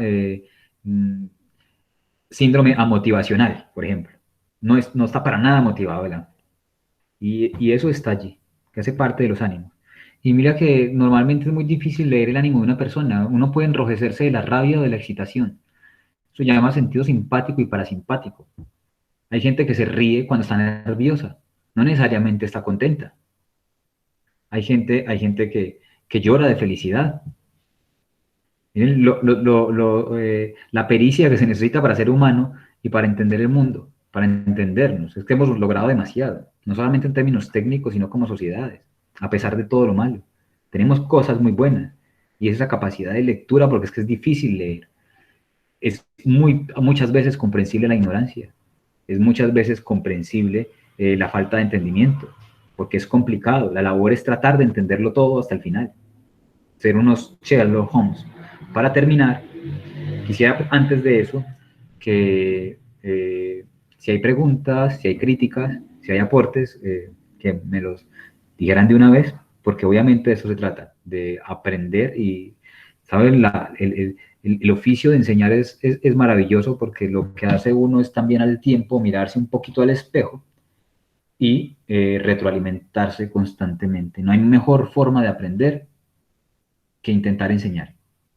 mm, síndrome amotivacional, por ejemplo. No está para nada motivado el ángel. Y eso está allí, que hace parte de los ánimos. Y mira que normalmente es muy difícil leer el ánimo de una persona. Uno puede enrojecerse de la rabia o de la excitación. Eso se llama sentido simpático y parasimpático. Hay gente que se ríe cuando está nerviosa, no necesariamente está contenta. Hay gente que llora de felicidad. Miren la pericia que se necesita para ser humano y para entender el mundo, para entendernos. Es que hemos logrado demasiado, no solamente en términos técnicos, sino como sociedades, a pesar de todo lo malo. Tenemos cosas muy buenas y esa capacidad de lectura, porque es que es difícil leer. Es muchas veces comprensible la ignorancia, es muchas veces comprensible la falta de entendimiento, porque es complicado. La labor es tratar de entenderlo todo hasta el final, ser unos Sherlock Holmes. Para terminar, quisiera antes de eso que si hay preguntas, si hay críticas, si hay aportes, que me los dijeran de una vez, porque obviamente de eso se trata, de aprender. Y, ¿saben? El oficio de enseñar es maravilloso, porque lo que hace uno es también al tiempo mirarse un poquito al espejo y retroalimentarse constantemente. No hay mejor forma de aprender que intentar enseñar.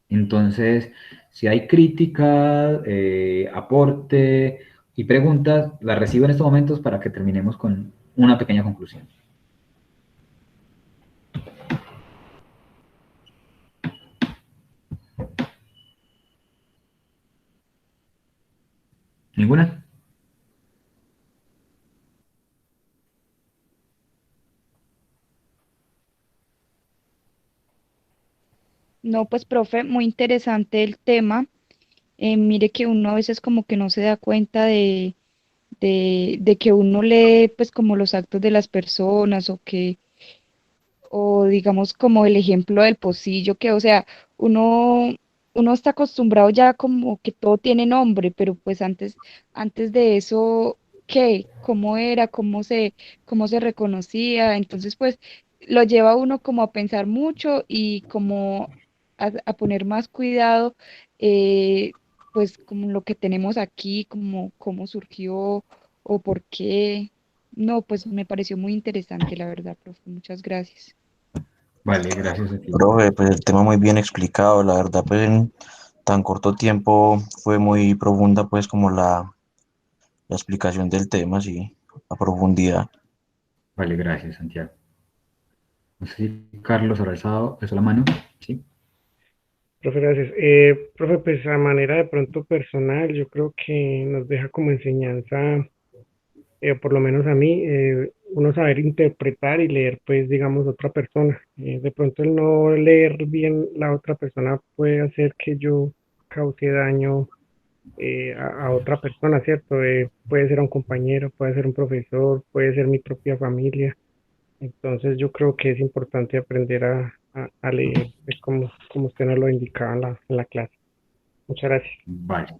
Entonces, si hay crítica, aporte y preguntas, las recibo en estos momentos para que terminemos con una pequeña conclusión. ¿Ninguna? No, pues profe, muy interesante el tema. Mire que uno a veces como que no se da cuenta de que uno lee pues como los actos de las personas o digamos como el ejemplo del pocillo, que o sea, uno, uno está acostumbrado ya como que todo tiene nombre, pero pues antes de eso, ¿qué? ¿Cómo era? Cómo se reconocía? Entonces pues lo lleva a uno como a pensar mucho y como a poner más cuidado, pues como lo que tenemos aquí, como cómo surgió o por qué. No, pues me pareció muy interesante, la verdad, profe. Muchas gracias. Vale, gracias a ti. Profe, pues el tema muy bien explicado, la verdad, pues en tan corto tiempo fue muy profunda, pues como la explicación del tema, sí, a profundidad. Vale, gracias, Santiago. No sé si Carlos habrá alzado la mano. Sí. Profe, gracias. Profe, pues a manera de pronto personal, yo creo que nos deja como enseñanza, por lo menos a mí, uno saber interpretar y leer, pues, digamos, otra persona. De pronto el no leer bien la otra persona puede hacer que yo cause daño a otra persona, ¿cierto? Puede ser a un compañero, puede ser un profesor, puede ser mi propia familia. Entonces yo creo que es importante aprender a leer, pues, como usted nos lo indicaba en la clase. Muchas gracias. Vale.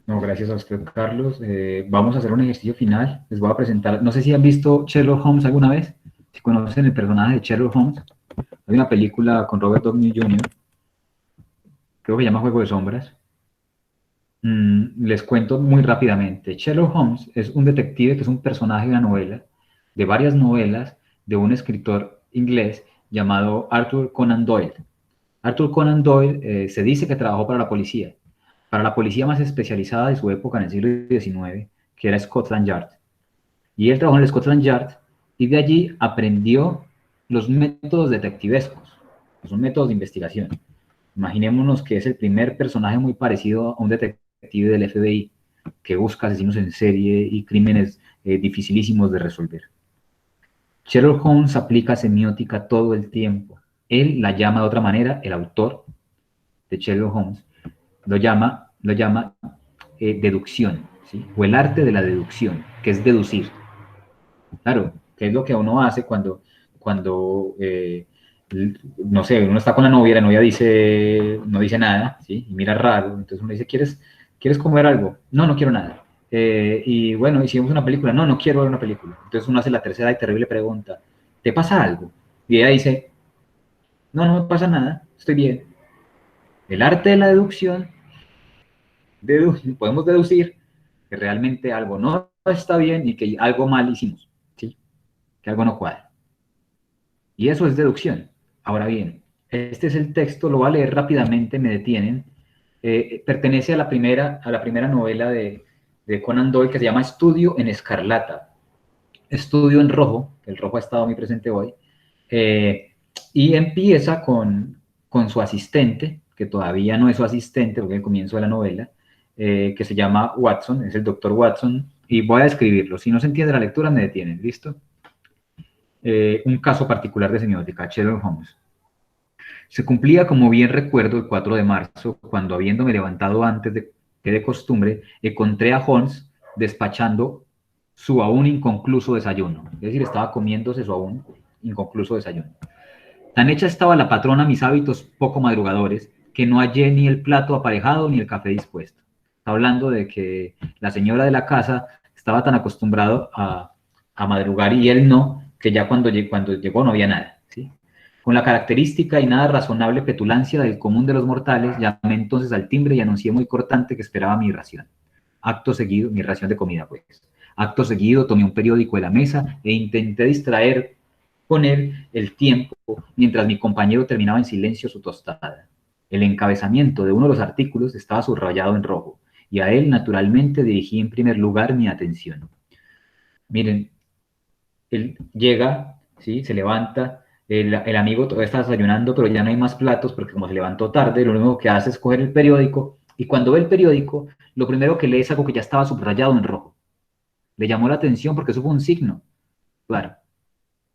No, gracias a usted, Carlos. Vamos a hacer un ejercicio final. Les voy a presentar, no sé si han visto Sherlock Holmes alguna vez, si conocen el personaje de Sherlock Holmes. Hay una película con Robert Downey Jr., creo que se llama Juego de Sombras. Les cuento muy rápidamente. Sherlock Holmes es un detective que es un personaje de una novela, de varias novelas, de un escritor inglés llamado Arthur Conan Doyle. Arthur Conan Doyle se dice que trabajó para la policía más especializada de su época en el siglo XIX, que era Scotland Yard. Y él trabajó en el Scotland Yard y de allí aprendió los métodos detectivescos, que son métodos de investigación. Imaginémonos que es el primer personaje muy parecido a un detective del FBI que busca asesinos en serie y crímenes dificilísimos de resolver. Sherlock Holmes aplica semiótica todo el tiempo. Él la llama de otra manera, el autor de Sherlock Holmes lo llama deducción, ¿sí? O el arte de la deducción, que es deducir. Claro, ¿qué es lo que uno hace cuando no sé, uno está con la novia no dice nada, ¿sí? Y mira raro, entonces uno dice, ¿quieres comer algo? No, no quiero nada. Y bueno, hicimos una película, no, no quiero ver una película. Entonces uno hace la tercera y terrible pregunta, ¿te pasa algo? Y ella dice, no, no me pasa nada, estoy bien. El arte de la deducción, podemos deducir que realmente algo no está bien y que algo mal hicimos, ¿sí? Que algo no cuadra. Y eso es deducción. Ahora bien, este es el texto, lo voy a leer rápidamente, me detienen. Pertenece a la primera novela de Conan Doyle que se llama Estudio en Escarlata. Estudio en rojo, el rojo ha estado muy presente hoy. Y empieza con su asistente, que todavía no es su asistente, porque es el comienzo de la novela, que se llama Watson, es el doctor Watson, y voy a describirlo. Si no se entiende la lectura, me detienen, ¿listo? Un caso particular de semiótica, Sherlock Holmes. Se cumplía, como bien recuerdo, el 4 de marzo, cuando habiéndome levantado antes que de costumbre, encontré a Holmes despachando su aún inconcluso desayuno. Es decir, estaba comiéndose su aún inconcluso desayuno. Tan hecha estaba la patrona a mis hábitos poco madrugadores, que no hallé ni el plato aparejado ni el café dispuesto. Está hablando de que la señora de la casa estaba tan acostumbrado a madrugar y él no, que ya cuando llegó no había nada, ¿sí? Con la característica y nada razonable petulancia del común de los mortales, llamé entonces al timbre y anuncié muy cortante que esperaba mi ración. Acto seguido, mi ración de comida, pues. Acto seguido tomé un periódico de la mesa e intenté distraer con él el tiempo mientras mi compañero terminaba en silencio su tostada. El encabezamiento de uno de los artículos estaba subrayado en rojo y a él naturalmente dirigí en primer lugar mi atención. Miren, él llega, ¿sí? Se levanta, el amigo todavía está desayunando, pero ya no hay más platos porque como se levantó tarde, lo único que hace es coger el periódico Y cuando ve el periódico, lo primero que lee es algo que ya estaba subrayado en rojo. Le llamó la atención porque eso fue un signo. Claro.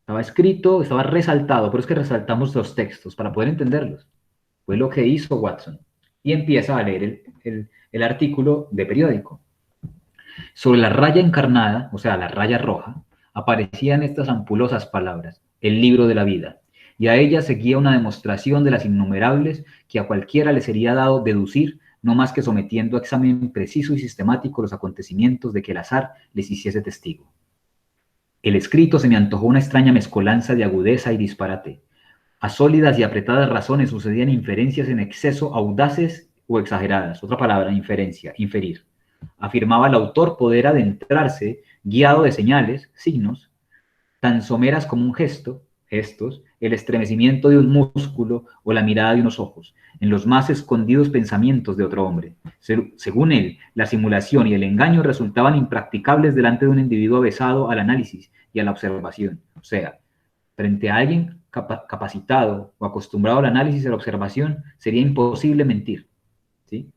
Estaba escrito, estaba resaltado, pero es que resaltamos los textos para poder entenderlos. Fue lo que hizo Watson. Y empieza a leer el artículo de periódico. Sobre la raya encarnada, o sea, la raya roja, aparecían estas ampulosas palabras: el libro de la vida. Y a ella seguía una demostración de las innumerables que a cualquiera le sería dado deducir, no más que sometiendo a examen preciso y sistemático los acontecimientos de que el azar les hiciese testigo. El escrito se me antojó una extraña mezcolanza de agudeza y disparate. A sólidas y apretadas razones sucedían inferencias en exceso audaces o exageradas. Otra palabra, inferencia, inferir. Afirmaba el autor poder adentrarse, guiado de señales, signos, tan someras como un gesto, gestos, el estremecimiento de un músculo o la mirada de unos ojos, en los más escondidos pensamientos de otro hombre. Según él, la simulación y el engaño resultaban impracticables delante de un individuo avesado al análisis y a la observación. O sea, frente a alguien capacitado o acostumbrado al análisis y a la observación, sería imposible mentir, ¿sí?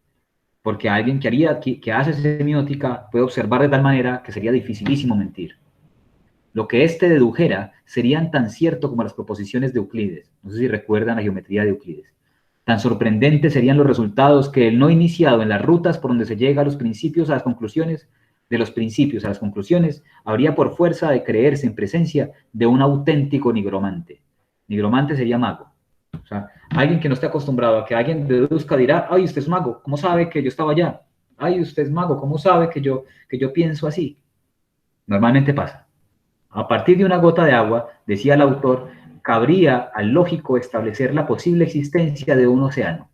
Porque alguien que hace semiótica puede observar de tal manera que sería dificilísimo mentir. Lo que éste dedujera serían tan cierto como las proposiciones de Euclides. No sé si recuerdan la geometría de Euclides. Tan sorprendentes serían los resultados que el no iniciado en las rutas por donde se llega a los principios, a las conclusiones, de los principios a las conclusiones, habría por fuerza de creerse en presencia de un auténtico nigromante. Nigromante sería mago. O sea, alguien que no esté acostumbrado a que alguien deduzca dirá: ay, usted es mago, ¿cómo sabe que yo estaba allá? Ay, usted es mago, ¿cómo sabe que yo pienso así? Normalmente pasa. A partir de una gota de agua, decía el autor, cabría al lógico establecer la posible existencia de un océano,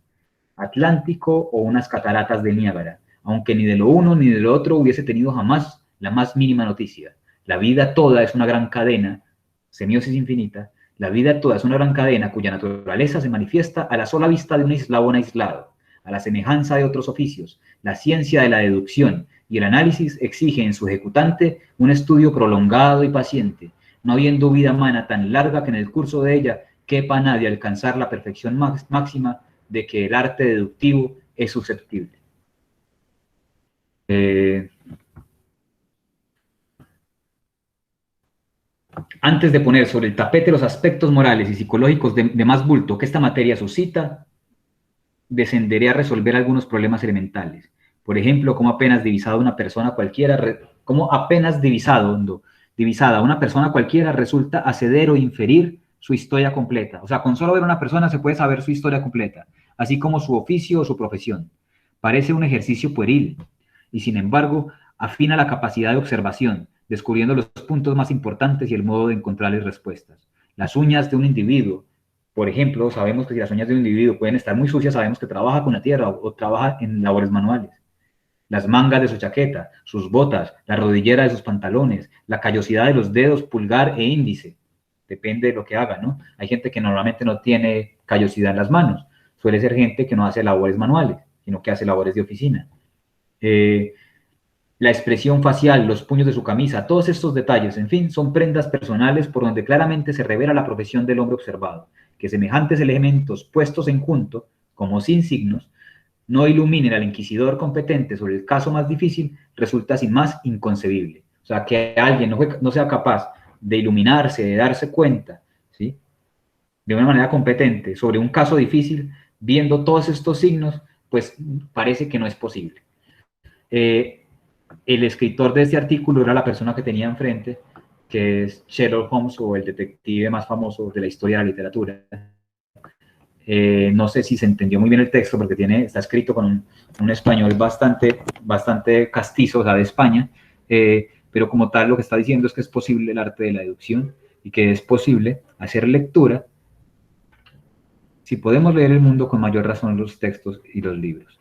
Atlántico o unas cataratas de Niágara, aunque ni de lo uno ni de lo otro hubiese tenido jamás la más mínima noticia. La vida toda es una gran cadena, semiosis infinita, la vida toda es una gran cadena cuya naturaleza se manifiesta a la sola vista de un eslabón aislado, a la semejanza de otros oficios. La ciencia de la deducción y el análisis exige en su ejecutante un estudio prolongado y paciente, no habiendo vida humana tan larga que en el curso de ella quepa a nadie alcanzar la perfección máxima de que el arte deductivo es susceptible. Antes de poner sobre el tapete los aspectos morales y psicológicos de más bulto que esta materia suscita, descenderé a resolver algunos problemas elementales. Por ejemplo, cómo apenas divisada una persona cualquiera resulta acceder o inferir su historia completa. O sea, con solo ver a una persona se puede saber su historia completa, así como su oficio o su profesión. Parece un ejercicio pueril y, sin embargo, afina la capacidad de observación, descubriendo los puntos más importantes y el modo de encontrarles respuestas. Las uñas de un individuo, por ejemplo, sabemos que si las uñas de un individuo pueden estar muy sucias, sabemos que trabaja con la tierra o trabaja en labores manuales. Las mangas de su chaqueta, sus botas, la rodillera de sus pantalones, la callosidad de los dedos pulgar e índice. Depende de lo que haga, ¿no? Hay gente que normalmente no tiene callosidad en las manos. Suele ser gente que no hace labores manuales, sino que hace labores de oficina. La expresión facial, los puños de su camisa, todos estos detalles, en fin, son prendas personales por donde claramente se revela la profesión del hombre observado. Que semejantes elementos puestos en junto, como sin signos, no iluminen al inquisidor competente sobre el caso más difícil, resulta sin más inconcebible. O sea, que alguien no sea capaz de iluminarse, de darse cuenta, ¿sí?, de una manera competente sobre un caso difícil, viendo todos estos signos, pues parece que no es posible. El escritor de este artículo era la persona que tenía enfrente, que es Sherlock Holmes, o el detective más famoso de la historia de la literatura. No sé si se entendió muy bien el texto porque está escrito con un español bastante castizo, o sea, de España, pero como tal lo que está diciendo es que es posible el arte de la deducción y que es posible hacer lectura si podemos leer el mundo con mayor razón los textos y los libros.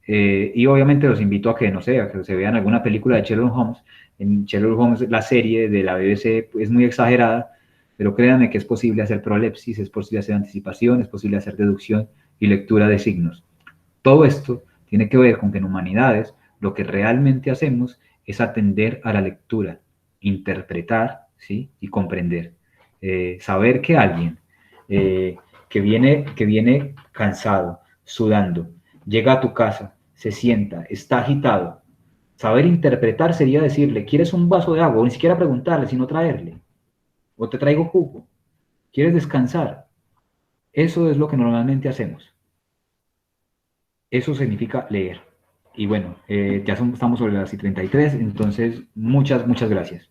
Y obviamente los invito a que, no sé, a que se vean alguna película de Sherlock Holmes. En Sherlock Holmes, la serie de la BBC es muy exagerada, pero créanme que es posible hacer prolepsis, es posible hacer anticipación, es posible hacer deducción y lectura de signos. Todo esto tiene que ver con que en humanidades lo que realmente hacemos es atender a la lectura, interpretar, ¿sí?, y comprender. Saber que alguien que viene cansado, sudando, llega a tu casa, se sienta, está agitado. Saber interpretar sería decirle, ¿quieres un vaso de agua? O ni siquiera preguntarle, sino traerle. O te traigo jugo. ¿Quieres descansar? Eso es lo que normalmente hacemos. Eso significa leer. Y bueno, ya estamos sobre las 33, entonces muchas gracias.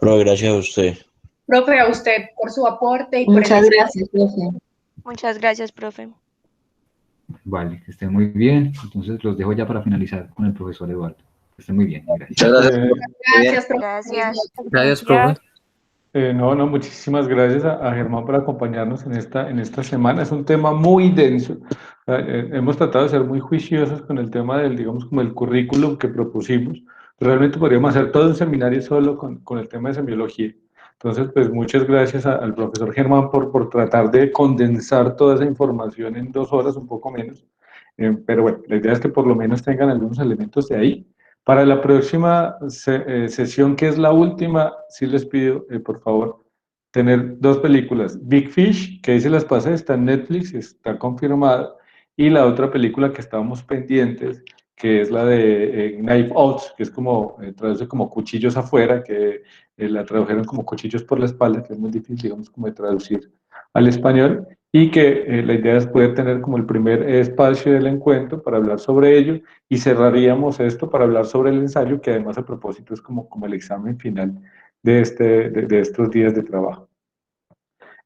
Pero gracias a usted. Profe, a usted por su aporte y por Muchas gracias, profe. Muchas gracias, profe. Vale, que estén muy bien. Entonces los dejo ya para finalizar con el profesor Eduardo. Que estén muy bien. Gracias. Muchas gracias. Gracias, profe. Gracias. Gracias, profe. No, muchísimas gracias a Germán por acompañarnos en esta semana. Es un tema muy denso. Hemos tratado de ser muy juiciosos con el tema del, digamos, como el currículum que propusimos. Realmente podríamos hacer todo un seminario solo con el tema de semiología. Entonces, pues muchas gracias al profesor Germán por tratar de condensar toda esa información en 2 horas, un poco menos. Pero bueno, la idea es que por lo menos tengan algunos elementos de ahí. Para la próxima sesión, que es la última, sí les pido, por favor, tener 2 películas. Big Fish, que ahí se las pasé, está en Netflix, está confirmada, y la otra película que estábamos pendientes, que es la de Knife Out, que es como, traduce como cuchillos afuera, que la tradujeron como cuchillos por la espalda, que es muy difícil, digamos, como de traducir al español, y que la idea es poder tener como el primer espacio del encuentro para hablar sobre ello, y cerraríamos esto para hablar sobre el ensayo, que además a propósito es como el examen final de estos días de trabajo.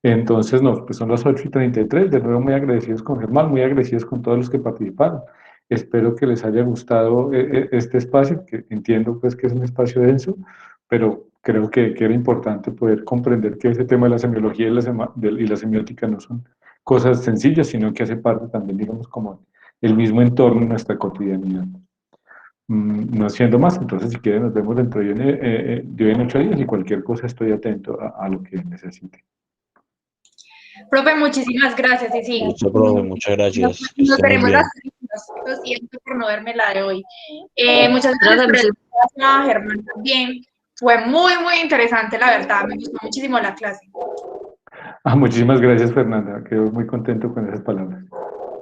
Entonces, no, pues son las 8:33, de nuevo muy agradecidos con Germán, muy agradecidos con todos los que participaron. Espero que les haya gustado este espacio, que entiendo pues que es un espacio denso, pero creo que era importante poder comprender que ese tema de la semiología y la semiótica no son cosas sencillas, sino que hace parte también, digamos, como el mismo entorno en nuestra cotidianidad. No siendo más, entonces si quieren nos vemos dentro de 8 días y cualquier cosa estoy atento a lo que necesite. Profe, muchísimas gracias. Y sí, Listo, profe, muchas gracias. Que nos esté muy veremos bien. Lo siento por no verme la de hoy. Muchas gracias por el espacio, Germán también. Fue muy interesante, la verdad. Me gustó muchísimo la clase. Muchísimas gracias, Fernanda. Quedo muy contento con esas palabras.